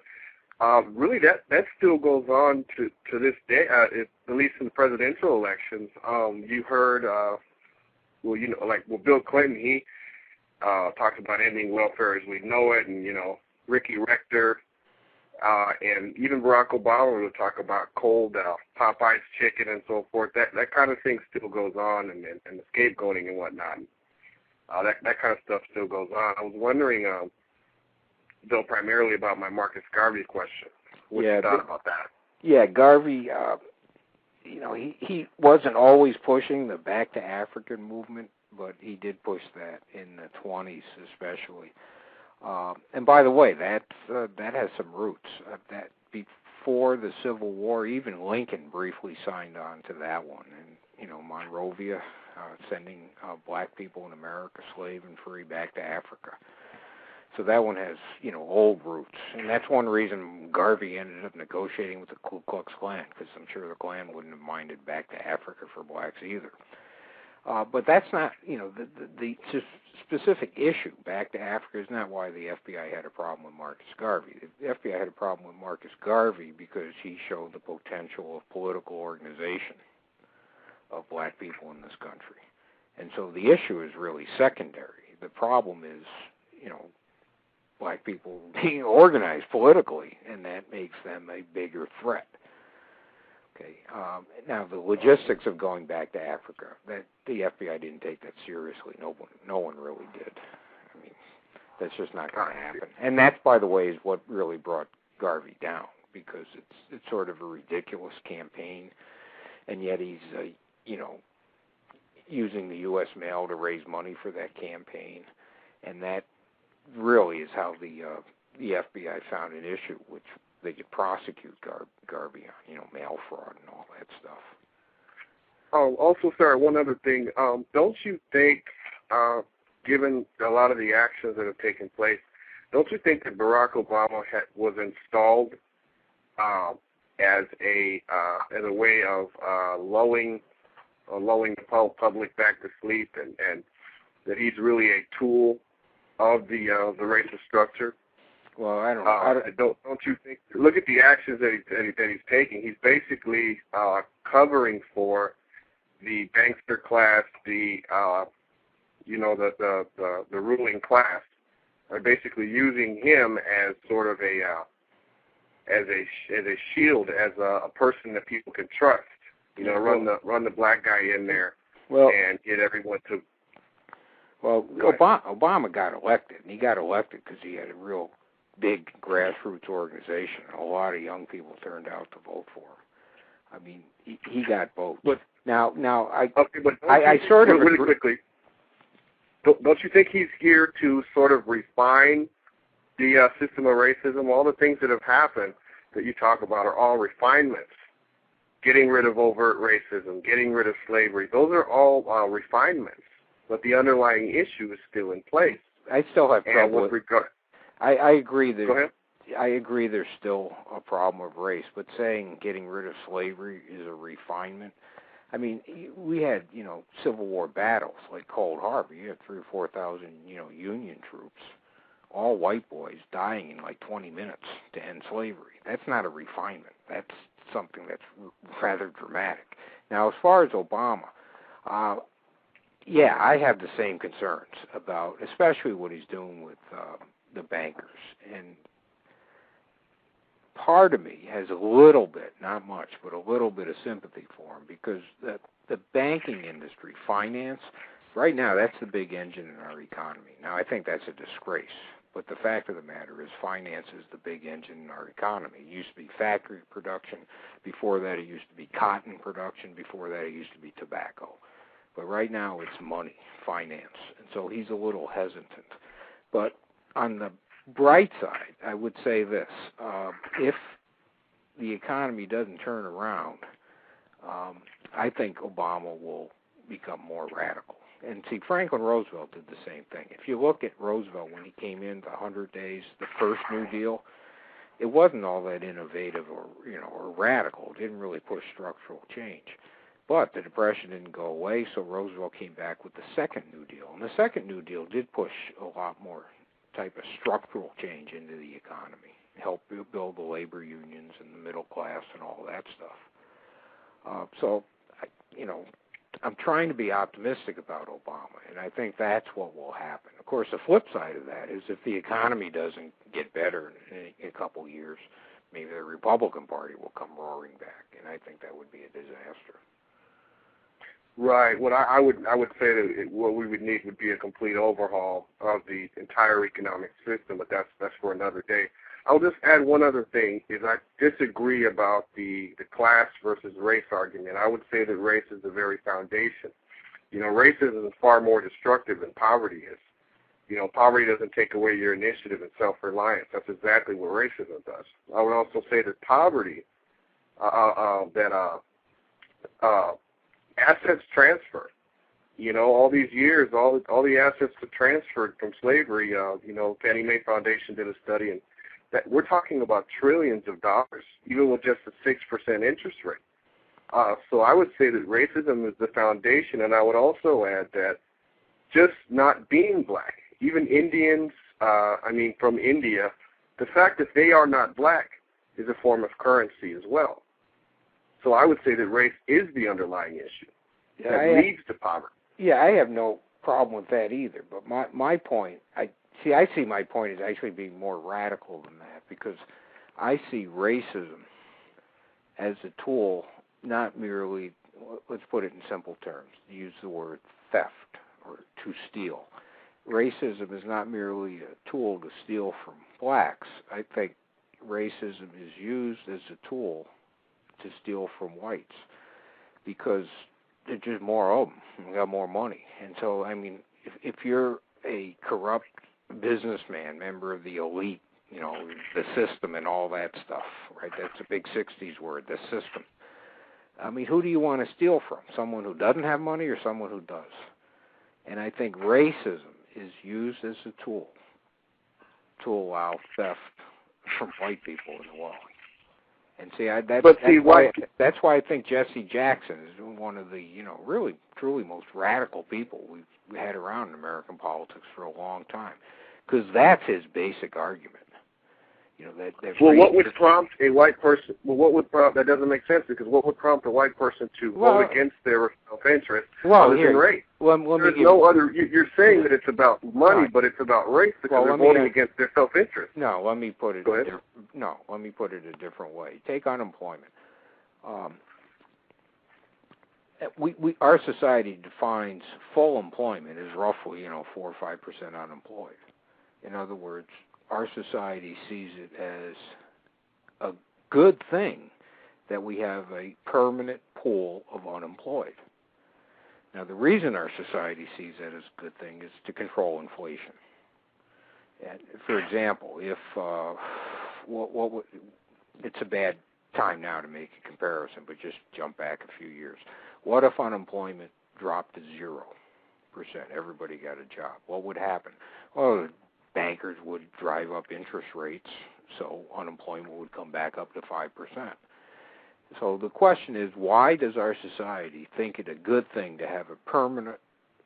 really that still goes on to this day, at least in the presidential elections. You heard, Bill Clinton, he talked about ending welfare as we know it, and, Ricky Rector, and even Barack Obama would talk about cold Popeye's chicken and so forth. That kind of thing still goes on, and the scapegoating and whatnot. That kind of stuff still goes on. I was wondering, though, primarily about my Marcus Garvey question. What you thought about that? Yeah, Garvey, he wasn't always pushing the Back to Africa movement, but he did push that in the 20s especially. And by the way, that has some roots. That before the Civil War, even Lincoln briefly signed on to that one. And, Monrovia, sending black people in America, slave and free, back to Africa. So that one has, old roots. And that's one reason Garvey ended up negotiating with the Ku Klux Klan, because I'm sure the Klan wouldn't have minded back to Africa for blacks either. But that's not, the specific issue, back to Africa, is not why the FBI had a problem with Marcus Garvey. The FBI had a problem with Marcus Garvey because he showed the potential of political organization of black people in this country. And so the issue is really secondary. The problem is, black people being organized politically, and that makes them a bigger threat. Okay. Now, the logistics of going back to Africa, that the FBI didn't take that seriously. No one really did. I mean, that's just not going to happen. And that, by the way, is what really brought Garvey down, because it's sort of a ridiculous campaign, and yet he's using the U.S. mail to raise money for that campaign, and that really is how the FBI found an issue, which they could prosecute Garvey on, mail fraud and all that stuff. Oh, also, sir, one other thing. Don't you think, given a lot of the actions that have taken place, don't you think that Barack Obama was installed as a way of lulling lulling the public back to sleep, and that he's really a tool of the racist structure. Well, I don't. Don't you think? Look at the actions that he's taking. He's basically covering for the bankster class, the ruling class. Are basically using him as sort of as a shield, as a person that people can trust. Run the black guy in there and get everyone to. Well, Obama got elected, and he got elected because he had a real big grassroots organization. A lot of young people turned out to vote for him. I mean, he got votes. But I sort of really quickly. Don't you think he's here to sort of refine the system of racism? All the things that have happened that you talk about are all refinements. Getting rid of overt racism, getting rid of slavery, those are all refinements. But the underlying issue is still in place. I still have trouble with regard. I agree that. Go ahead. I agree there's still a problem of race, but saying getting rid of slavery is a refinement. I mean, we had, Civil War battles like Cold Harbor. You had 3,000 or 4,000, Union troops, all white boys dying in like 20 minutes to end slavery. That's not a refinement. That's something that's rather dramatic. Now, as far as Obama, I have the same concerns about, especially what he's doing with the bankers. And part of me has a little bit, not much, but a little bit of sympathy for him because the banking industry, finance, right now that's the big engine in our economy. Now, I think that's a disgrace, but the fact of the matter is finance is the big engine in our economy. It used to be factory production. Before that, it used to be cotton production. Before that, it used to be tobacco. But right now, it's money, finance, and so he's a little hesitant. But on the bright side, I would say this. If the economy doesn't turn around, I think Obama will become more radical. And see, Franklin Roosevelt did the same thing. If you look at Roosevelt when he came in, the 100 days, the first New Deal, it wasn't all that innovative or radical. It didn't really push structural change. But the Depression didn't go away, so Roosevelt came back with the second New Deal. And the second New Deal did push a lot more type of structural change into the economy, help build the labor unions and the middle class and all that stuff. So, I'm trying to be optimistic about Obama, and I think that's what will happen. Of course, the flip side of that is if the economy doesn't get better in a couple years, maybe the Republican Party will come roaring back, and I think that would be a disaster. Right. What I would say that what we would need would be a complete overhaul of the entire economic system, but that's for another day. I'll just add one other thing, is I disagree about the class versus race argument. I would say that race is the very foundation. Racism is far more destructive than poverty is. Poverty doesn't take away your initiative and self-reliance. That's exactly what racism does. I would also say that poverty, assets transfer. All these years, all the assets that transferred from slavery. Fannie Mae Foundation did a study, and that we're talking about trillions of dollars, even with just a 6% interest rate. So I would say that racism is the foundation, and I would also add that just not being black, even Indians, from India, the fact that they are not black is a form of currency as well. So I would say that race is the underlying issue that leads to poverty. Yeah, I have no problem with that either. But my point, I see my point as actually being more radical than that, because I see racism as a tool, not merely, let's put it in simple terms, use the word theft or to steal. Racism is not merely a tool to steal from blacks. I think racism is used as a tool to steal from whites because there's just more of them. We got more money. And so, if you're a corrupt businessman, member of the elite, the system and all that stuff, right? That's a big 60s word, the system. Who do you want to steal from? Someone who doesn't have money or someone who does? And I think racism is used as a tool to allow theft from white people as well. And see, that's why I think Jesse Jackson is one of the, really, truly most radical people we've had around in American politics for a long time, because that's his basic argument. What would prompt a white person? That doesn't make sense, because what would prompt a white person to vote against their self-interest other than race? There's no other. You're saying that it's about money, but it's about race because they're voting against their self-interest. No, let me put it. Go ahead. Let me put it a different way. Take unemployment. Our society defines full employment as roughly 4 or 5% unemployed. In other words, our society sees it as a good thing that we have a permanent pool of unemployed. Now, the reason our society sees that as a good thing is to control inflation. And for example, if it's a bad time now to make a comparison, but just jump back a few years. What if unemployment dropped to 0%? Everybody got a job. What would happen? Well, bankers would drive up interest rates, so unemployment would come back up to 5%. So the question is, why does our society think it a good thing to have a permanent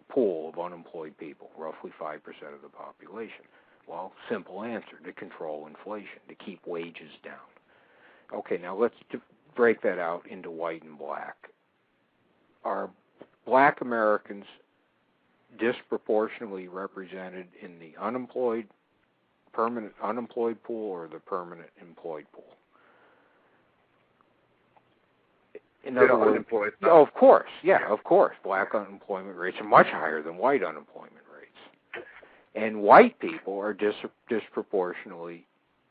pool of unemployed people, roughly 5% of the population? Well, simple answer, to control inflation, to keep wages down. Okay, now let's break that out into white and black. Are black Americans disproportionately represented in the permanent unemployed pool or the permanent employed pool? In other words, unemployed. Of course, of course. Black unemployment rates are much higher than white unemployment rates. And white people are disproportionately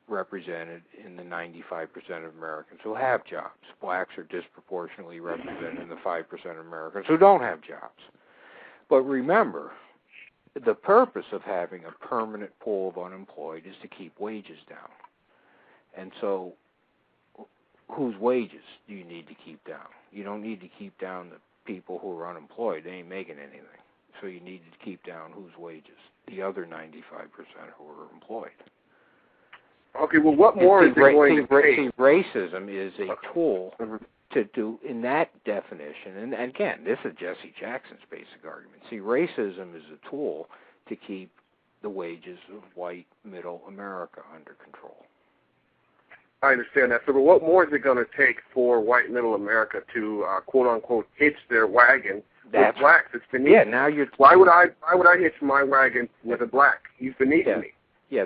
represented in the 95% of Americans who have jobs. Blacks are disproportionately represented in the 5% of Americans who don't have jobs. But remember, the purpose of having a permanent pool of unemployed is to keep wages down. And so, whose wages do you need to keep down? You don't need to keep down the people who are unemployed. They ain't making anything. So you need to keep down whose wages? The other 95% who are employed. Okay, well, what more is it going to take? Racism is a tool to do, in that definition, and again, this is Jesse Jackson's basic argument. See, racism is a tool to keep the wages of white middle America under control. I understand that. So, but what more is it going to take for white middle America to quote unquote hitch their wagon with blacks? It's beneath. Yeah. Now you're. Why would I hitch my wagon with a black? He's beneath me. Yeah.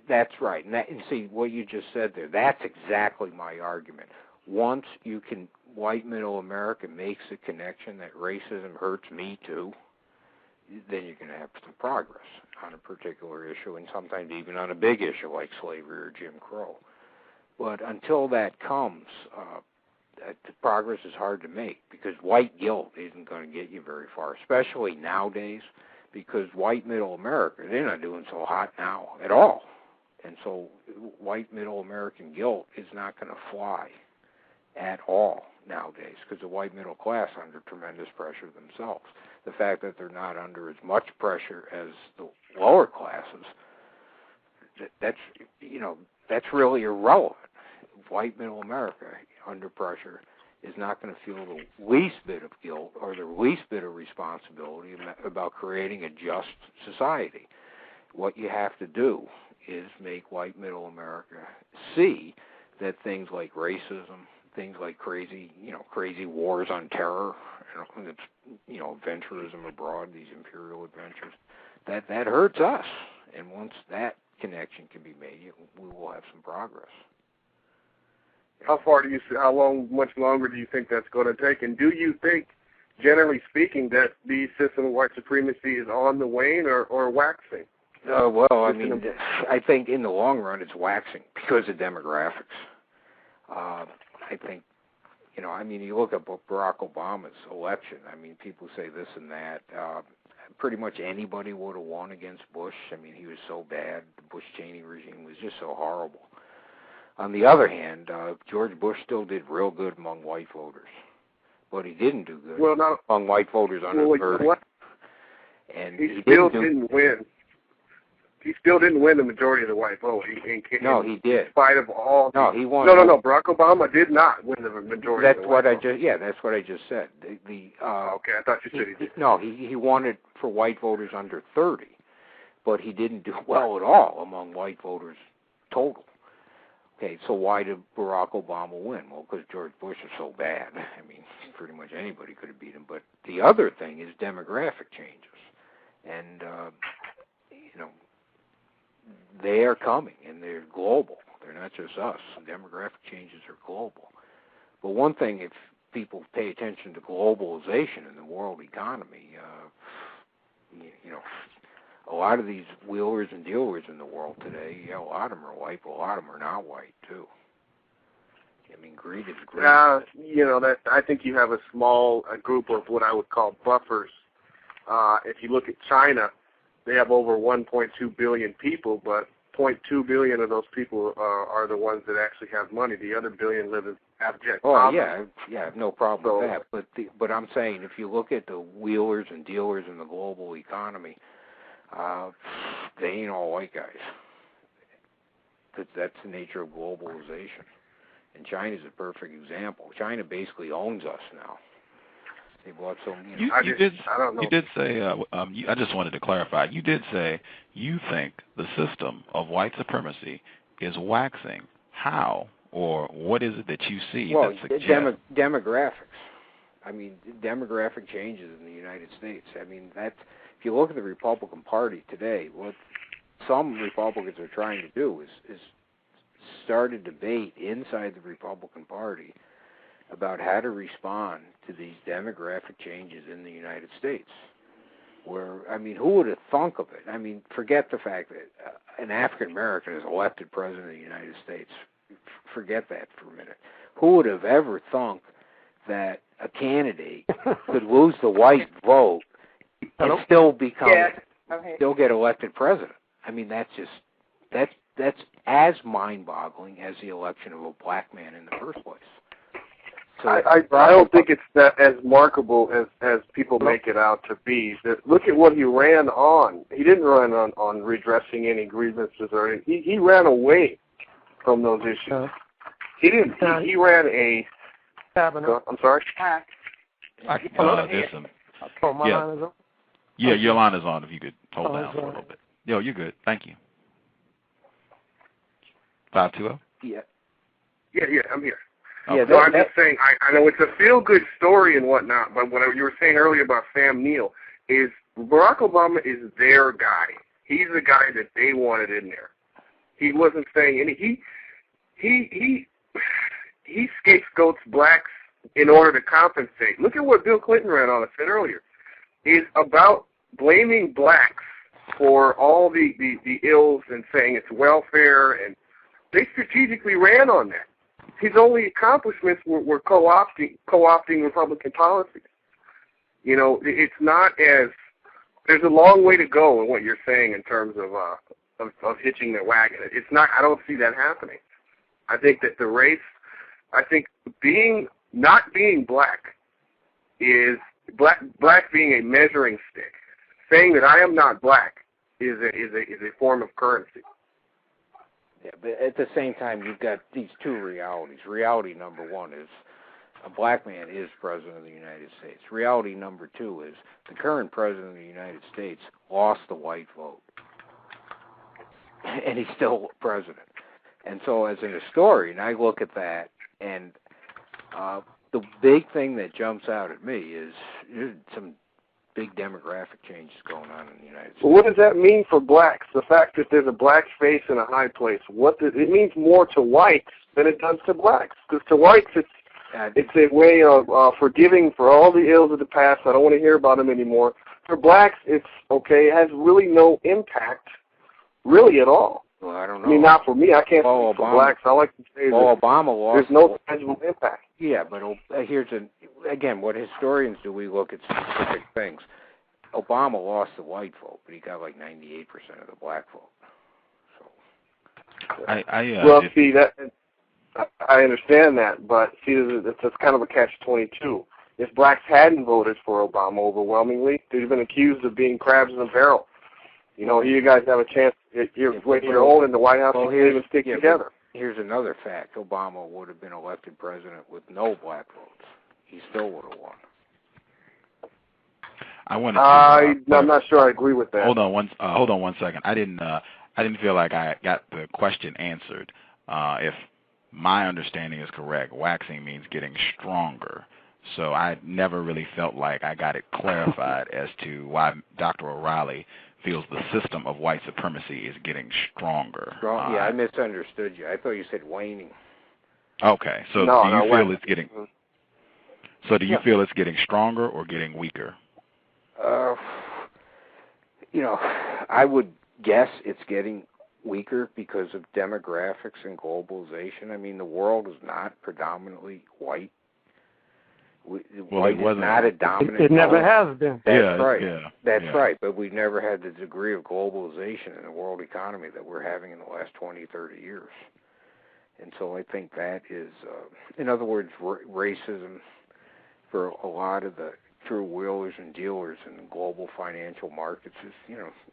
That's right. And see what you just said there. That's exactly my argument. Once white middle America makes the connection that racism hurts me too, then you're going to have some progress on a particular issue, and sometimes even on a big issue like slavery or Jim Crow. But until that comes, the progress is hard to make, because white guilt isn't going to get you very far, especially nowadays, because white middle America, they're not doing so hot now at all. And so white middle American guilt is not going to fly at all nowadays, because the white middle class are under tremendous pressure themselves. The fact that they're not under as much pressure as the lower classes, that's really irrelevant. White middle America under pressure is not going to feel the least bit of guilt or the least bit of responsibility about creating a just society. What you have to do is make white middle America see that things like racism, things like crazy wars on terror, adventurism abroad, these imperial adventures, that hurts us. And once that connection can be made, we will have some progress. How much longer do you think that's going to take? And do you think, generally speaking, that the system of white supremacy is on the wane or waxing? I think in the long run it's waxing because of demographics. I think, you look at Barack Obama's election. People say this and that. Pretty much anybody would have won against Bush. He was so bad. The Bush-Cheney regime was just so horrible. On the other hand, George Bush still did real good among white voters, but he didn't do good among white voters under 30. And he still didn't win. He still didn't win the majority of the white vote. No, he did. In spite of all. No, he won. No. Barack Obama did not win the majority. That's of the what white I just. Yeah, that's what I just said. Okay, I thought you said he did. No, he won it for white voters under 30, but he didn't do well at all among white voters total. Okay, so why did Barack Obama win? Well, because George Bush is so bad. I mean, pretty much anybody could have beat him. But the other thing is demographic changes, and they are coming, and they're global. They're not just us. Demographic changes are global. But one thing, if people pay attention to globalization in the world economy, a lot of these wheelers and dealers in the world today, a lot of them are white, but a lot of them are not white, too. I mean, greed is greed. That I think you have a small group of what I would call buffers. If you look at China, they have over 1.2 billion people, but 0.2 billion of those people are the ones that actually have money. The other billion live in abject poverty. Yeah, I have no problem with that. But I'm saying if you look at the wheelers and dealers in the global economy, they ain't all white guys. That's the nature of globalization. And China's a perfect example. China basically owns us now. They bought so many. You did say, I just wanted to clarify, you did say you think the system of white supremacy is waxing. How? Or what is it that you see that suggests? Demographics. I mean, demographic changes in the United States. I mean, if you look at the Republican Party today, what some Republicans are trying to do is start a debate inside the Republican Party about how to respond to these demographic changes in the United States. Where, I mean, who would have thunk of it? I mean, forget the fact that an African American is elected president of the United States. Forget that for a minute. Who would have ever thunk that a candidate could lose the white vote and still still get elected president? I mean, that's as mind-boggling as the election of a black man in the first place. So I don't think it's that as markable as people make it out to be. Look at what he ran on. He didn't run on redressing any grievances or anything. He ran away from those issues. He didn't. He ran a. I'm sorry. There's some. My line is on? Yeah, your line is on. If you could hold down for a little bit. Yo, you're good. Thank you. 520. Yeah, I'm here. Yeah, so I'm just saying, I know it's a feel-good story and whatnot, but what you were saying earlier about Sam Neill is Barack Obama is their guy. He's the guy that they wanted in there. He wasn't saying any. He scapegoats blacks in order to compensate. Look at what Bill Clinton ran on. I said earlier, is about blaming blacks for all the ills and saying it's welfare, and they strategically ran on that. His only accomplishments were co-opting Republican policies. It's not as there's a long way to go in what you're saying in terms of hitching their wagon. It's not. I don't see that happening. I think that the race. I think not being black is black being a measuring stick. Saying that I am not black is a form of currency. Yeah, but at the same time, you've got these two realities. Reality number one is a black man is president of the United States. Reality number two is the current president of the United States lost the white vote, and he's still president. And so as an historian, I look at that, and the big thing that jumps out at me is some big demographic changes going on in the United States. Well, what does that mean for blacks? The fact that there's a black face in a high place. It means more to whites than it does to blacks. Because to whites, it's a way of forgiving for all the ills of the past. I don't want to hear about them anymore. For blacks, it's okay. It has really no impact, really at all. Well, I don't know. I mean, not for me. I can't speak for blacks. I like to say that Obama lost. There's no tangible impact. Yeah, but again, what historians do, we look at specific things. Obama lost the white vote, but he got like 98% of the black vote. So. See that. I understand that, but see, that's kind of a catch-22. If blacks hadn't voted for Obama overwhelmingly, they'd have been accused of being crabs in a barrel. You guys have a chance to When you're old in the White House, you can't even stick together. Here's another fact. Obama would have been elected president with no black votes. He still would have won. I'm not sure I agree with that. Hold on one second. I didn't feel like I got the question answered. If my understanding is correct, waxing means getting stronger. So I never really felt like I got it clarified as to why Dr. O'Reilly feels the system of white supremacy is getting stronger. I misunderstood you. I thought you said waning. Okay, so do you feel it's getting? So do you feel it's getting stronger or getting weaker? I would guess it's getting weaker because of demographics and globalization. I mean, the world is not predominantly white. White is not a dominant. It never has been. That's right. Yeah, That's right. But we've never had the degree of globalization in the world economy that we're having in the last 20, 30 years. And so I think that is, in other words, racism for a lot of the true wheelers and dealers in the global financial markets is,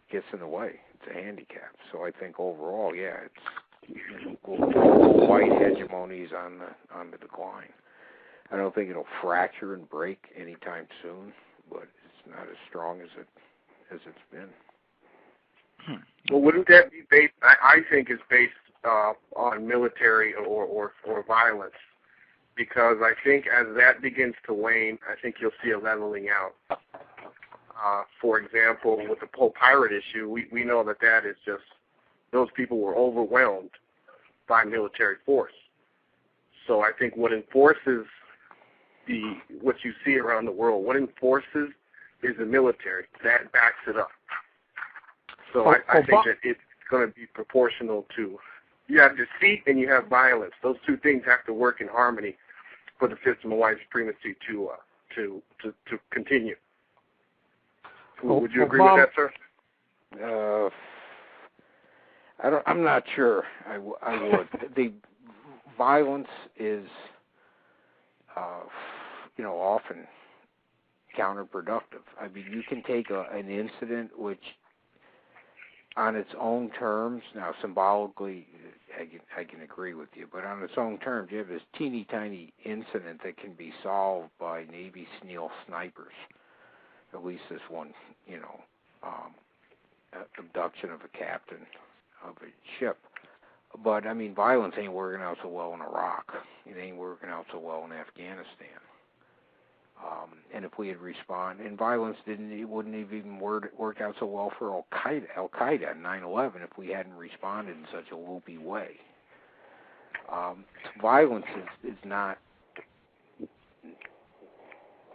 gets in the way. It's a handicap. So I think overall, it's global white hegemony is on the decline. I don't think it'll fracture and break anytime soon, but it's not as strong as it's been. Well, wouldn't that be based? I think it's based on military or violence, because I think as that begins to wane, I think you'll see a leveling out. For example, with the whole pirate issue, we know that is just those people were overwhelmed by military force. So I think what enforces what you see around the world, what enforces is the military. That backs it up. So I think that it's going to be proportional to, you have deceit and you have violence. Those two things have to work in harmony for the system of white supremacy to continue. Would you agree with that, sir? I'm not sure. I would. The violence is, often counterproductive. I mean, you can take an incident which, on its own terms, now symbolically, I can agree with you, but on its own terms, you have this teeny tiny incident that can be solved by Navy SEAL snipers. At least this one, abduction of a captain of a ship. But, I mean, violence ain't working out so well in Iraq. It ain't working out so well in Afghanistan. And if we had responded, and violence wouldn't have even worked out so well for Al-Qaeda on 9/11 if we hadn't responded in such a loopy way. Violence is not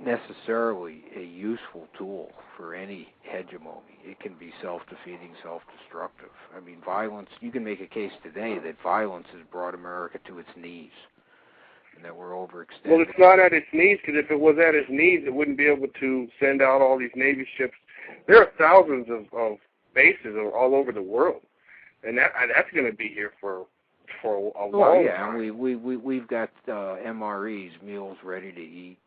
necessarily a useful tool for any hegemony. It can be self-defeating, self-destructive. I mean, violence, you can make a case today that violence has brought America to its knees and that we're overextended. Well, it's not at its knees, because if it was at its knees, it wouldn't be able to send out all these Navy ships. There are thousands of bases all over the world, and that's going to be here for a long time. And we've got MREs, meals ready to eat,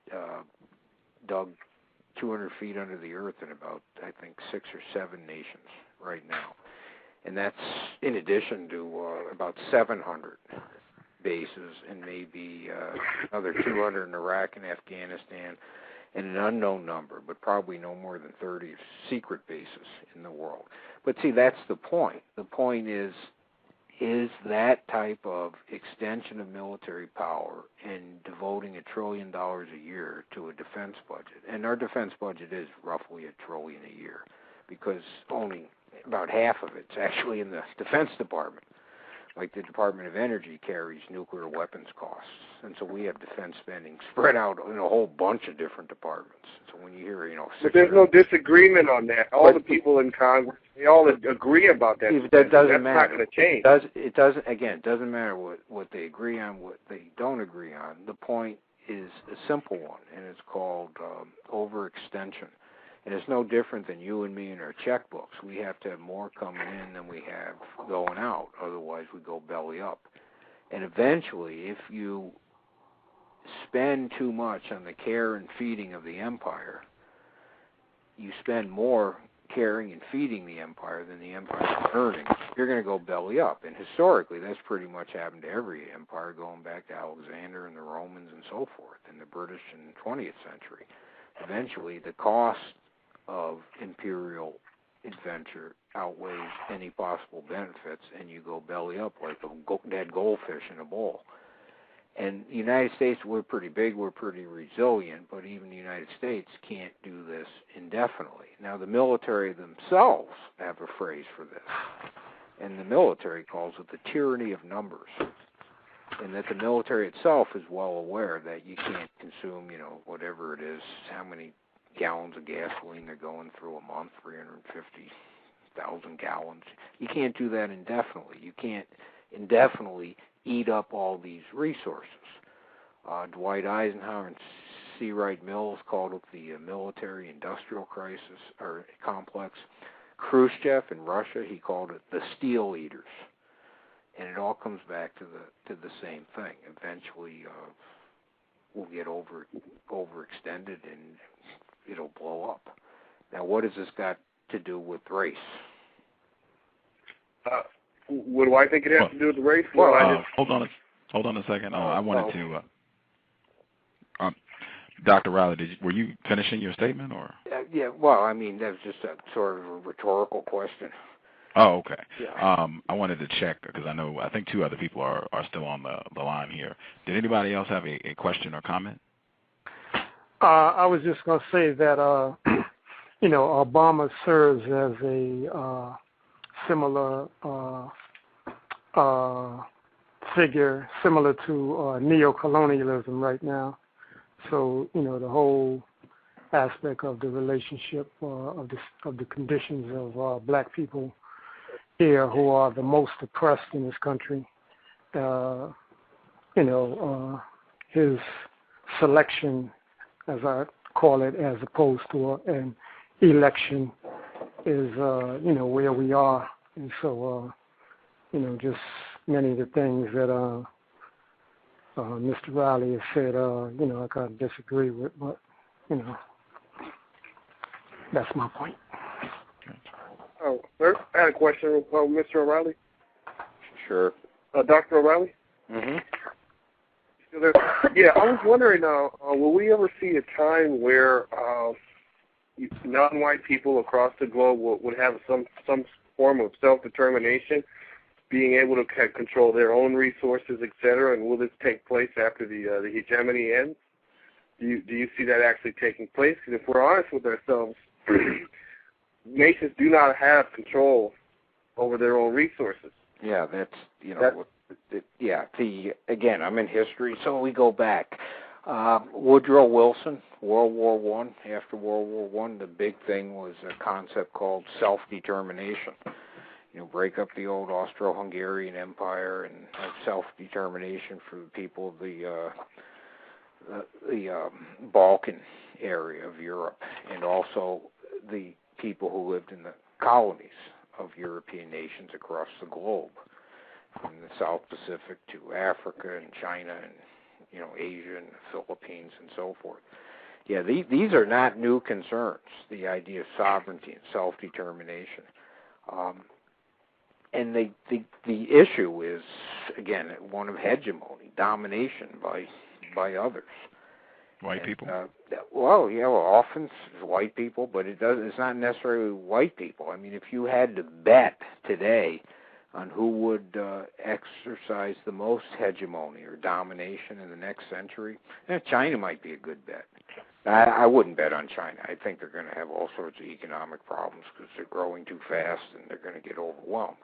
dug 200 feet under the earth in about, I think, 6 or 7 nations right now. And that's in addition to about 700 bases and maybe another 200 in Iraq and Afghanistan, and an unknown number, but probably no more than 30 secret bases in the world. But see, that's the point. The point is that type of extension of military power and devoting $1 trillion a year to a defense budget, and our defense budget is roughly $1 trillion a year, because only about half of it's actually in the Defense Department. Like the Department of Energy carries nuclear weapons costs, and so we have defense spending spread out in a whole bunch of different departments. So when you hear, there's no disagreement on that. All the people in Congress, they all agree about that. That doesn't matter. That's not going to change. It doesn't matter what they agree on, what they don't agree on. The point is a simple one, and it's called overextension. And it's no different than you and me in our checkbooks. We have to have more coming in than we have going out. Otherwise, we go belly up. And eventually, if you spend too much on the care and feeding of the empire, you spend more caring and feeding the empire than the empire is earning, you're going to go belly up. And historically, that's pretty much happened to every empire, going back to Alexander and the Romans and so forth, and the British in the 20th century. Eventually, the cost of imperial adventure outweighs any possible benefits, and you go belly up like a dead goldfish in a bowl. And the United States, we're pretty big, we're pretty resilient, but even the United States can't do this indefinitely. Now, the military themselves have a phrase for this, and the military calls it the tyranny of numbers, and that the military itself is well aware that you can't consume, whatever it is, how many gallons of gasoline they're going through a month, 350,000 gallons. You can't do that indefinitely. You can't indefinitely eat up all these resources. Dwight Eisenhower and C. Wright Mills called it the military-industrial crisis or complex. Khrushchev in Russia, he called it the steel eaters. And it all comes back to the same thing. Eventually, we'll get overextended and it'll blow up. Now, what has this got to do with race? What do I think it has to do with race? Well, hold on a second. I wanted to. Dr. Riley, were you finishing your statement, or? Yeah. Well, I mean, that was just a sort of a rhetorical question. Oh, okay. Yeah. I wanted to check because I think two other people are still on the line here. Did anybody else have a question or comment? I was just going to say that Obama serves as a similar figure, similar to neocolonialism right now. So the whole aspect of the relationship of the conditions of black people here, who are the most oppressed in this country. His selection, as I call it, as opposed to an election, is where we are, and so just many of the things that Mr. Riley has said, I kind of disagree with, but that's my point. Oh, sir, I had a question, Mr. O'Reilly. Sure. Dr. O'Reilly. Mm-hmm. Still there? Yeah, I was wondering, will we ever see a time where non-white people across the globe would have some form of self-determination, being able to control their own resources, et cetera, and will this take place after the hegemony ends? Do you see that actually taking place? Because if we're honest with ourselves, nations do not have control over their own resources. Yeah, again, I'm in history, so we go back. Woodrow Wilson, World War I. After World War I, the big thing was a concept called self-determination. Break up the old Austro-Hungarian Empire and have self-determination for the people of the Balkan area of Europe, and also the people who lived in the colonies of European nations across the globe, from the South Pacific to Africa and China and Asia and the Philippines and so forth. Yeah, these are not new concerns, the idea of sovereignty and self-determination. And the issue is, again, one of hegemony, domination by others. White people? Often it's white people, but it's not necessarily white people. I mean, if you had to bet today on who would exercise the most hegemony or domination in the next century, China might be a good bet. I wouldn't bet on China. I think they're going to have all sorts of economic problems because they're growing too fast and they're going to get overwhelmed.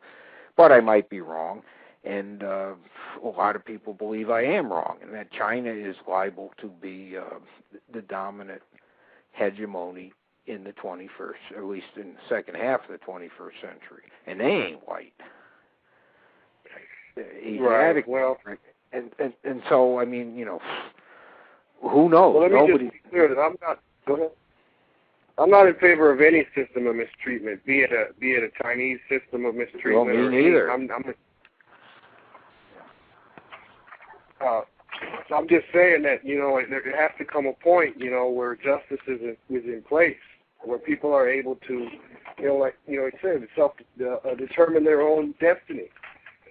But I might be wrong, and a lot of people believe I am wrong, and that China is liable to be the dominant hegemony in the 21st, at least in the second half of the 21st century. And they ain't white. Right. Well, and so, I mean, who knows? Well, let me just be clear that Go ahead. I'm not in favor of any system of mistreatment, be it a Chinese system of mistreatment. Well, me neither. I'm just saying that there has to come a point where justice is in place, where people are able to like you said, determine their own destiny,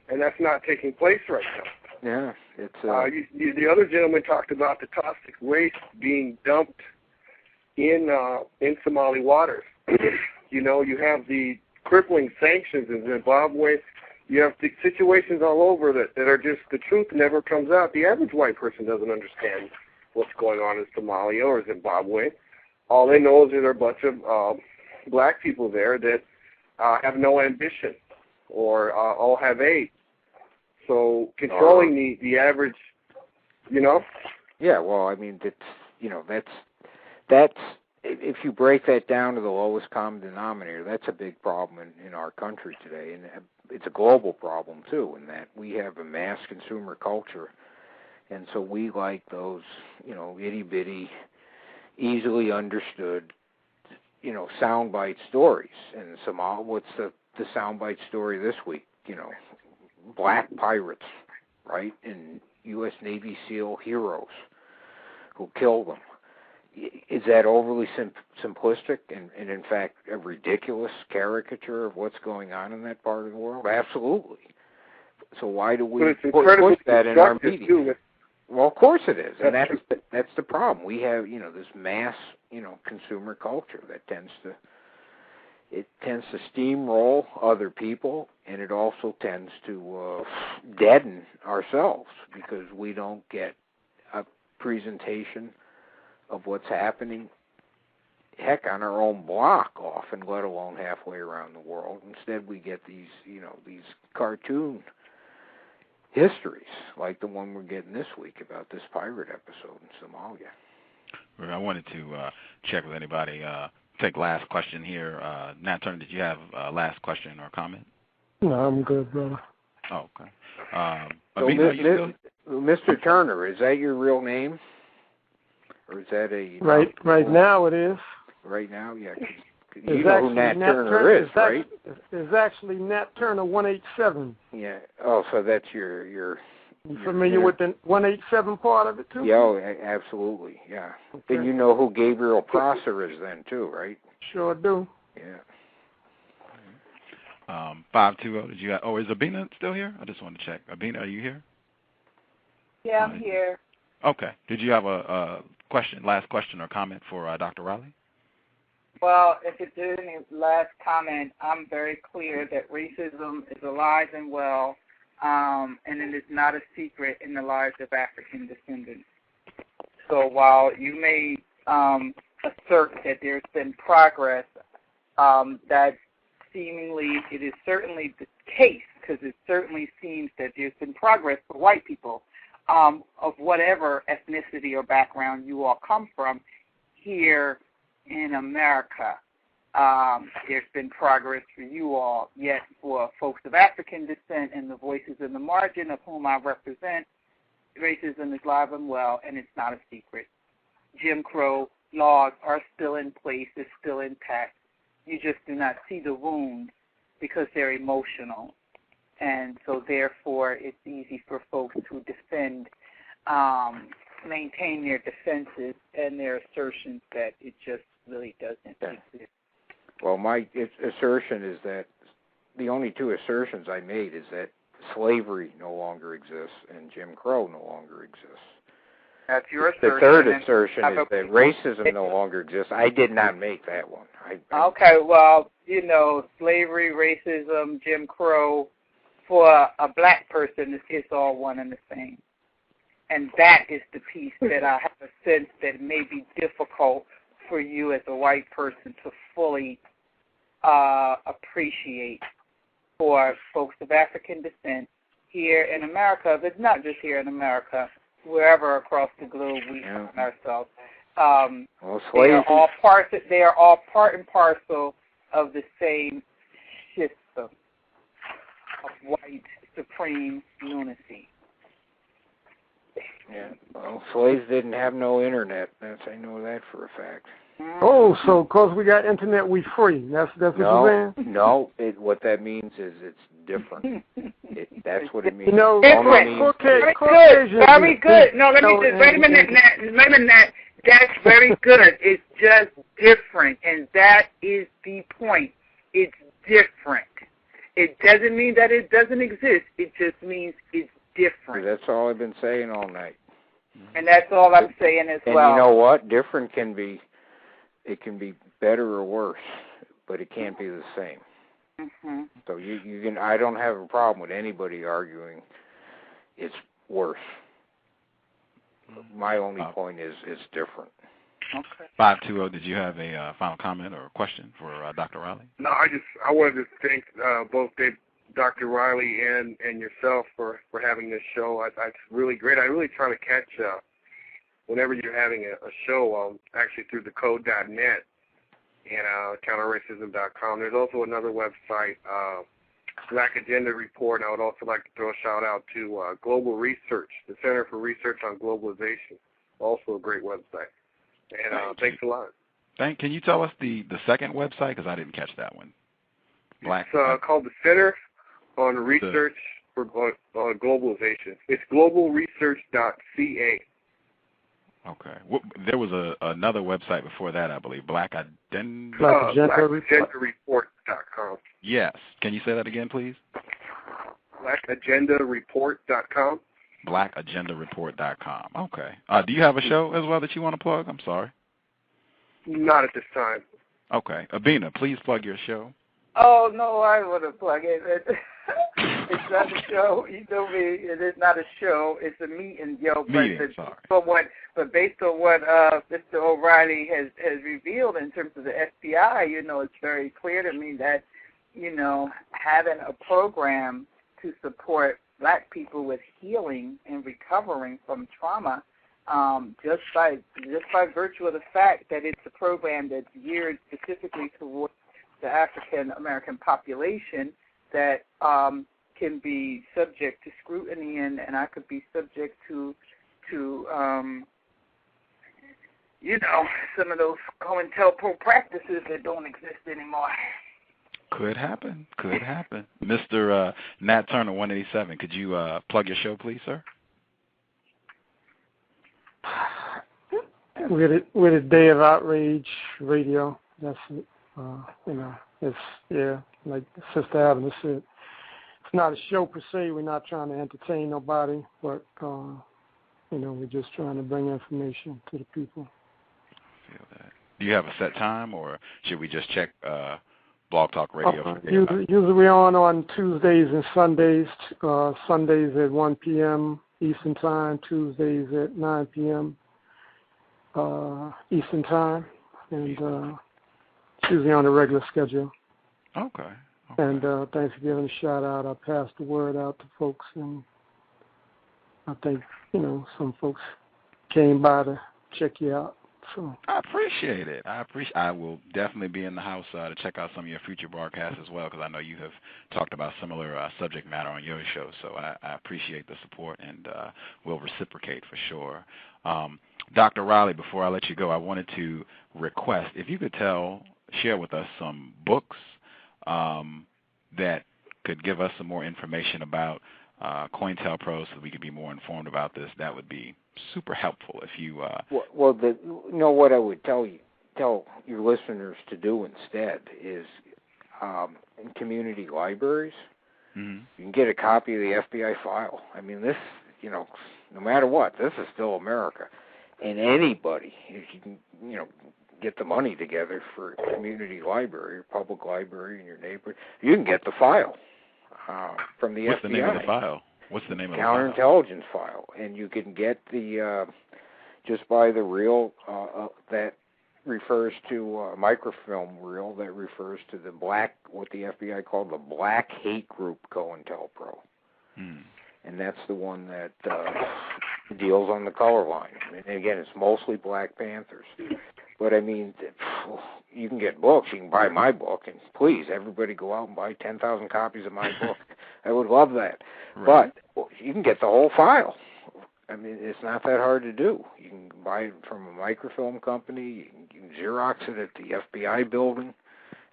and that's not taking place right now. Yeah, it's. The other gentleman talked about the toxic waste being dumped in Somali waters. You have the crippling sanctions in Zimbabwe. You have the situations all over that are just, the truth never comes out. The average white person doesn't understand what's going on in Somalia or Zimbabwe. All they know is that there are a bunch of black people there that have no ambition or all have AIDS. So controlling the average, Yeah, well, I mean, that's if you break that down to the lowest common denominator, that's a big problem in our country today, and it's a global problem too. In that we have a mass consumer culture, and so we like those, itty bitty, easily understood, soundbite stories. And what's the soundbite story this week? Black pirates, right? And U.S. Navy SEAL heroes who killed them. Is that overly simplistic and in fact a ridiculous caricature of what's going on in that part of the world? Absolutely. So why do we push that in our media? Too. Well, of course it is, and that's the problem. We have this mass consumer culture that tends to steamroll other people, and it also tends to deaden ourselves because we don't get a presentation of what's happening, heck, on our own block often, let alone halfway around the world. Instead, we get these cartoon histories, like the one we're getting this week about this pirate episode in Somalia. I wanted to check with anybody. Take last question here. Nat Turner, did you have a last question or comment? No, I'm good, brother. Oh, okay. Mr. Turner, is that your real name? Or is that a... Right now it is. Right now, yeah. You know who Nat Turner is, right? It's actually Nat Turner 187. Yeah. Oh, so that's your You familiar with the 187 part of it, too? Yeah, absolutely, yeah. Okay. And you know who Gabriel Prosser is then, too, right? Sure do. Yeah. 520, did you... is Abina still here? I just want to check. Abina, are you here? Yeah, I'm here. Okay. Did you have a last question or comment for Dr. Riley? Well, if it's any last comment, I'm very clear that racism is alive and well, and it is not a secret in the lives of African descendants. So while you may assert that there's been progress, that seemingly it is certainly the case, because it certainly seems that there's been progress for white people of whatever ethnicity or background you all come from here in America. There's been progress for you all, yet for folks of African descent and the voices in the margin of whom I represent, racism is alive and well, and it's not a secret. Jim Crow laws are still in place, it's still intact. You just do not see the wounds because they're emotional. And so therefore it's easy for folks to defend, maintain their defenses and their assertions that it just really doesn't exist. Well, my assertion is that the only two assertions I made is that slavery no longer exists and Jim Crow no longer exists. That's your assertion. The third assertion is that racism no longer exists. I did not make that one. Okay, well, slavery, racism, Jim Crow, for a black person, it's all one and the same. And that is the piece that I have a sense that may be difficult for you as a white person to fully appreciate for folks of African descent here in America, but not just here in America, wherever across the globe we find ourselves. They are all part and parcel of the same system of white supreme lunacy. Yeah, well, slaves didn't have no internet. I know that for a fact. Oh, so because we got internet, we free. That's what you're saying? No, what that means is it's different. That's what it means. Different. Very good. No, let me just, wait a minute, Nat. That's very good. It's just different, and that is the point. it's different. It doesn't mean that it doesn't exist. It just means it's different. That's all I've been saying all night. And that's all I'm saying as well. And you know what? Different can be better or worse, but it can't be the same. Mm-hmm. So you can. I don't have a problem with anybody arguing it's worse. My only point is it's different. Okay. 520, did you have a final comment or a question for Dr. Riley? No, I wanted to thank both Dr. Riley and yourself for having this show. It's really great. I really try to catch whenever you're having a show, actually through the code.net and counterracism.com. There's also another website, Black Agenda Report, and I would also like to throw a shout-out to Global Research, the Center for Research on Globalization, also a great website. And thanks a lot. Can you tell us the second website? Because I didn't catch that one. It's called the Center on Research for Globalization. It's globalresearch.ca. Okay. There was another website before that, I believe. BlackAgendaReport.com. Yes. Can you say that again, please? BlackAgendaReport.com. BlackAgendaReport.com. Okay. Do you have a show as well that you want to plug? I'm sorry. Not at this time. Okay. Abina, please plug your show. Oh, no, I want to plug it. It's not a show. You know me. It is not a show. It's a meeting, yo. But based on what Mr. O'Reilly has revealed in terms of the FBI, it's very clear to me that, having a program to support Black people with healing and recovering from trauma, just by virtue of the fact that it's a program that's geared specifically towards the African American population that can be subject to scrutiny, and I could be subject to some of those Cointelpro practices that don't exist anymore. Could happen. Mr. Nat Turner, 187, could you plug your show, please, sir? With a Day of Outrage Radio. That's it. It's, like Sister Adams said, it's not a show per se. We're not trying to entertain nobody, but, we're just trying to bring information to the people. I feel that. Do you have a set time, or should we just check Blog Talk Radio? Usually we're on Tuesdays and Sundays. Sundays at 1 p.m. Eastern Time, Tuesdays at 9 p.m. Eastern Time, and it's usually on a regular schedule. Okay. And thanks for giving a shout out. I passed the word out to folks, and I think some folks came by to check you out. So I appreciate it. I will definitely be in the house to check out some of your future broadcasts as well, because I know you have talked about similar subject matter on your show. So I appreciate the support, and will reciprocate for sure. Dr. Riley, before I let you go, I wanted to request if you could share with us some books that could give us some more information about Cointelpro, so we could be more informed about this. That would be super helpful if you. What I would tell your listeners to do instead is in community libraries, you can get a copy of the FBI file. I mean, this, no matter what, this is still America, and anybody, if you can, get the money together for a community library or public library in your neighborhood, you can get the file from the FBI. What's the name of the file? What's the name of the file? Counterintelligence file, and you can get the just buy the reel that refers to microfilm reel that refers to the what the FBI called the Black Hate Group Cointelpro, and that's the one that deals on the color line. And again, it's mostly Black Panthers. But I mean, you can get books. You can buy my book, and please, everybody go out and buy 10,000 copies of my book. I would love that. Right. But you can get the whole file. I mean, it's not that hard to do. You can buy it from a microfilm company. You can Xerox it at the FBI building.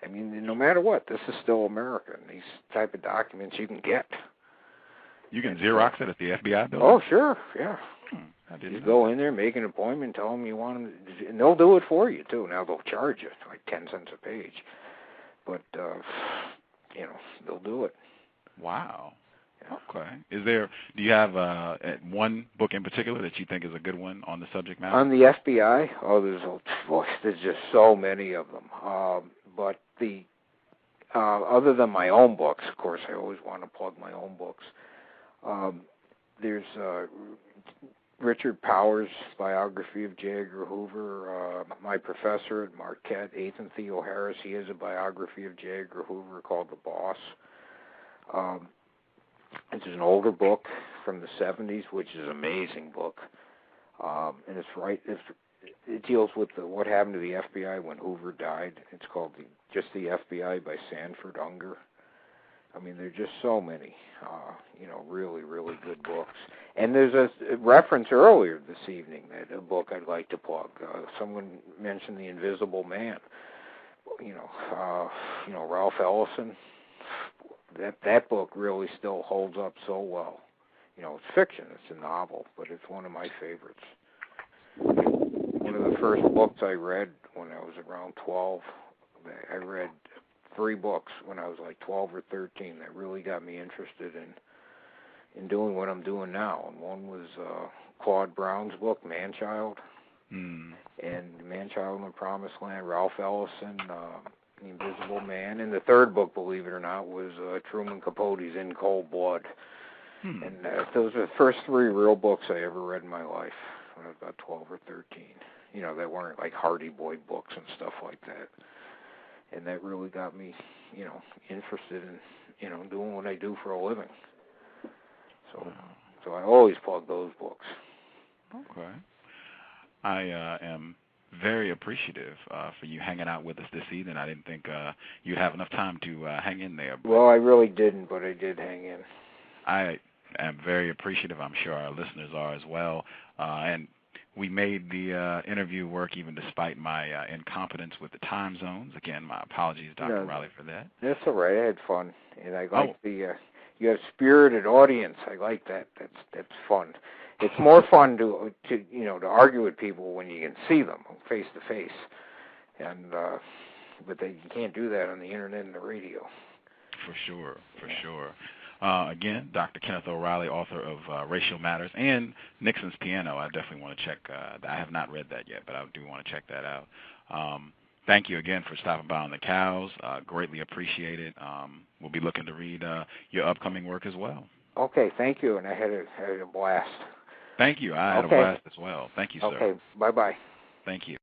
I mean, no matter what, this is still America, and these type of documents you can get. You can Xerox it at the FBI building? Oh, sure, yeah. You go in there, make an appointment, tell them you want them, and they'll do it for you, too. Now, they'll charge you like 10 cents a page. but they'll do it. Wow. Okay. Do you have one book in particular that you think is a good one on the subject matter? On the FBI? Oh, there's just so many of them. But the other than my own books, of course, I always want to plug my own books. There's Richard Powers' biography of J. Edgar Hoover. My professor at Marquette, Ethan Theo Harris, he has a biography of J. Edgar Hoover called The Boss. It's an older book from the 70s, which is an amazing book. And it deals with what happened to the FBI when Hoover died. It's called Just the FBI by Sanford Unger. I mean, there are just so many, really, really good books. And there's a reference earlier this evening, a book I'd like to plug. Someone mentioned The Invisible Man. Ralph Ellison. That book really still holds up so well. It's fiction, it's a novel, but it's one of my favorites. One of the first books I read when I was around 12, I read 3 books when I was like 12 or 13 that really got me interested in doing what I'm doing now. And one was Claude Brown's book, Man-Child, and Man-Child in the Promised Land, Ralph Ellison, The Invisible Man. And the third book, believe it or not, was Truman Capote's In Cold Blood. And those are the first 3 real books I ever read in my life when I was about 12 or 13. That weren't like Hardy Boy books and stuff like that. And that really got me, interested in, doing what I do for a living. So I always plug those books. Okay. I am very appreciative for you hanging out with us this evening. I didn't think you'd have enough time to hang in there. Well, I really didn't, but I did hang in. I am very appreciative. I'm sure our listeners are as well. And we made the interview work even despite my incompetence with the time zones. Again, my apologies, Dr. Riley, for that. That's all right. I had fun, and I like you have spirited audience. I like that. That's fun. It's more fun to argue with people when you can see them face to face, and but you can't do that on the internet and the radio. For sure. Again, Dr. Kenneth O'Reilly, author of Racial Matters and Nixon's Piano. I definitely want to check. I have not read that yet, but I do want to check that out. Thank you again for stopping by on the Cows. Greatly appreciate it. We'll be looking to read your upcoming work as well. Okay, thank you, and I had a blast. Thank you. I had a blast as well. Thank you, sir. Okay, bye-bye. Thank you.